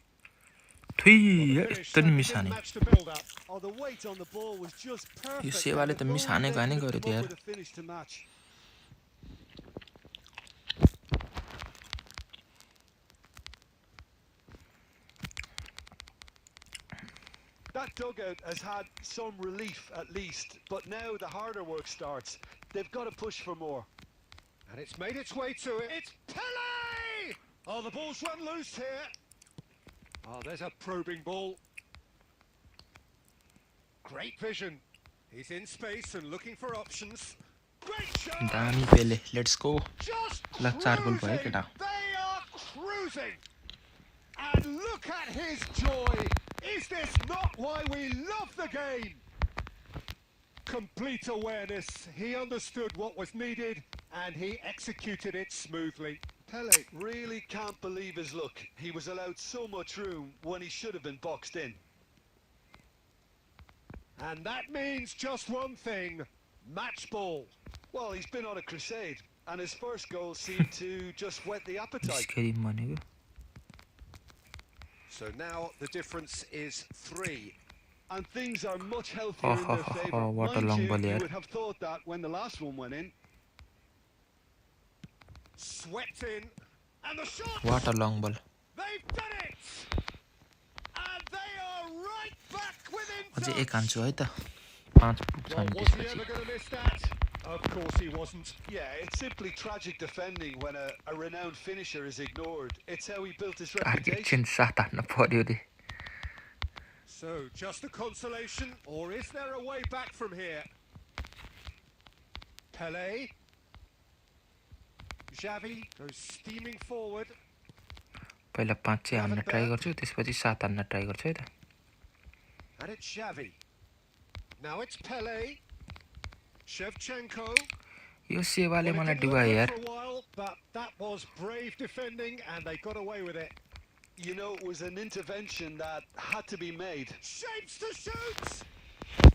Thuy Well, the यस्तो नि finish miss didn't हाने match the build-up. Oh, the weight on the ball was just perfect. यो सेवाले त miss हानेको हाने गर्यो त यार With a finish to match. That dugout has had some relief at least, but now the harder work starts. They've got to push for more. And it's made its way to it. It's Pele! Oh, the ball's run loose here. Oh, there's a probing ball. Great vision. He's in space and looking for options. Great shot! दामी पेले let's go Just ल 4 गोल भयो cruising. केटा They are cruising. And look at his joy. Is this not why we love the game? Complete awareness. He understood what was needed and he executed it smoothly. Pele really can't believe his luck. He was allowed so much room when he should have been boxed in. And that means just one thing. Match ball. Well, he's been on a crusade, and his first goal seemed to just whet the appetite. स्केरिङ भनेको So now the difference is 3. And things are much healthier in their favour. what a Mind long you, ball, you yeah. would have thought that when the last one went in. Swept in. And the shot! What a long ball They've done it! And they are right back within अझै touch. एक हान्छु है त 5 पुग्छ Well, नि was he त्यसपछि ever going to miss that? Of course he wasn't. Yeah, it's simply tragic defending when a renowned finisher is ignored. It's how he built his target reputation. चाहिँ 7 हान्न पर्यो रे So, just a consolation, or is there a way back from here? Pele. Xavi goes steaming forward. पहिला 5 चाहिँ हान्न try गर्छु त्यसपछि 7 हान्न ट्राई गर्छु है त And it's Xavi. Now it's Pele. Shevchenko. Yo सेवाले Well, it मलाई didn't डुबायो look यार good for a while, but that was brave defending and they got away with it. You know, it was an intervention that had to be made. Shapes to shoot!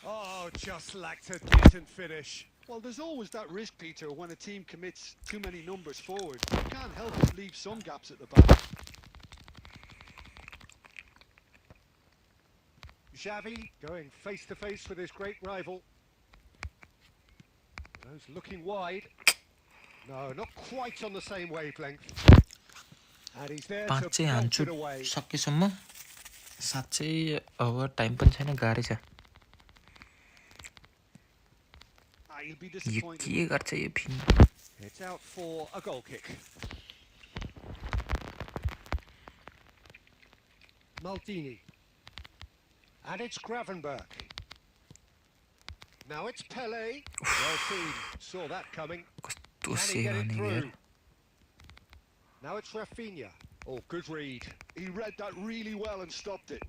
Oh, just lacked a decent finish. Well, there's always that risk, Peter, when a team commits too many numbers forward. You can't help but leave some gaps at the back. Xavi going face to face with his great rival. Those looking wide. No, not quite on the same wavelength. And he's there 5 to चाहिँ melt हान्छु it away. सकेसम्म 7 चाहिँ अब time पनि छैन गाह्रै छ He'll be yo disappointed. के गर्छ यो fin It's out for a goal kick. Maldini. And it's Gravenberg. Now it's Pele. Well seen. Saw that coming. कस्तो Can he सेवा get it नि यार through? Now it's Rafinha. Oh, good read. He read that really well and stopped it.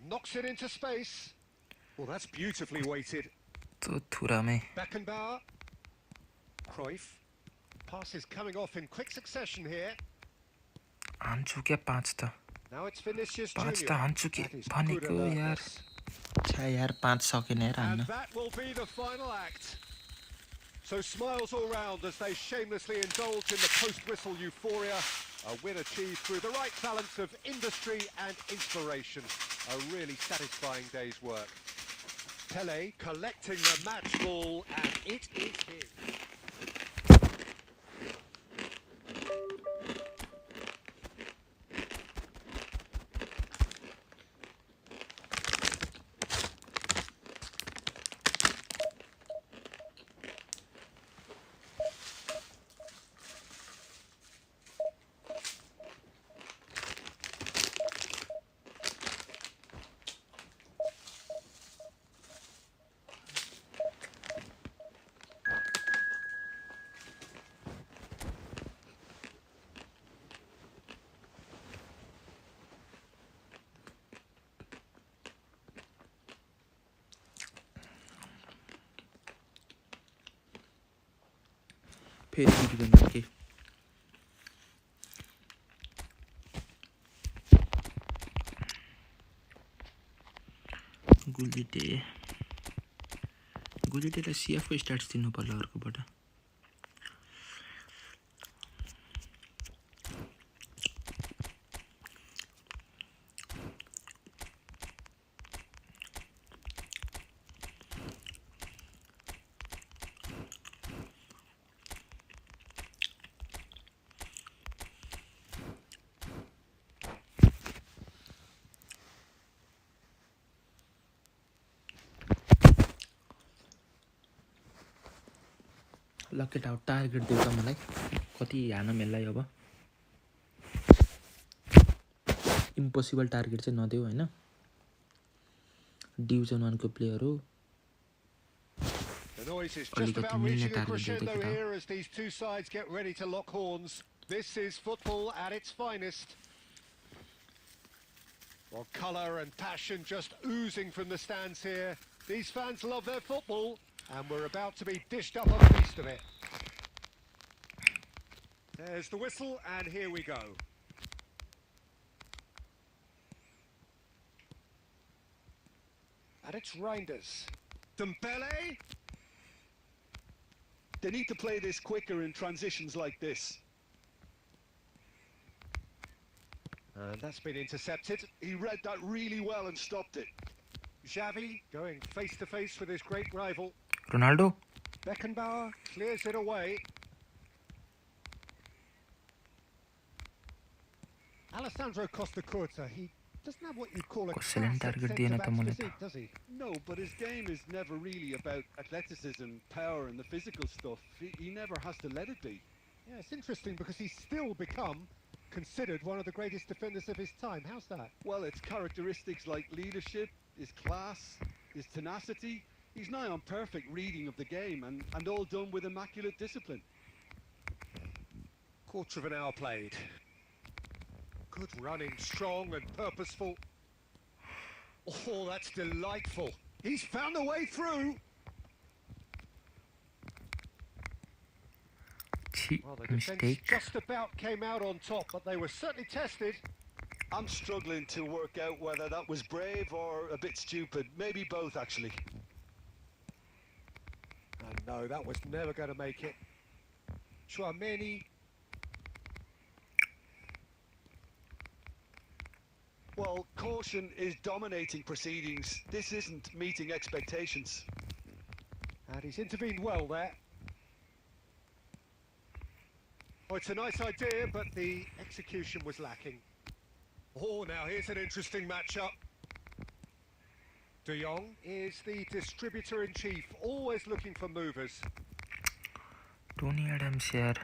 Knocks it into space. Well, that's beautifully weighted. त्यो थुरामै Beckenbauer. Cruyff. Passes coming off in quick succession here. हान्छु क्या 5 त Now it's Vinicius 5 Junior. त हान्छु के That is good भनेको यार alertness. छा यार 5 सकेन यार And हान्न that will be the final act. So smiles all round as they shamelessly indulge in the post-whistle euphoria. A win achieved through the right balance of industry and inspiration. A really satisfying day's work. Pele collecting the match ball, and it is his. फेरि बिग्रिँदैन के गुलिटेलाई सिएफको starts दिनु पर्ला अर्कोबाट locket out target देऊ त मलाई कति हान मेललाई अब इम्पोसिबल टार्गेट चाहिँ नदेऊ हैन डिभिजन 1 को प्लेयर हो The noise is just about reaching a crescendo here as these two sides get ready to lock horns. This is football at its finest. Well, colour and passion just oozing from the stands here. These fans love their football, and we're about to be dished up a feast of it. There's the whistle, and here we go. And it's Reinders. Dembele? They need to play this quicker in transitions like this. And that's been intercepted. He read that really well and stopped it. Xavi going face to face with his great rival. Ronaldo Beckenbauer clears it away. Alessandro Costa Curta, he doesn't have what you'd call a Excellent classic target diya na centre-back ta mune physique, does he? No, but his game is never really about athleticism, power and the physical stuff. He never has to let it be. Yeah, it's interesting because he's still become considered one of the greatest defenders of his time. How's that? Well, it's characteristics like leadership, his class, his tenacity. He's nigh on perfect reading of the game and all done with immaculate discipline. Quarter of an hour played. Good running, strong and purposeful. Oh, that's delightful. He's found a way through. Well, the defence just about came out on top, but they were certainly tested. I'm struggling to work out whether that was brave or a bit stupid. Maybe both, actually. And no, that was never going to make it. Chouameni. Well, caution is dominating proceedings. This isn't meeting expectations. And he's intervened well there. Oh, it's a nice idea, but the execution was lacking. Oh, now here's an interesting matchup. De Jong is the distributor-in-chief, always looking for movers. Tony Adams here.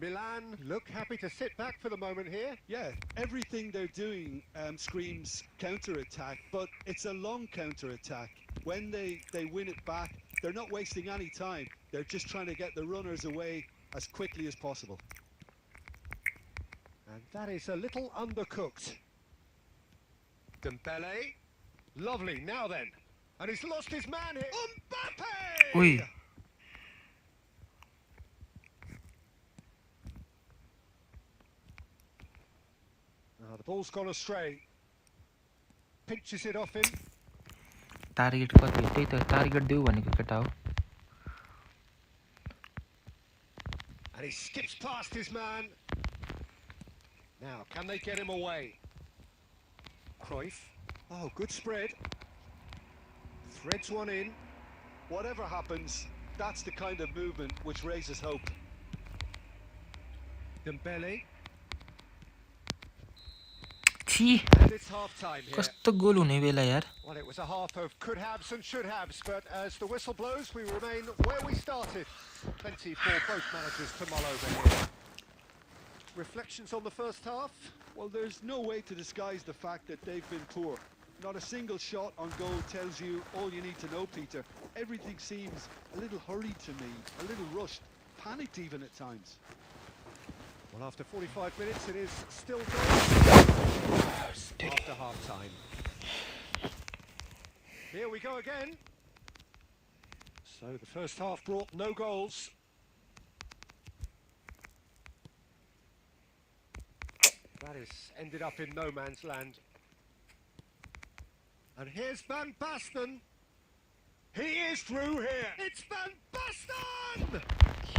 Milan look happy to sit back for the moment here. Yeah, everything they're doing screams counter-attack, but it's a long counter-attack. When they win it back, they're not wasting any time. They're just trying to get the runners away as quickly as possible. And that is a little undercooked. Dembele. Lovely, now then. And he's lost his man here. Mbappe! Oi. The ball's gone astray. Pinches it off him. Target कति हो त्यही त target देऊ भनेको केटा हो And he skips past his man. Now, can they get him away? Cruyff. Oh, good spread. Threads one in. Whatever happens, that's the kind of movement which raises hope. Dembele. छि And it's half-time here. कस्तो गोल हुने बेला यार Well, it was a half of could-haves and should-haves, but as the whistle blows, we remain where we started. Plenty for both managers to mull over here. Reflections on the first half? Well, there's no way to disguise the fact that they've been poor. Not a single shot on goal tells you all you need to know, Peter. Everything seems a little hurried to me, a little rushed, panicked even at times. Well, after 45 minutes, it is still going after half-time. Here we go again. So the first half brought no goals. That has ended up in no man's land. And here's Van Basten. He is through here. It's Van Basten!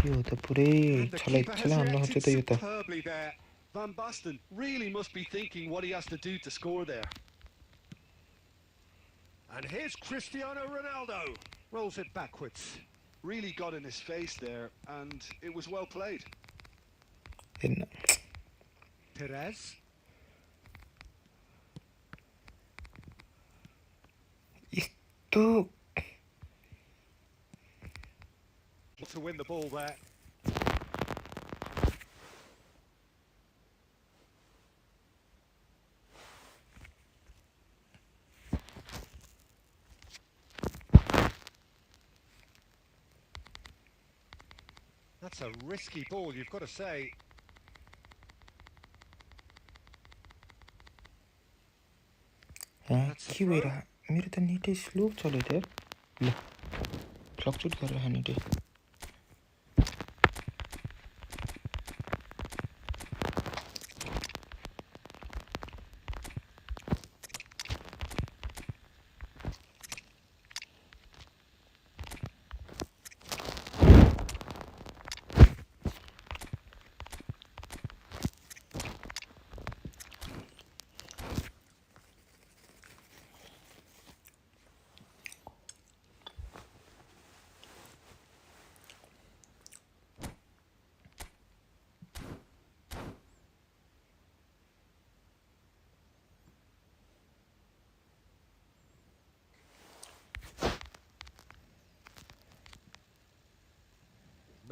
के हो त पुरै And the छलाइ keeper has छला हान्न खोज्यो reacted त यो त superbly there. Van Basten really must be thinking what he has to do to score there. And here's Cristiano Ronaldo. Rolls it backwards. Really got in his face there, and it was well played. हेर्न Perez. यस्तो To win the ball there. That's a risky ball, you've got to say. के भएर मेरो त नेटै slow चल्यो त यार ल फ्लक्चुएट गरेर नेटै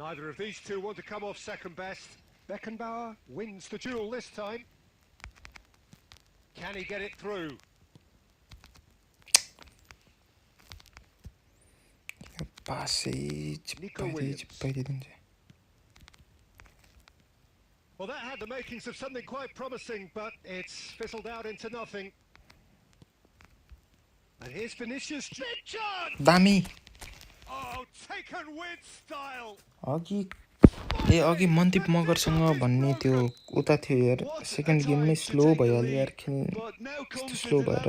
Neither of these two want to come off second best. Beckenbauer wins the duel this time. Can he get it through? पासै चिप्पाइदिए चिप्पाइदिन्छ Well, that had the makings of something quite promising, but it's fizzled out into nothing. And here's Vinicius Junior. दामी Oh, taken with style. अघि मनदीप मगरसँग भन्ने त्यो उता थियो यार second गेममै slow भइहाल्यो यार कस्तो स्लो भएर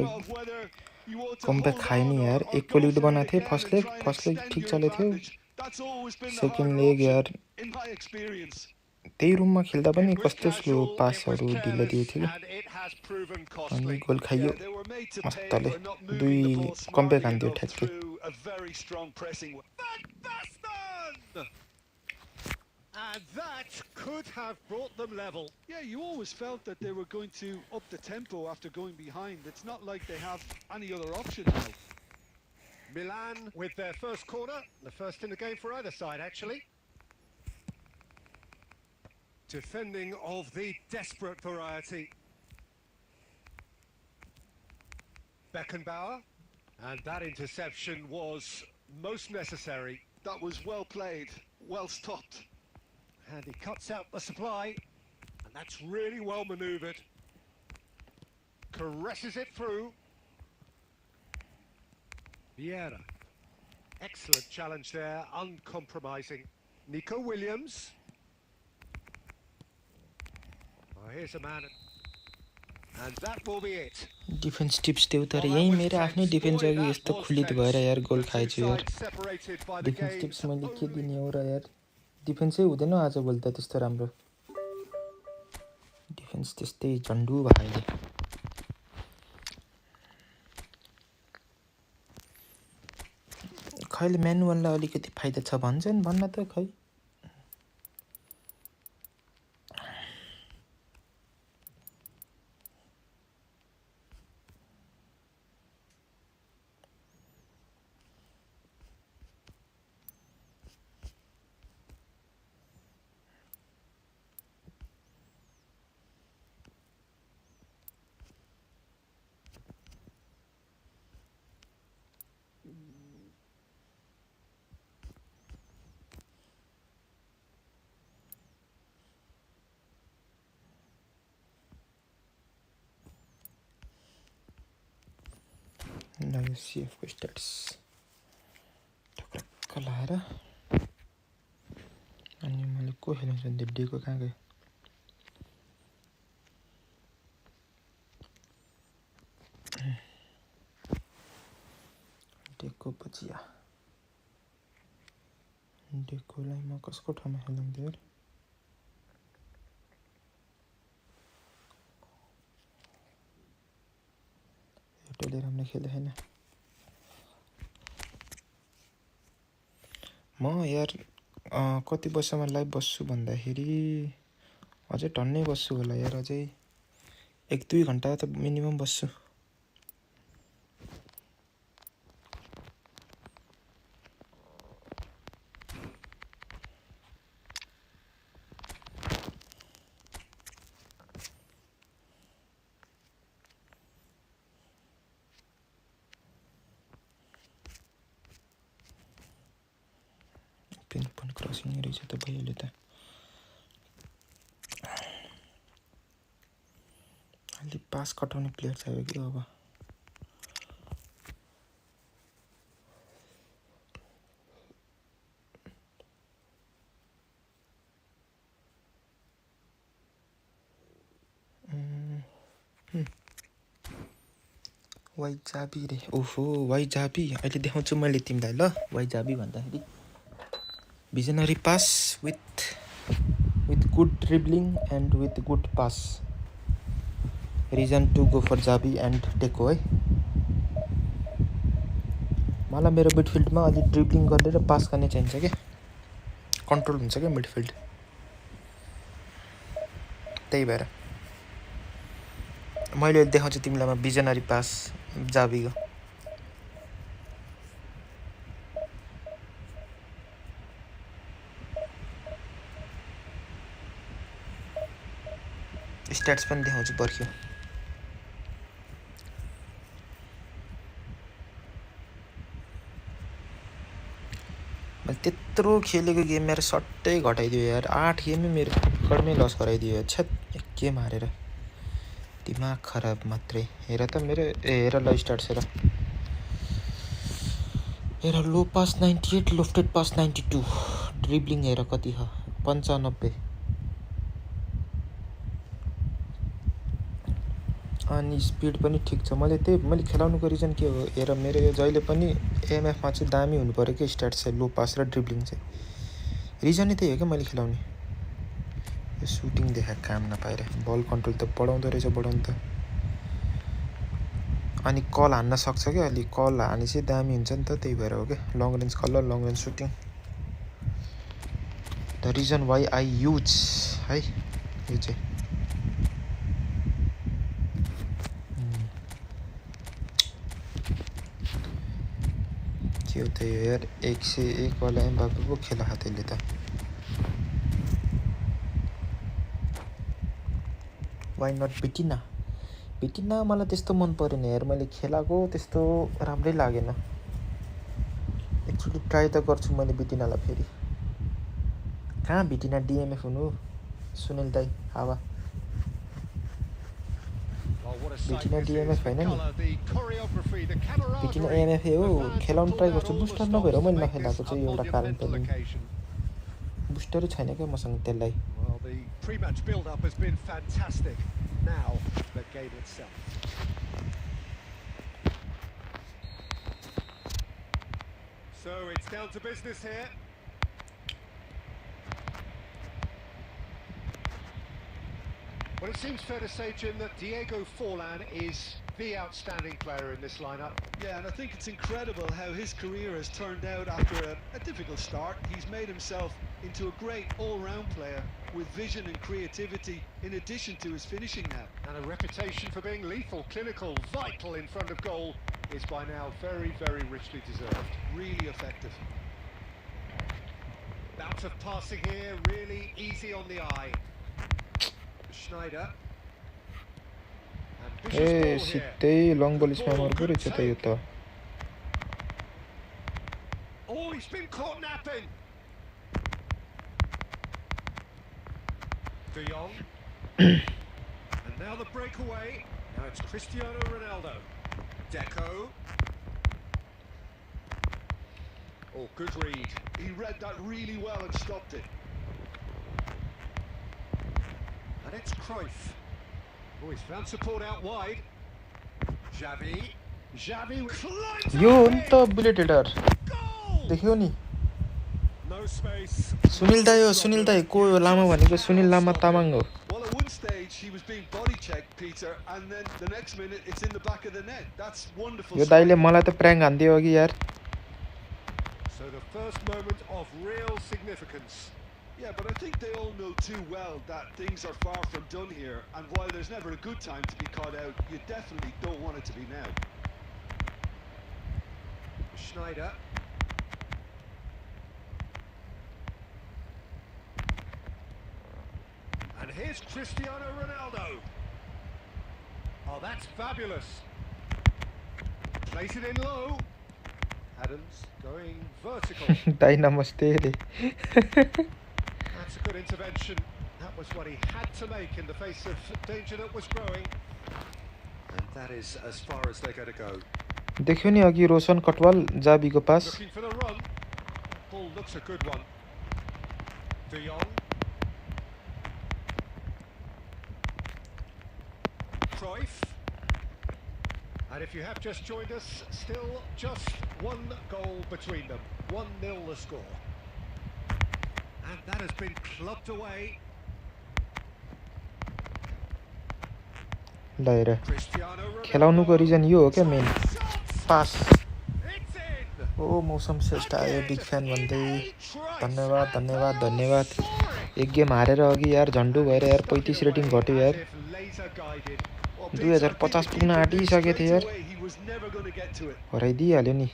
कम्ब्याक खायो नि यार एकको लिड बनाएको थिएँ फर्स्ट लेग ठिक चलेको थियो सेकेन्ड लेग यार त्यही रुममा खेल्दा पनि कस्तो स्लो पासहरू ढिलो दिएको थियो अनि गोल खाइयो मस्तले दुई कम्ब्याक हान्थ्यो ठ्याक्कै And that could have brought them level. Yeah, you always felt that they were going to up the tempo after going behind. It's not like they have any other option now. Milan with their first corner, the first in the game for either side, actually. Defending of the desperate variety. Beckenbauer, and that interception was most necessary. That was well played, well stopped. And he cuts out the supply, and that's really well manoeuvred. Caresses it through. Vieira. Excellent challenge there, uncompromising. Nico Williams. Oh, here's a man. And that will be it. Defence tips देऊ तर यही मेरो आफ्नै defence अघि यस्तो खुलित भएर यार गोल खाएछु यार डिफेन्स टिप्स मैले के दिने हो र यार डिफेन्सै हुँदैन आजभोलि त त्यस्तो राम्रो डिफेन्स त्यस्तै झन्डु भयो अहिले खैले म्यानुअललाई अलिकति फाइदा छ भन्छन् भन्न त खै नयाँ सिएफको स्ट्याट्स टक्रक्क लाएर अनि मैले को खेलाउँछु भने डेको कहाँ गयो डेको बचिया डेकोलाई म कसको ठाउँमा खेलाउँथेँ यार एउटाले राम्रो खेले छैन म यार कति वर्षमा लाइभ बस्छु भन्दाखेरि अझै टन्नै बस्छु होला यार अझै 1-2 घन्टा त मिनिमम बस्छु पिन क्रसिङ रहेछ त भइहाल्यो त अलि पास कटाउने प्लेयर चाहियो कि अब वाइजाबी रे ओहो वाइजाबी अहिले देखाउँछु मैले तिमीलाई ल वाइजाबी भन्दाखेरि visionary pass with good dribbling and with good pass reason to go for Jabi and Deco है मलाई मेरो मिडफिल्डमा अलि ड्रिब्लिङ गर्ने र पास गर्ने चाहिन्छ के कन्ट्रोल हुन्छ के मिडफिल्ड त्यही भएर मैले देखाउँछु तिमीलाई म visionary pass जाबीको स्ट्याट्स पनि देखाउँछु पर्ख्यो मैले त्यत्रो खेलेको गेम मेरो सट्टै घटाइदियो यार 8 गेमै मेरो कडमै लस गराइदियो छ्याट के मारेर दिमाग खराब मात्रै हेर त मेरो हेर ल स्टार्ट्स हेर लो पास 98 लोफ्टेड पास 92 ड्रिब्लिङ हेर कति छ 95 अनि स्पिड पनि ठिक छ मैले खेलाउनुको रिजन के हो हेर मेरो यो जहिले पनि एमएफमा चाहिँ दामी हुनु पर्यो कि स्ट्याट्स चाहिँ लो पास र ड्रिब्लिङ चाहिँ रिजनै त्यही हो कि मैले खेलाउने यो सुटिङ देखा काम नपाएर बल कन्ट्रोल त बढाउँदो रहेछ बढाउनु त अनि कल हान्न सक्छ क्या अलि कल हाने चाहिँ दामी हुन्छ नि त त्यही भएर हो क्या long range colour long range shooting the reason why I use है यो चाहिँ के हो त यो यार 101 वाला एम्बापे पो खेला त्यसले त वाइ नट बिटिना मलाई त्यस्तो मन परेन यार मैले खेलाको त्यस्तो राम्रै लागेन एक्चुअली ट्राई त गर्छु मैले बिटिनालाई फेरि कहाँ बिटिना डिएमएफ हुनु सुनिल दाई हावा बिटिना डिएमएफ होइन नि बिटिना एएमएफ हो खेलाउनु ट्राई गर्छु बुस्टर नभएर मैले नखेलाएको चाहिँ एउटा कारण पनि बुस्टरै छैन क्या मसँग त्यसलाई Now, the game itself. So it's down to business here. Well, it seems fair to say, Jim, that Diego Forlan is the outstanding player in this lineup. Yeah, and I think it's incredible how his career has turned out after a difficult start. He's made himself into a great all-round player with vision and creativity in addition to his finishing now. And a reputation for being lethal, clinical, vital in front of goal is by now very, very richly deserved. Really effective. Bout of passing here, really easy on the eye. Schneider. ए सिधै long बल स्प्यामर पो रहेछ त यो त Oh, he's been caught napping. De Jong. And now the breakaway. Now it's Cristiano Ronaldo. Deco. Oh, good read. He read that really well and stopped it. And it's Cruyff. Oh, he's found support out wide. Xavi. Xavi climbs yo up हो नि in. त bullet header Goal! देख्यौ नि No space. Sunil दाइ को हो लामा भनेको सुनिल लामा तामाङ हो Well, at one stage he was being body checked, Peter, and then the next minute it's in the back of the net. That's wonderful. यो दाइले मलाई त प्र्याङ्क हान्दियो अघि यार So the first moment of real significance. Yeah, but I think they all know too well that things are far from done here, and while there's never a good time to be caught out, you definitely don't want it to be now. Schneider. And here's Cristiano Ronaldo. Oh, that's fabulous. Place it in low. Adams going vertical. दाइ नमस्ते रे That's a good intervention. That was what he had to make in the face of danger that was growing. And that is as far as they're going to go. देख्यौ नि अघि रोशन कटवाल जाबीको पास Looking for the run. Ball looks a good one. De Jong. Cruyff. And if you have just joined us, still just one goal between them. 1-0 the score. And that has been clubbed away. ल हेर Cristiano Ronaldo. खेलाउनुको region यो हो क्या main Shots. Pass It's in. ओ मौसम श्रेष्ठ आयो big fan भन्दै Christ. धन्यवाद धन्यवाद धन्यवाद एक गेम हारेर अघि यार झन्डु भएर यार 35 रेटिङ घट्यो यार As if laser guided. 2050 पुग्न आँटिसकेको थियो यार He was never going to get to it. हराइदिइहाल्यो नि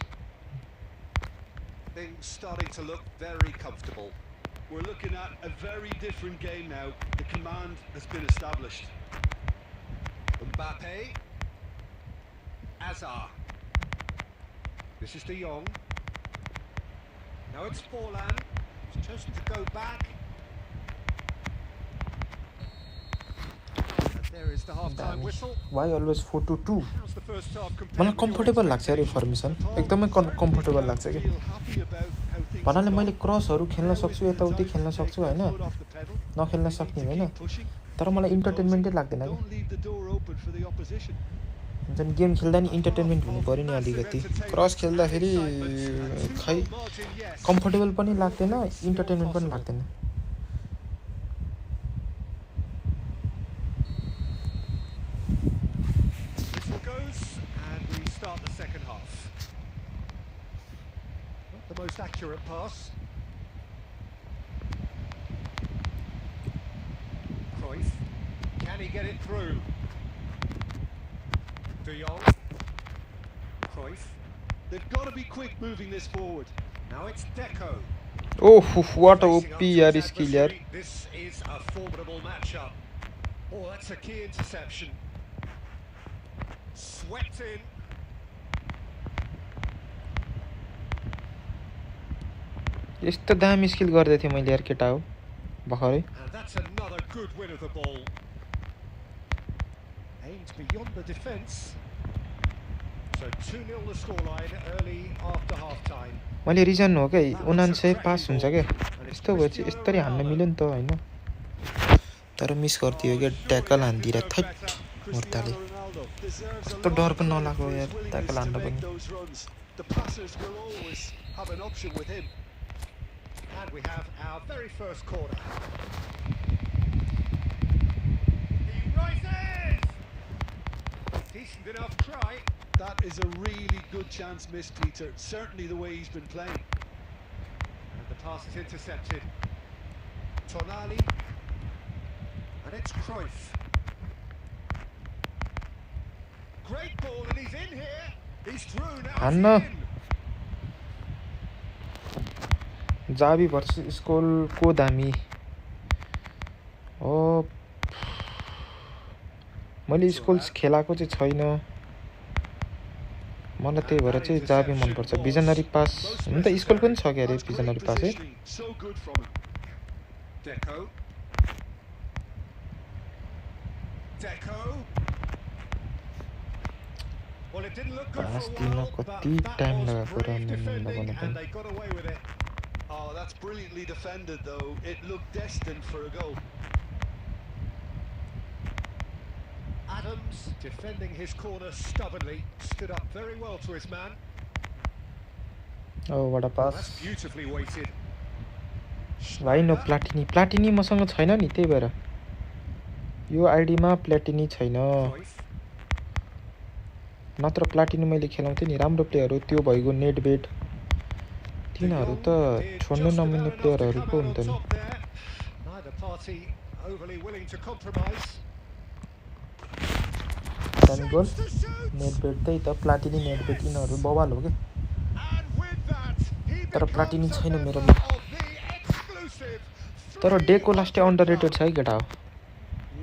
Things starting to look very comfortable. We're looking at a very different game now. The command has been established. Mbappe. Azar. This is De Jong. Now it's Forlan. He's chosen to go back. And there is the half-time whistle. Why always 4-2 How's the first half compared मलाई with your comfortable लाग्छ यार यो formation एकदमै comfortable लाग्छ कि Feel happy about how things भन्नाले have मैले gone. क्रसहरू खेल्न सक्छु यताउति खेल्न सक्छु होइन Foot off the pedal. नखेल्न सक्ने होइन Keep pushing. तर मलाई इन्टरटेनमेन्टै लाग्दैन कि Don't leave the door open for the opposition. हुन्छ नि गेम खेल्दा नि इन्टरटेनमेन्ट हुनु पऱ्यो नि अलिकति क्रस खेल्दाखेरि खै Martin, yes. कम्फर्टेबल पनि लाग्दैन इन्टरटेनमेन्ट पनि लाग्दैन Whistle goes, and we start the second half. Not the most accurate pass. Cruyff. Can he get it through? De Jong. Cruyff. They've got to be quick moving this forward. Now it's Deco. Oh what Facing ओपी up to यार his skill यार adversary. This is a formidable matchup. Oh, that's a key interception. Swept in. यस्तो दामी skill गर्दै थिएँ मैले यार केटा हो भर्खरै And that's another good win of the ball. Aimed beyond the defence. So 2-0 the scoreline early after half-time. मैले रिजन हो क्या 99 पास हुन्छ क्या यस्तो भएपछि यस्तरी हान्न मिल्यो नि त होइन तर मिस गरिदियो क्या ट्याकल हान्दिएर थैट मुर्ताले Ronaldo deserves a कस्तो lot डर of पनि credit नलाग्यो for his यार willingness ट्याकल to हान्न make पनि those runs. The passers will always have an option with him. And we have our very first corner. He rises! Decent enough try. That is a really good chance missed, Peter. Certainly the way he's been playing. And the pass is intercepted. Tonali. And it's Cruyff. Great ball, and he's in here. He's through now. Anna. He's in. जाबी versus स्कोल को दामी हो मैले Scholes खेलाको चाहिँ छैन मलाई त्यही भएर चाहिँ जाबी मनपर्छ भिजनरी पास हुन त स्कोल पनि छ के अरे भिजनरी पास है Deco. Well, it didn't look good pass for a दिन while, but कति that टाइम was लगाएको brave रन defending, लगाउन and पनि they got away with it. Oh, that's brilliantly defended, though. It looked destined for a goal. Adams, defending his corner stubbornly, stood up very well to his man. Oh, what a That's pass. beautifully weighted. भाइ no Platini मसँग छैन नि त्यही भएर यो आइडीमा Platini छैन Cruyff. नत्र Platini मैले खेलाउँथेँ नि राम्रो प्लेयर हो त्यो भइगयो नेट बेट तिनीहरू त छोड्नु नमिल्ने प्लेयरहरू पो हुन्छन् Neither party overly willing to compromise. त्यहाँदेखि गोल नेट बेट त्यही त प्लाटिनी नेट बेट यिनीहरू बवाल हो कि And with that, he तर becomes प्लाटिनी a छैन member मेरोमा of the exclusive तर डेको लास्टै अन्डररेटेड छ है केटा हो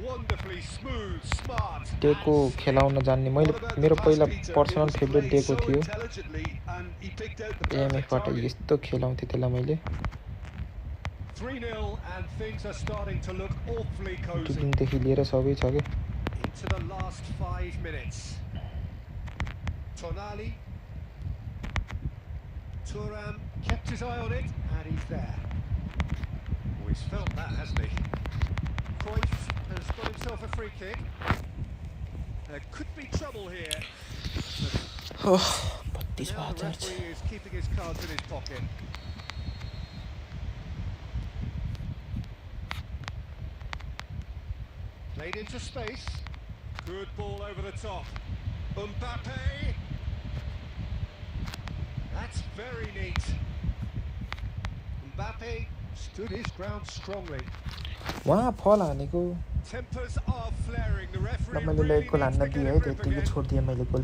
wonderfully smooth, smart. डेको खेलाउन जान्ने मैले मेरो पहिला पर्सनल फेभरेट डेको थियो एएमएफबाट यस्तो खेलाउँथेँ त्यसलाई मैले 3-0 and things are starting to look awfully त्यो cozy दिनदेखि लिएर सबै छ कि into the last 5 minutes. Tonali. Thuram kept his eye on it and he's there. Oh, he's felt that, hasn't he? Cruyff has got himself a free kick. There could be trouble here. हो Now the referee is keeping his cards in his pocket. Played into space. Good ball over the top. Mbappe. That's very neat. Mbappe stood his ground strongly. वहाँ फल हानेको Tempers are flaring. The referee मैले really गोल needs हान्न to दिएँ get है a grip त्यतिकै again. छोडिदिएँ मैले गोल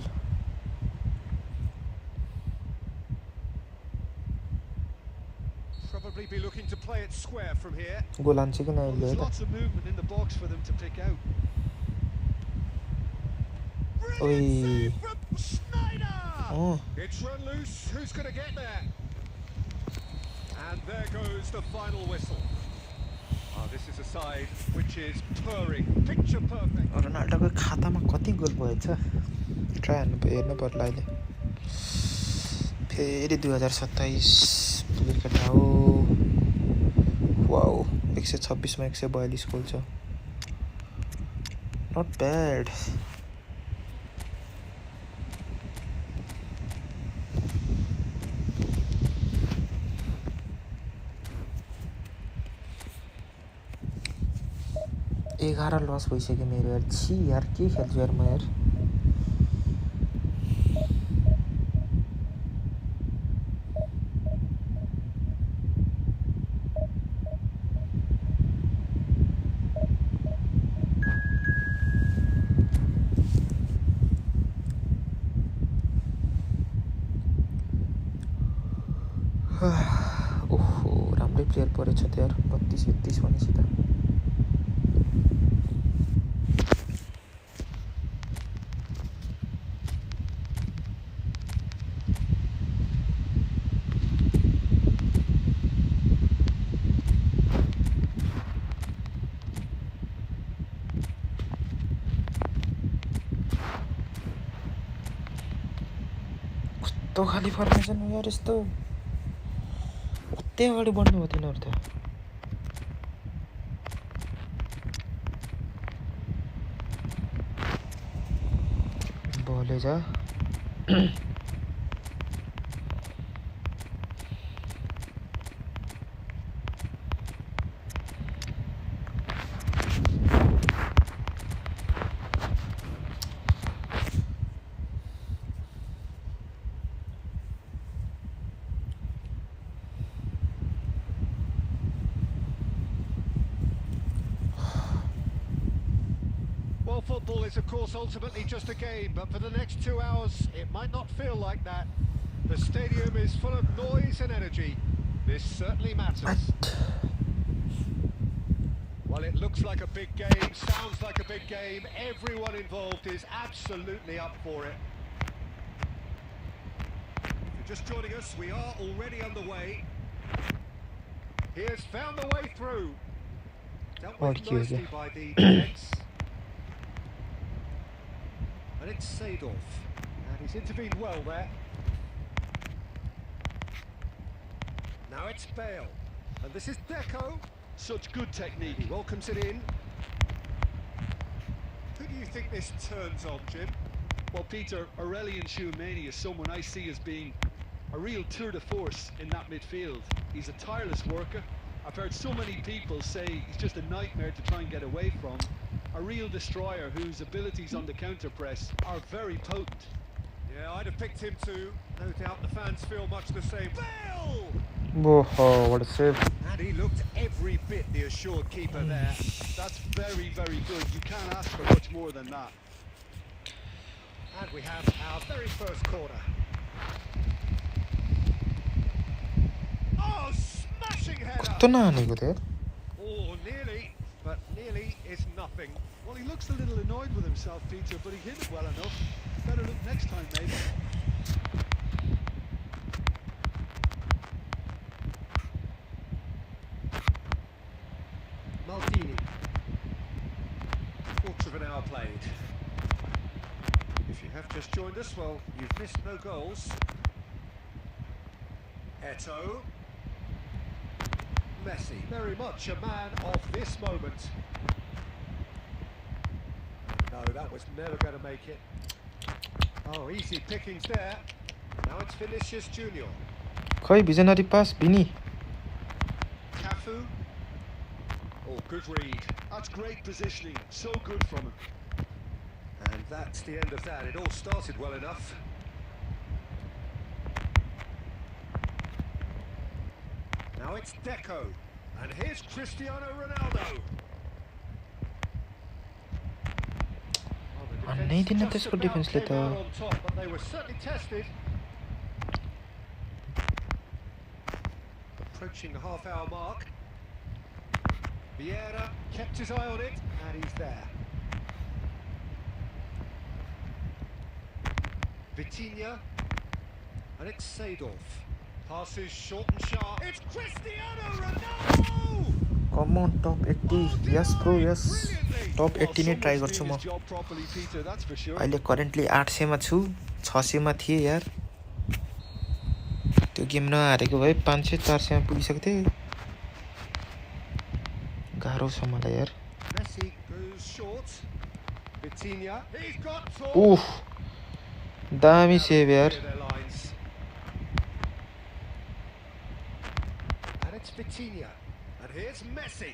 Probably be looking to play it square from here. गोल हान्छ कि Well, नआइले there's है त lots of movement in the box for them to pick out. Brilliant Oi. save from Schneider. Uh It's run loose. Who's going to get there? And there goes the final whistle. This is a side which is purring, picture perfect. रोनाल्डोको खातामा कति गोल भएछ try हेर्नु पर्ला अहिले फेरि 2027 केटा हो wow 126 मा 142 गोल छ नट ब्याड एघार लस भइसक्यो मेरो यार छि यार के खेल्छु यार म यार ओहो राम्रै प्लेयर परेछ त यार 32-33 भनेपछि त कस्तो खाली फर्मेसन हो यार यस्तो उतै अगाडि बढ्नु हो तिनीहरू त बले जा Football is, of course, ultimately just a game, but for the next 2 hours, it might not feel like that. The stadium is full of noise and energy. This certainly matters. Well, it looks like a big game, sounds like a big game. Everyone involved is absolutely up for it. If you're just joining us, we are already underway. He has found the way through. Dealt with nicely by the defence. And it's Seedorf. And he's intervened well there. Now it's Bale. And this is Deco. Such good technique. He welcomes it in. Who do you think this turns on, Jim? Well, Peter, Aurelien Tchouameni is someone I see as being a real tour de force in that midfield. He's a tireless worker. I've heard so many people say he's just a nightmare to try and get away from. A real destroyer whose abilities on the counter press are very potent. Yeah, I'd have picked him too. No doubt the fans feel much the same. Bale! Oh, what a save. And he looked every bit the assured keeper there. That's very, very good. You can't ask for much more than that. And we have our very first corner. Oh, smashing header! कस्तो नहानेको थियो Oh, nearly, but nearly is nothing. Well, he looks a little annoyed with himself, Peter, but he hit it well enough. Better look next time, maybe. Maldini. Quarter of an hour played. If you have just joined us, well, you've missed no goals. Eto'o. Messi, very much a man of this moment. No, that was never going to make it. Oh, easy pickings there. Now it's Vinicius Junior. खै visionary pass Vini. Cafu. Oh, good read. That's great positioning. So good from him. And that's the end of that. It all started well enough. Now it's Deco. And here's Cristiano Ronaldo. नै दिन त्यसको डिफेन्सले त On top, but they were certainly tested. Approaching the half-hour mark. Vieira kept his eye on it, and he's there. Vitinha, and it's Seedorf. Passes short and sharp. It's Cristiano Ronaldo! Come on, top 80. Yes bro, yes. Top 80 नै try गर्छु म अहिले currently 800 मा छु 600 मा थिए यार त्यो गेम नहारेको भए 500 400 मा पुगिसक्थे थिए गाह्रो छ मलाई यार Messi goes short. Vitinha, he's got उफ दामी सेभ यार and it's Vitinha, and here's Messi.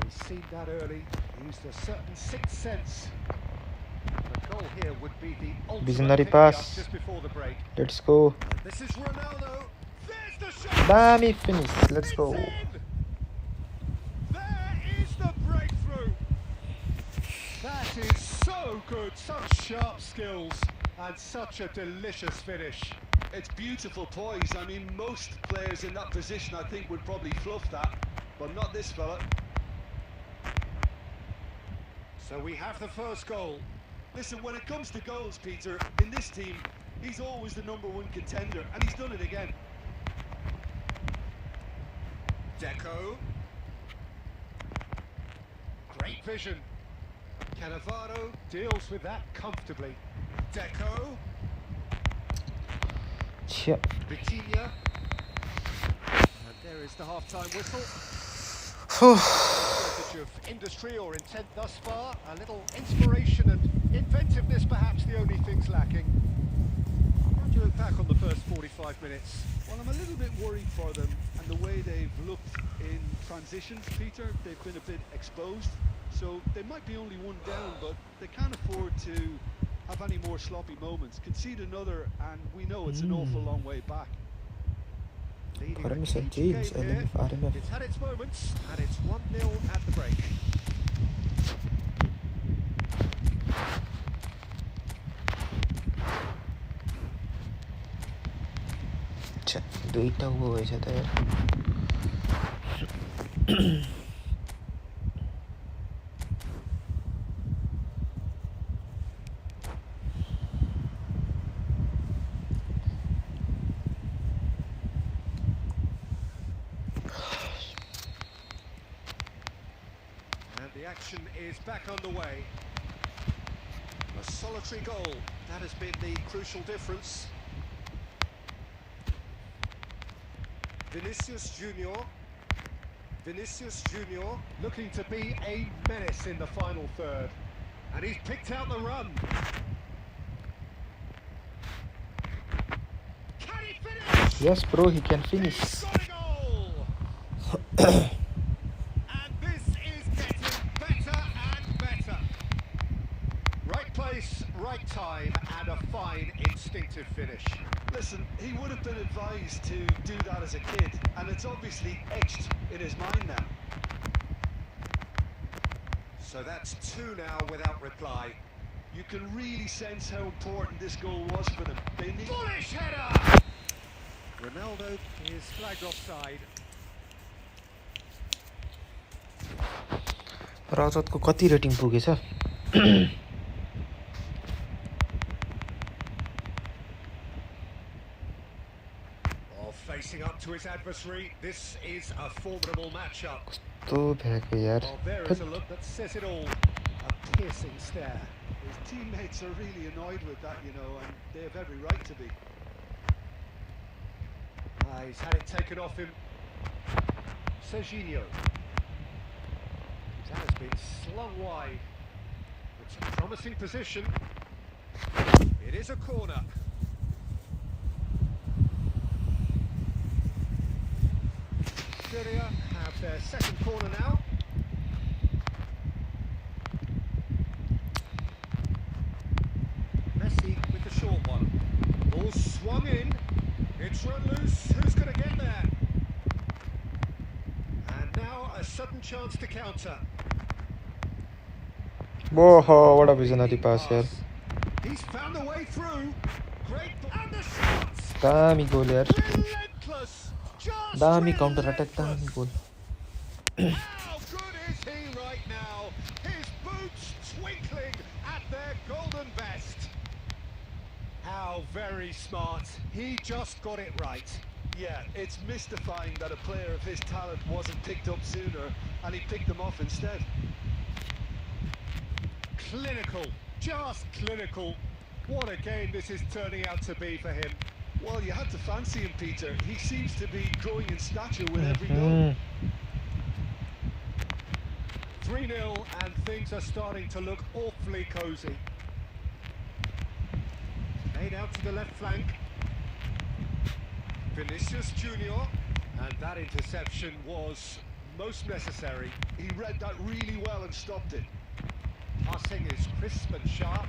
He's seen that early, used a certain sixth sense. And a goal here would be the Visionary ultimate pass. pick-me-up just before the break. Let's go. And this is Ronaldo. There's the shot. Dammy finish. Let's go. It's in. There is the breakthrough. That is so good. Such sharp skills and such a delicious finish. It's beautiful poise. I mean, most players in that position, I think, would probably fluff that, but not this fella. So we have the first goal. Listen, when it comes to goals, Peter, in this team, he's always the #1 contender, and he's done it again. Deco. Great vision. Cannavaro deals with that comfortably. Deco. Chia. Vitinha. And there is the half-time whistle. Message of industry or intent thus far. A little inspiration and inventiveness, perhaps the only things lacking. How do you look back on the first 45 minutes? Well, I'm a little bit worried for them and the way they've looked in transitions, Peter. They've been a bit exposed, so they might be only one down, but they can't afford to have any more sloppy moments. Concede another, and we know it's an awful long way back. It's It's had its moments, and it's 1-0 at the break. दुईटा उ भएछ त यार And the action is back underway. A solitary goal. That has been the crucial difference. Vinicius Junior looking to be a menace in the final third. And he's picked out the run. Can he finish? Yes bro, he can finish. He's got a goal! And this is getting better and better. Right place, right time, and a fine instinctive finish. Listen, he would have been advised to do that as a kid, and it's obviously etched in his mind now. So that's two now without reply. You can really sense how important this goal was for them. They need... Bullish header! Ronaldo is flagged offside. रजतको कति rating पुगेछ Facing up to his adversary, this is a formidable matchup. कस्तो भ्याएको यार Well, there is a look that says it all. A piercing stare. His teammates are really annoyed with that, you know, and they have every right to be. He's had it taken off him. Serginho. That has been slung wide. It's a promising position. It is a corner. Syria have their second corner now. Messi with the short one. Ball swung in. It's run loose. Who's going to get there? And now a sudden chance to counter. ओहो what a visionary pass यार He's found a way through. Great and the shots. दामी गोल यार Relentless. Just दामी counter attack relentless. दामी गोल How good is he right now? His boots twinkling at their golden best. How very smart. He just got it right. Yeah, it's mystifying that a player of his talent wasn't picked up sooner, and he picked them off instead. Clinical, just clinical. What a game this is turning out to be for him. Well, you had to fancy him, Peter. He seems to be growing in stature with every goal. 3-0 and things are starting to look awfully cosy. Made out to the left flank. Vinicius Junior, and that interception was most necessary. He read that really well and stopped it. Passing is crisp and sharp.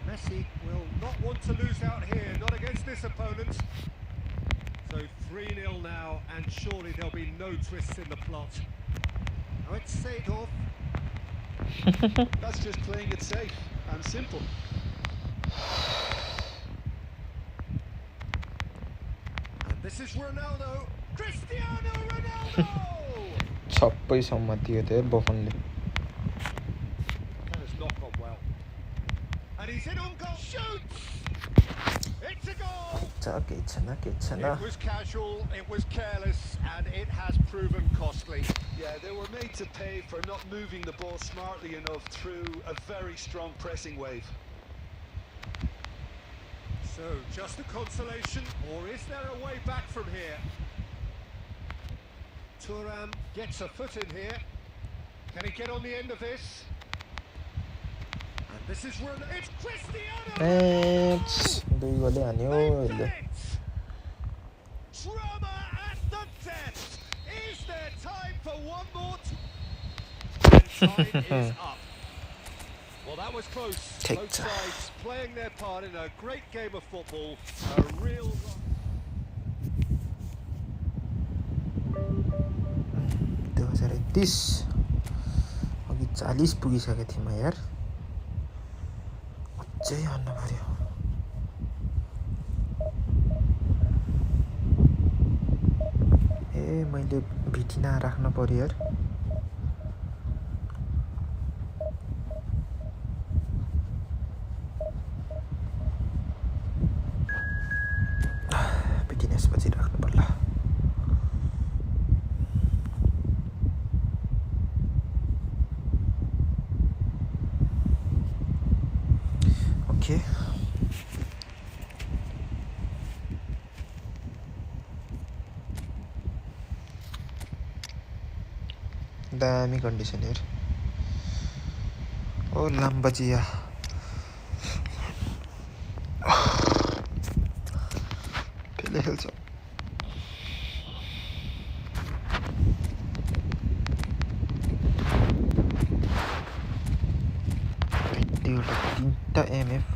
Messi will not want to lose out here, not against this opponent. So 3-0 now, and surely there'll be no twists in the plot. Oh, it's Seedorf. That's just playing it safe and simple. And this is Ronaldo. Cristiano Ronaldo! सबै सम्मति हो त यार बफनले That has not gone well. And he's in on goal. Shoots! It's a goal! केही छैन It was casual, it was careless, and it has proven costly. Yeah, they were made to pay for not moving the ball smartly enough through a very strong pressing wave. So, just a consolation, or is there a way back from here? Thuram gets a foot in here. Can he get on the end of this? And this is run. It's Cristiano! दुई गोले हान्यो They've done यसले it! Drama at the death! Is there time for one more? And time is up. Well, that was close. Take Both time. sides playing their part in a great game of football. A real... 2030 अघि 40 पुगिसकेको थियौँ यार अझै हान्न पर्यो मैले भिटिना राख्न पर्यो यार भिटिना यसपछि राख्नु पर्ला ओके दामी कन्डिसन यार ओ लाम्बाजिया पेले खेल्छ तीनटा MF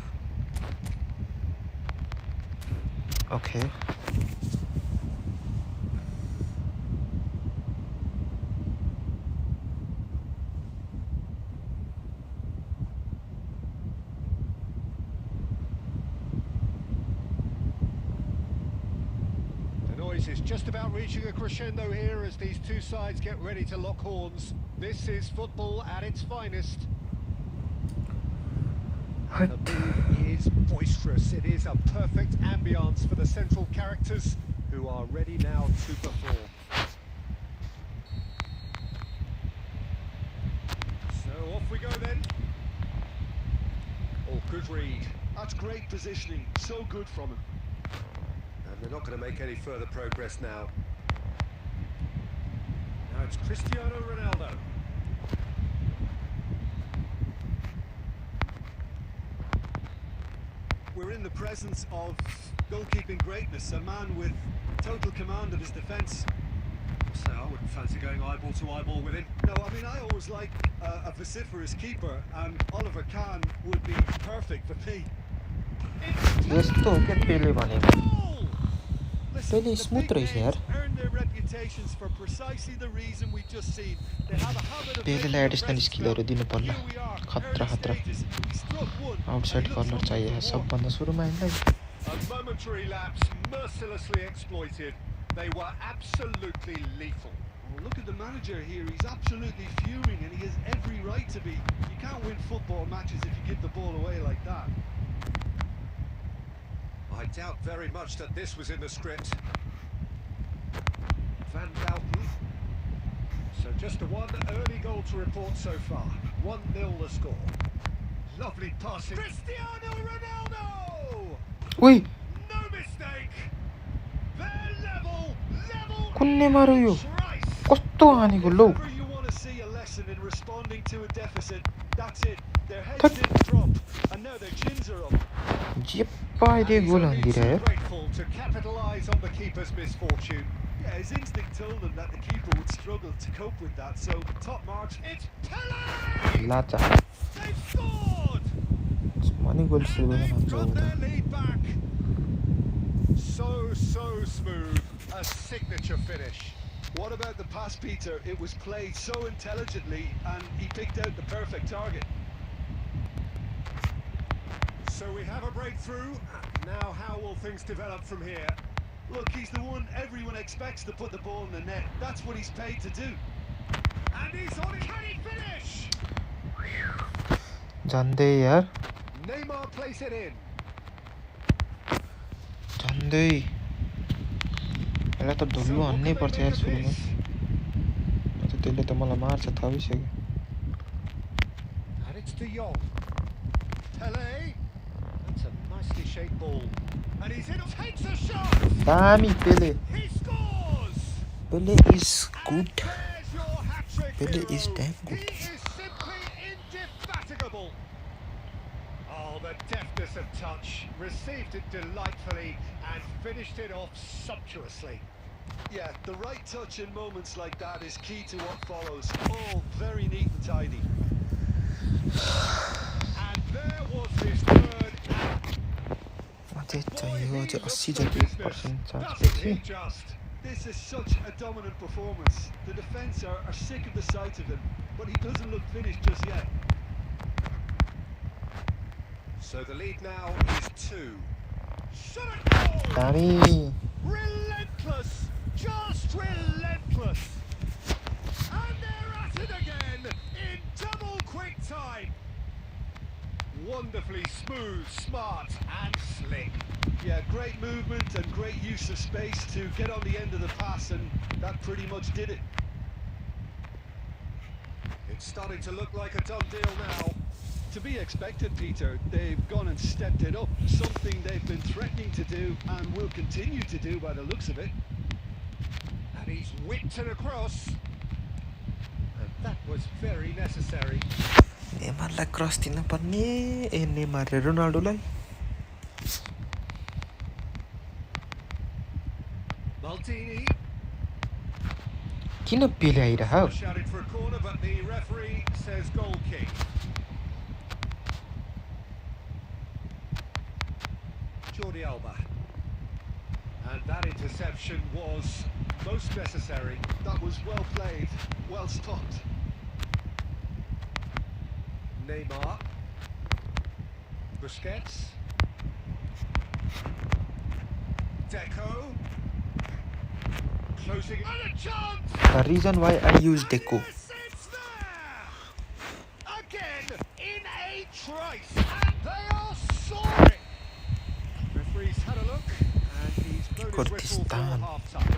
okay Is just about reaching a crescendo here as these two sides get ready to lock horns. This is football at its finest. The mood is boisterous. It is a perfect ambience for the central characters who are ready now to perform. So off we go then. Oh, good read. That's great positioning. So good from him. And they're not going to make any further progress now. Now it's Cristiano Ronaldo. We're in the presence of goalkeeping greatness, a man with total command of his defence. So I wouldn't fancy going eyeball to eyeball with him. No, I mean, I always like a vociferous keeper, and Oliver Kahn would be perfect for me. यस्तो हो क्या पेले भनेको पेले smooth रहेछ यार पेलेलाई additional स्किलहरू दिनु पर्ला खतरा खतरा आउटसाइड कर्नर चाहियो सबभन्दा सुरुमा यसलाई A momentary lapse mercilessly exploited. They were absolutely lethal. Well, look at the manager here. He's absolutely fuming, and he has every right to be. You can't win football matches if you give the ball away like that. I doubt very much that this was in the script. Van Bouten. So just a one early goal to report so far. 1-0 the score. Lovely passing. Cristiano Ronaldo! ओइ No mistake. They're level. कुन्ने मारो यो कस्तो हानेको लौ Whenever you want to see a lesson in responding to a deficit, that's it. Their heads didn't drop, and now their chins are up. जे पाइदिए गोल हान्दिरा यार Grateful to capitalize on the keeper's misfortune. Yeah, his instinct told him that the keeper would struggle to cope with that, so top marks. It's Pele! लाचा They've scored! मनी goal सुरु And they've गर्न got जाउँदा their lead back. So smooth. A signature finish. What about the pass, Peter? It was played so intelligently, and he picked out the perfect target. So we have a breakthrough. Now how will things develop from here? Look, he's the one everyone expects to put the ball in the net. That's what he's paid to do. And he's on it. Can he finish? झन्डै यार Neymar plays it in. झन्डै यसलाई त ढुल्लो हान्नै पर्छ यार सुरुमा त्यसले त मलाई मार्छ थाहा भइसक्यो And it's De Jong. Pele. That's a nicely shaped ball. And he's in. Takes a shot. दामी पेले He scores. Pele is good There's your hat-trick. Pele is hero. damn good. He is simply indefatigable. Oh, the deftness of touch. Received it delightfully and finished it off sumptuously. Yeah, the right touch in moments like that is key to what follows. All very neat and tidy. And there was his third. अझै Boy, चाहियो he अझै looks 80 for जति business. Percent chance Doesn't पछि he just? This is such a dominant performance. The defence are sick of the sight of him, but he doesn't look finished just yet. So the lead now is 2. Shot at goal! दामी Relentless! just relentless. And they're at it again in double quick time. Wonderfully smooth, smart and slick. Yeah, great movement and great use of space to get on the end of the pass, and that pretty much did it. It's starting to look like a done deal now. To be expected, Peter. They've gone and stepped it up, something they've been threatening to do and will continue to do by the looks of it. And he's whipped it across. And that was very necessary. नेमारलाई cross दिनुपर्ने नेमारले रोनाल्डोलाई Maldini. किन पेले आइरह Shouted for a corner, but the referee says goal kick. Jordi Alba. And that interception was most necessary. That was well played, well stopped. Neymar. Busquets. Deco. Closing and a chance! The reason why I use Deco. Yes, it's there! Again, in a trice, and they are soaring! Referee's had a look, and he's blown his whistle for Kurdistan. half-time.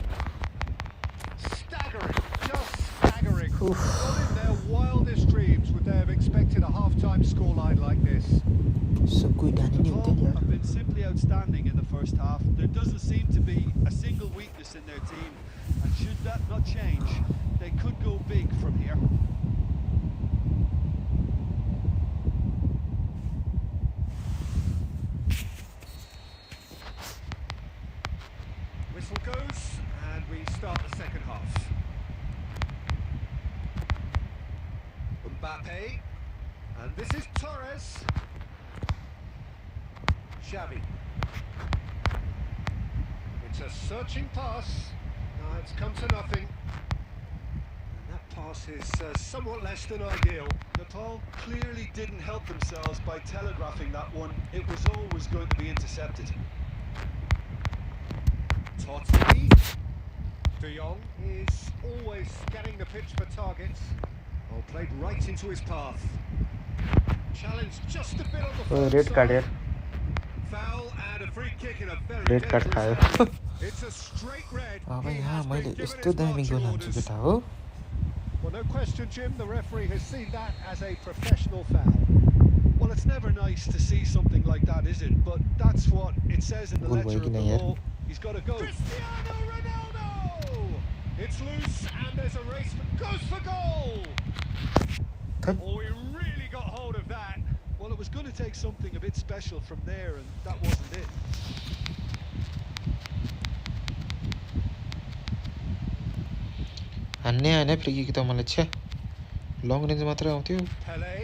Staggering, just staggering. Not in their wildest dreams would they have expected a half-time scoreline like this. So good The and Paul have been simply outstanding in the first half. There doesn't seem to be a single weakness in their team, and should that not change, they could go big from here. Whistle goes, and we start the second half. Mbappe, and this is Torres. Xavi. It's a searching pass. No, it's come to nothing. And that pass is somewhat less than ideal. Nepal clearly didn't help themselves by telegraphing that one. It was always going to be intercepted. Totti. De Jong is always scanning the pitch for targets. Oh, played right into his path. Challenge just a bit on the far red card side. here. Foul and a free kick in a very Red card dangerous खायो area. It's a straight red. अब He यहाँ has been मैले given यस्तो his दामी marching गोल हान्छु orders. केटा हो Well, no question, Jim. The referee has seen that as a professional foul. Well, it's never nice to see something like that, is it? But that's what it says in the Goal letter of भयो the किन यार? law. He's got to go. Cristiano Ronaldo! It's loose and there's a race. Goes for goal! Thut. Oh, he really got hold of that. Well, it was going to take something a bit special from there, and that wasn't it. हान्ने free kick त मलाई छ्या long range मात्रै आउँथ्यो Pele.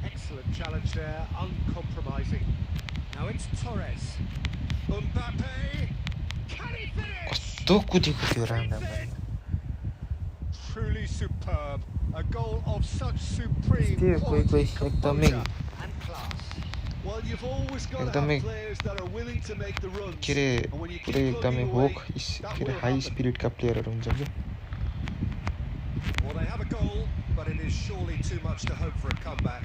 Excellent challenge there, uncompromising. Now it's Torres. Mbappe. Can he finish? कस्तो कुदेको थियो राम्रा Truly superb. A goal of such supreme Still, quality, quick, composure and class. Well, you've always got to एकदमै have players that are willing to make the runs. के अरे And when you पुरै keep एकदमै plugging away, होक that के अरे will high happen. स्पिरिटका प्लेयरहरू हुन्छ कि Well, they have a goal, but it is surely too much to hope for a comeback.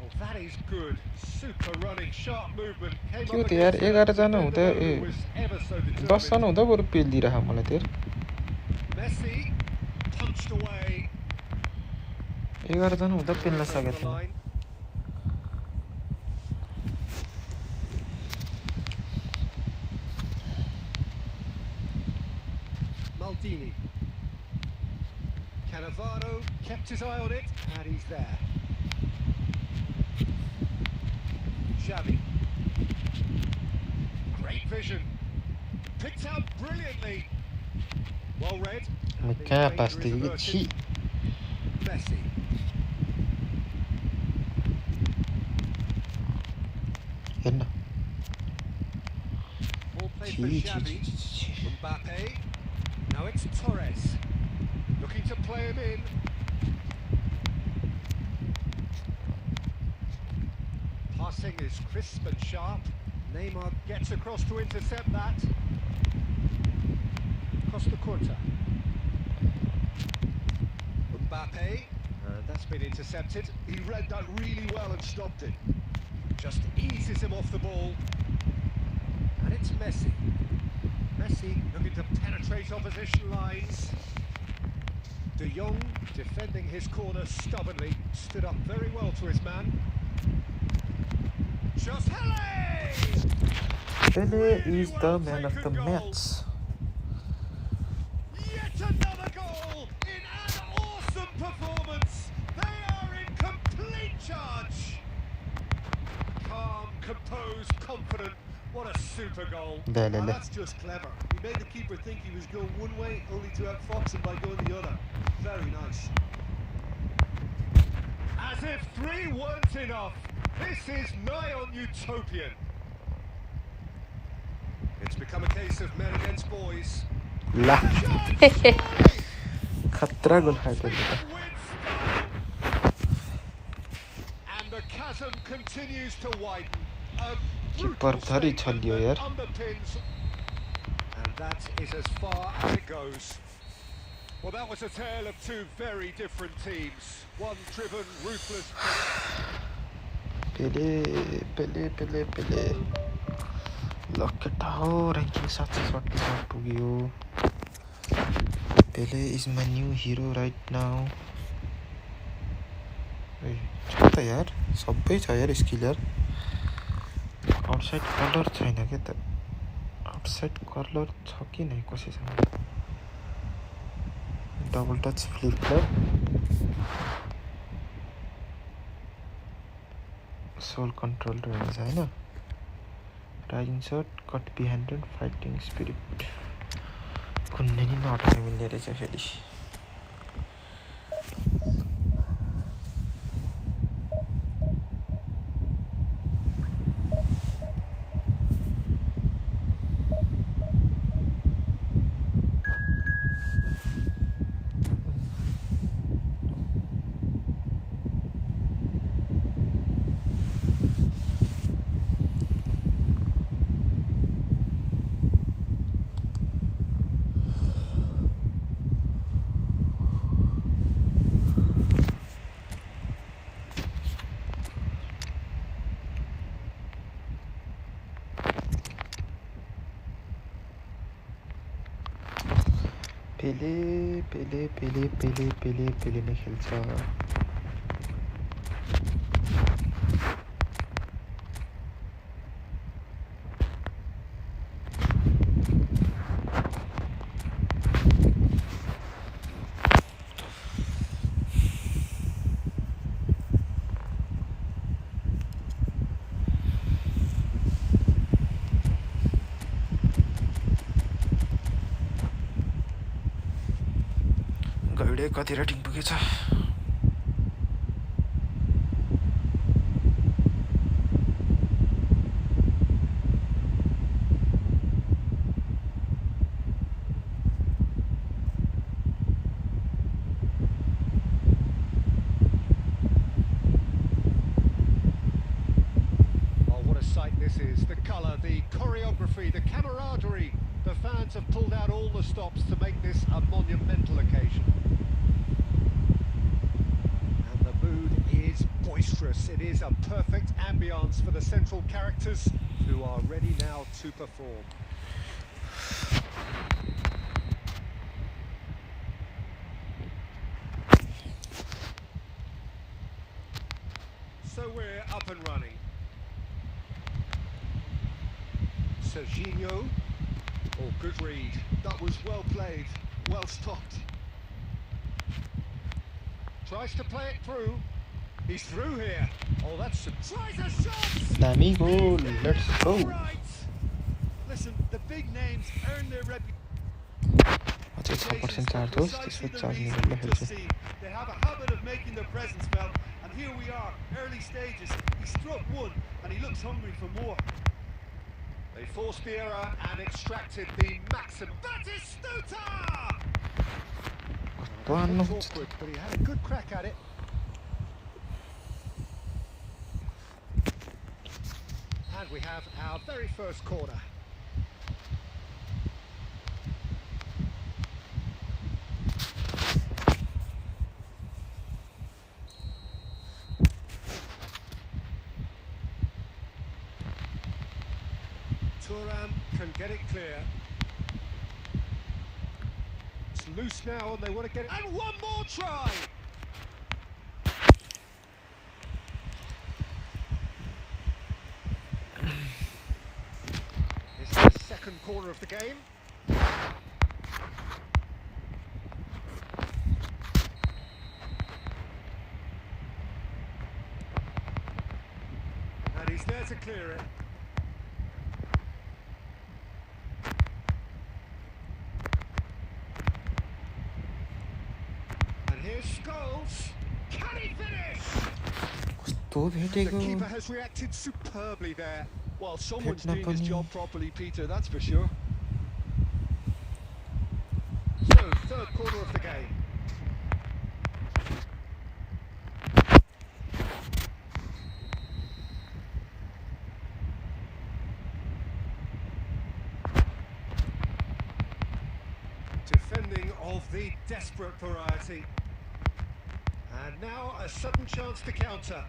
Oh, that is good. Super running, sharp movement. Came त्यो up त यार against a 11 जना हुँदा defender A who was ever so 10 determined. जना हुँदा बरु पेल दिइरह मलाई त यार Messi punched away. 11 जना हुँदा पेल्न Over सकेको the थिएन line. Maldini. Cannavaro kept his eye on it, and he's there. Xavi. Great vision. Picked out brilliantly. Well read. म and the कहाँ danger पास is दिएको कि averted. छि Messi. हेर्न Ball played छि for छि Xavi. छि, छि Mbappe. Now it's Torres. Looking to play him in. Passing is crisp and sharp. Neymar gets across to intercept that. Costa Curta. Mbappe, And that's been intercepted. he read that really well and stopped it. Just eases him off the ball. And it's Messi. Messi looking to penetrate opposition lines. De Jong defending his corner stubbornly. Stood up very well to his man. Just Pele is the man of the match. Yet another goal in an awesome performance. They are in complete charge. Calm, composed, confident. What a super goal. Well, Belele. that's just clever. He made the keeper think he was going one way, only to outfox him by going the other. Very nice. As if 3 weren't enough. This is nigh on utopian. It's become a case of men against boys. La Surely! खतरा गोल खाएको With थियो style. And the chasm continues to widen. A Keeper brutal धरी statement छलियो that यार underpins. And that is as far as it goes. Well, that was a tale of 2 very different teams. One driven, ruthless. पेले पेले पेले पेले ल केटा हो ranking 740 मा पुग्यो Pele is my new hero right now ए छ त यार सबै छ यार स्किल यार आउटसाइड कलर छैन के त आउटसाइड कलर छ कि नै कसैसँग double touch flip sole control रहेछ हैन rising short cut behind and fighting spirit कुनै नि नअटाउने मिल्ने रहेछ फेरि पेले पेले पेले पेले पेले पेले नै खेल्छ गैडे कति rating पुगेछ Oh, what a sight this is. The colour, the choreography, the camaraderie. The fans have pulled out all the stops to make this a monumental occasion. And the mood is boisterous. It is a perfect ambience for the central characters who are ready now to perform. So we're up and running. Serginho. Oh, good read. That was well played, well stopped. Tries to play it through. He's through here. Oh, that's tries a shot. दामी goal let's go Right. Listen, the big names earn their reputation. अझै 6% charge होस् त्यसपछि Precisely the charge reason निकाल्दा you've खेल्छु just seen. They have a habit of making their presence felt, and here we are, early stages. He struck one, and he looks hungry for more. They forced the error and extracted the maximum. That is Stuta! कस्तो हान्नु It's awkward, but he had a good crack at it. And we have our very first corner. Turam can get it clear. It's loose now and they want to get it. And one more try! It's the second corner of the game. And he's there to clear it. And here's Scholes. Can he finish? कस्तो The भेटेको keeper has reacted superbly there. Well, someone's Fitna doing his pani. job properly, Peter, that's for sure. So, third quarter of the game. Defending of the desperate variety. And now a sudden chance to counter.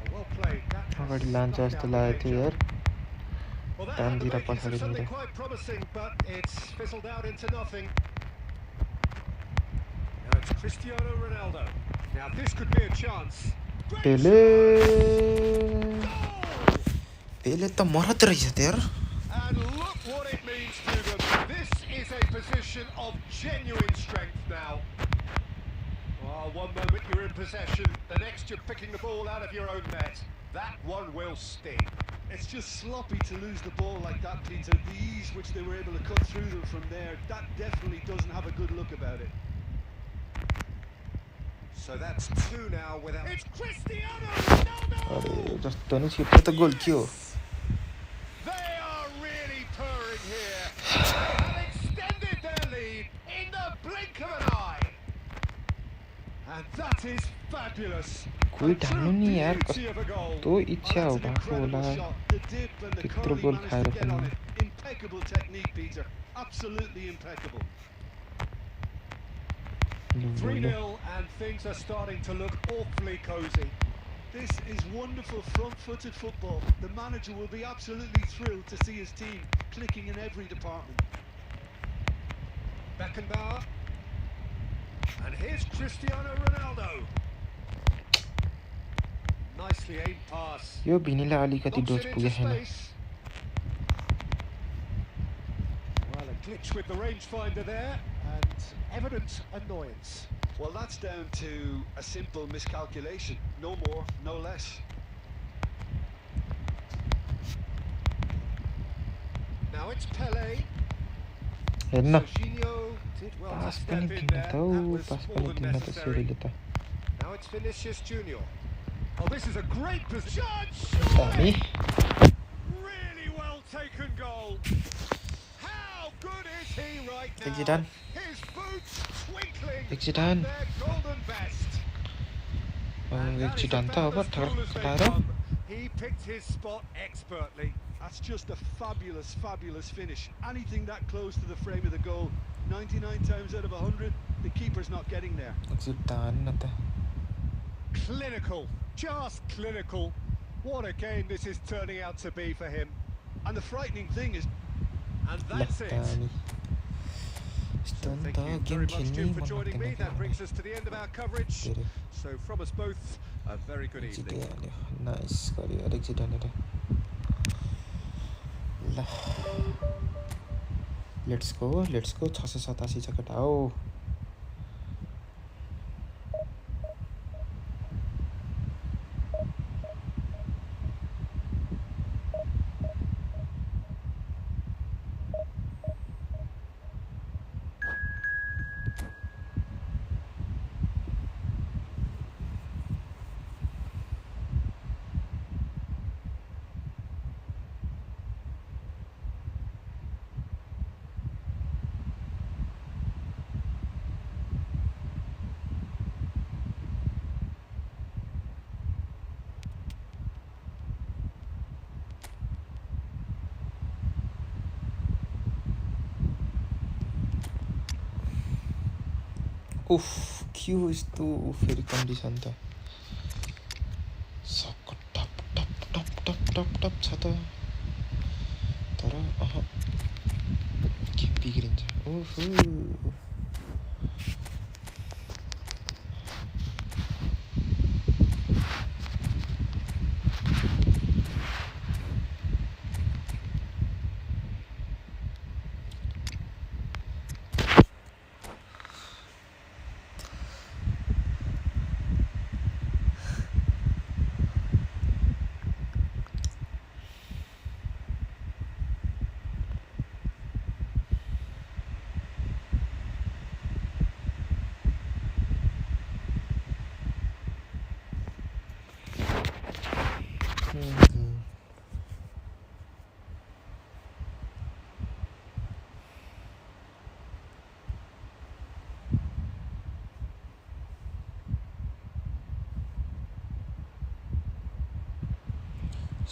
Oh, well played. That has अगाडि लान्छ snuffed जस्तो out the लागेको थियो danger. यार Well, that Down had the the makings of opposite something end. quite promising, but it's fizzled out into nothing. Now it's Cristiano Ronaldo. Now this could be a chance. Great Pele shot! Goal! पेले त मरत रहेछ त यार And look what it means to them. This is a position of genuine strength now. Oh, one moment you're in possession, the next you're picking the ball out of your own net. That one will sting. It's just sloppy to lose the ball like that, Peter. The ease which they were able to cut through them from there, that definitely doesn't have a good look about it. So that's two now without... It's Cristiano अरे Ronaldo! जस्तो नि छिटो त गोल के हो They are really purring here. They have extended their lead in the blink of an eye. And that is fabulous. कोही A true ढाल्नु नि यार beauty of a goal. कस्तो इच्छा हो That's an भएको होला incredible shot. The dip and the त्यत्रो curl he goal managed खाएर to get on पनि it. Impeccable technique, Peter. Absolutely impeccable. 3-0 and things are starting to look awfully cosy. This is wonderful front-footed football. The manager will be absolutely thrilled to see his team clicking in every department. Beckenbauer. And here's Cristiano Ronaldo. Nicely aimed pass. यो भिनीलाई अलिकति Knocks dose it into पुगेको छैन space. Well, a glitch with the rangefinder there, and evident annoyance. Well, that's down to a simple miscalculation. No more, no less. Now it's Pele. हेर्न Jorginho did well to pass step पनि in दिन्न there. त हौ That was pass more पनि than दिन्न त necessary. सोरीले त Now it's Vinicius Junior. Oh, this is a great position. दामी Really well taken goal. How good is he right now? Zidane. His boots twinkling Zidane. at their golden best. And that is Zidane त about अब as cool as they ठटाएर come. He picked his spot expertly. That's just a fabulous, fabulous finish. Anything that close to the frame of the goal, 99 times out of 100, the keeper's not getting there. Zidane न त Clinical, just clinical. What a game this is turning out to be for him. And the frightening thing is, And ल that's it. दामी यस्तो नि Thank त you game very much, खेल्नै Stu, for मन joining me. लाग्दैन That क्या brings us to the end of our coverage. धेरै So from us both, a very good evening. जितिहाल्यो नाइस गर्यो अलिक जितानेर ल लेट्स गो 687 छ केटा हो उफ के हो यस्तो फेरि कन्डिसन त सक टप टप टप टप टप टप छ त तर के बिग्रिन्छ ओहो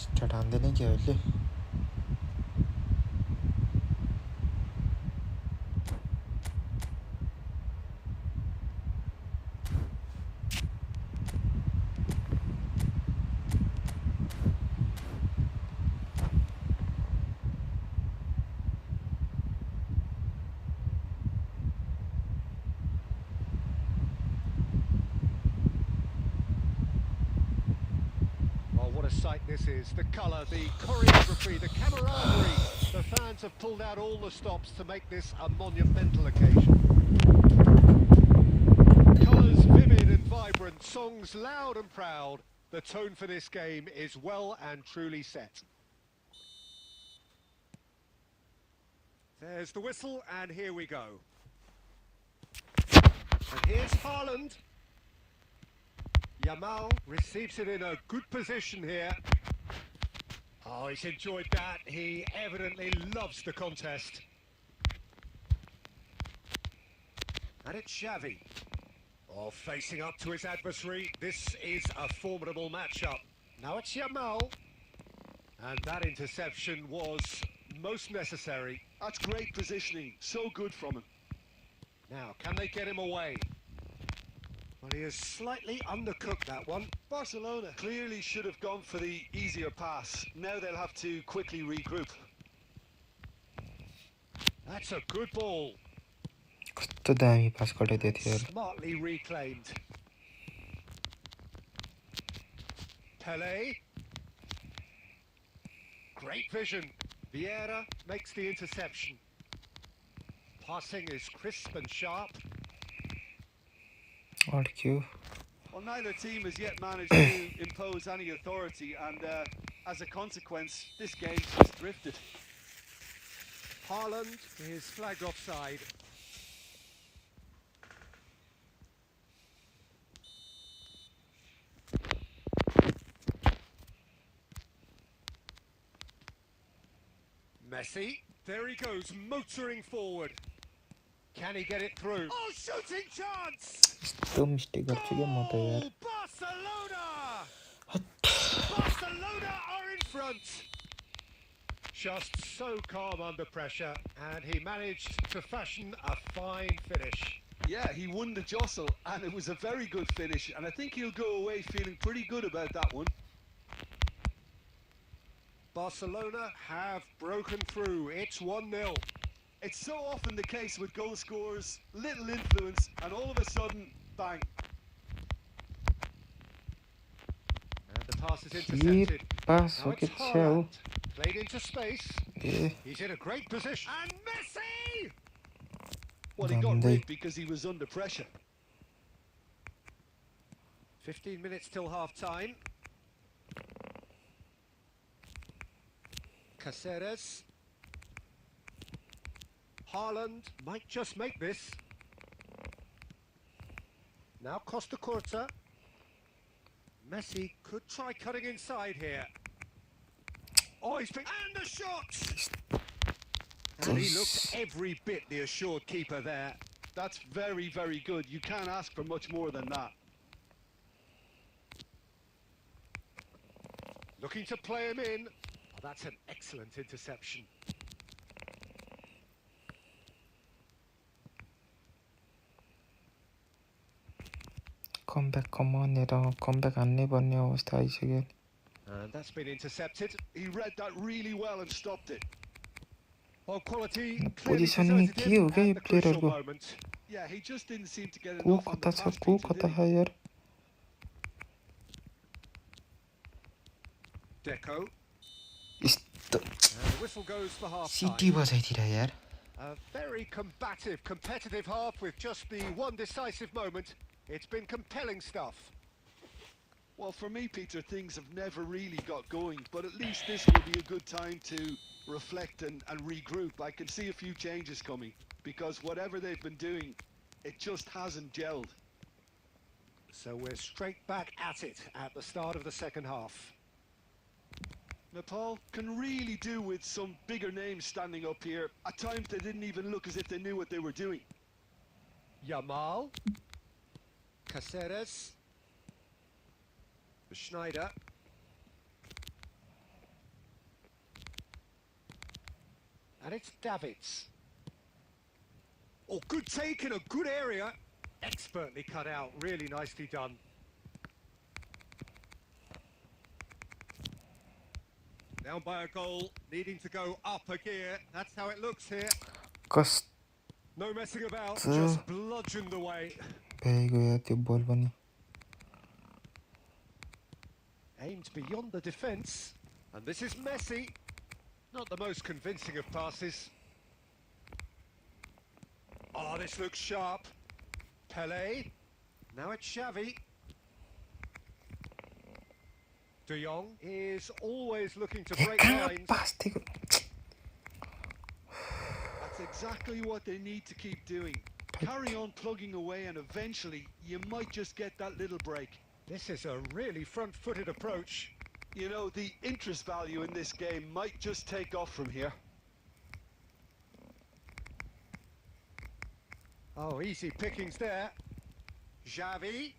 स्टार्ट हान्दैन के अहिले What a sight this is. The colour, the choreography, the camaraderie. The fans have pulled out all the stops to make this a monumental occasion. Colours vivid and vibrant, songs loud and proud. The tone for this game is well and truly set. There's the whistle, and here we go. And here's Haaland. Yamal receives it in a good position here. Oh, he's enjoyed that. He evidently loves the contest. And it's Xavi. Oh, facing up to his adversary. This is a formidable matchup. Now it's Yamal. And that interception was most necessary. That's great positioning. So good from him. Now, can they get him away? Well, he has slightly undercooked that one. Barcelona clearly should have gone for the easier pass. Now they'll have to quickly regroup. That's a good ball. कस्तो दामी पास गराइदिएको थियो यार Smartly reclaimed. Pele. Great vision. Vieira makes the interception. Passing is crisp and sharp. अड्क्यो Well, neither team has yet managed to impose any authority, and as a consequence, this game's just drifted. Haaland is flagged offside. Messi, there he goes, motoring forward. Can he get it through? Oh, shooting chance! यस्तो mistake गर्छु क्या म त यार Goal, Barcelona! Barcelona are in front. Just so calm under pressure, and he managed to fashion a fine finish. Yeah, he won the jostle, and it was a very good finish, and I think he'll go away feeling pretty good about that one. Barcelona have broken through. It's 1-0. It's so often the case with goal scorers, little influence, and all of a sudden, bang. And the pass is के intercepted. पास Now हो it's कि छ्या हो Haaland. Played into space. A He's in a great position. And Messi! Well, he got Monday. rid because he was under pressure. 15 minutes till half-time. Caceres. Haaland might just make this. Now Costa Curta. Messi could try cutting inside here. Oh, he's picked... And the shot! And he looked every bit the assured keeper there. That's very, very good. You can't ask for much more than that. Looking to play him in. Oh, that's an excellent interception. Comeback कमानेर comeback हान्नै पर्ने अवस्था आइसक्यो And that's been intercepted. He read that really well and stopped it. Well, quality clearly positioning deserted के हो him के at the crucial प्लेयरहरुको moment. Yeah, he just didn't seem to get को enough on the कता छ pass, को Peter, कता did छ he? यार Deco. यस्तो And the whistle goes for half city time. बजाइतिर यार A very combative, competitive half with just the one decisive moment. It's been compelling stuff. Well, for me, Peter, things have never really got going, but at least this will be a good time to reflect and regroup. I can see a few changes coming, because whatever they've been doing, it just hasn't gelled. So we're straight back at it at the start of the second half. Nepal can really do with some bigger names standing up here. At times they didn't even look as if they knew what they were doing. Yamal. Caceres. Schneider. And it's Davids. Oh, good take in a good area. Expertly cut out, really nicely done. Down by a goal, needing to go up a gear. That's how it looks here. Cos No messing about, just bludgeoned away. भइगयो यार त्यो बल पनि Aimed beyond the defence. And this is Messi. Not the most convincing of passes. Oh, this looks sharp. Pelé. Now it's Xavi. De Jong is always looking to break lines. पास दिएको That's exactly what they need to keep doing. Carry on plugging away and eventually you might just get that little break. This is a really front-footed approach. You know, the interest value in this game might just take off from here. Oh, easy pickings there. Xavi.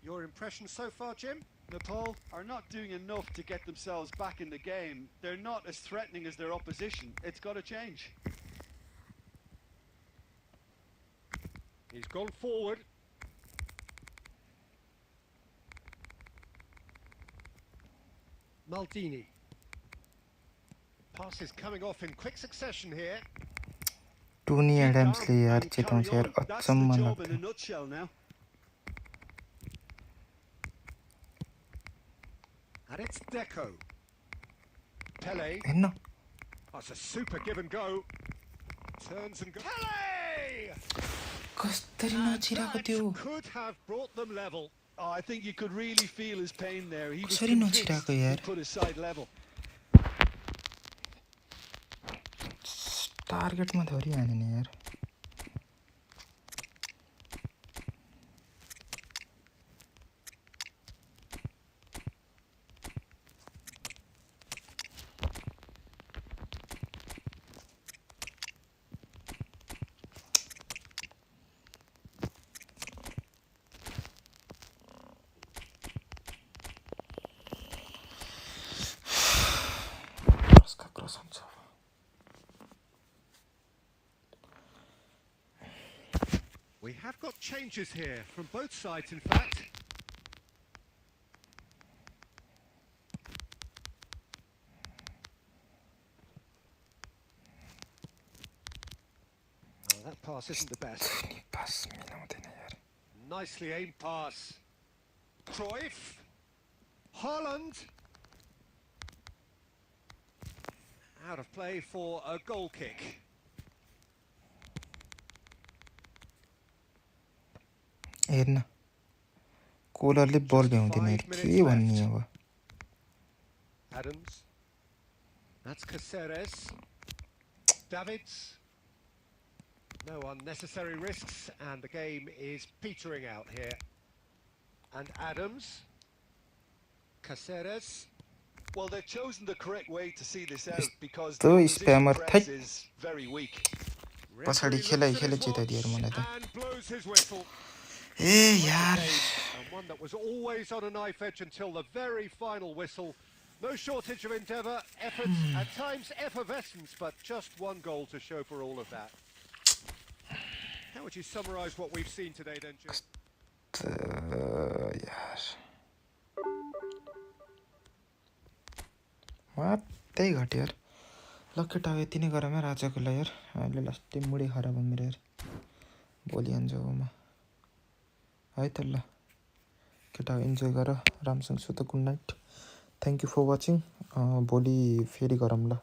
Your impression so far, Jim? Nepal are not doing enough to get themselves back in the game. They're not as threatening as their opposition. It's got to change. He's gone forward. Maldini. Passes coming off in quick succession here. Tony एडम्सले यार And चेताउँछ carry यार on. That's the अचम्म job in लाग्यो a nutshell now. And it's Deco. Pelé. हेर्न That's a super give and go. Turns and goes. Pelé! कसरी And नछिराको that त्यो could have brought them level. Oh, I think you could really feel his pain there. He was कसरी convinced नछिराको he यार put his side level. टार्गेटमा धरिहाल्यो नि यार कसका cross हुन्छ We have got changes here from both sides, in fact. Oh, that pass isn't the best. नि पास मिलाउँदैन यार Nicely aimed pass. Cruyff. Haaland. Out of play for a goal kick. हेर्न कोलरले बल भ्याउँदैन यार के भन्ने अब Adams. That's Caceres. Davids. No unnecessary risks, and the game is petering out here. And Adams. Caceres. Well, they've chosen the correct way to see this out because यस्तो the opposition spammer press थै is very weak. पछाडि Referee खेलाइ looks at खेलै his जिताइदियो watch मलाई त and blows his whistle. A Great यार game, and one that was always on a knife edge until the very final whistle. No shortage of endeavour, effort, at times effervescence, but just one goal to show for all of that. How would you summarise what we've seen today then, Jim? यार मात्रै घट्यो यार ल केटा यति नै गरौँ यार आजको लागि यार अहिले लास्टै मुडी खराब भयो मेरो यार भोलि आउँछ अब म है त ल केटा इन्जोय गर राम्रोसँग सुत good night thank you for watching भोलि फेरि गरौँ ल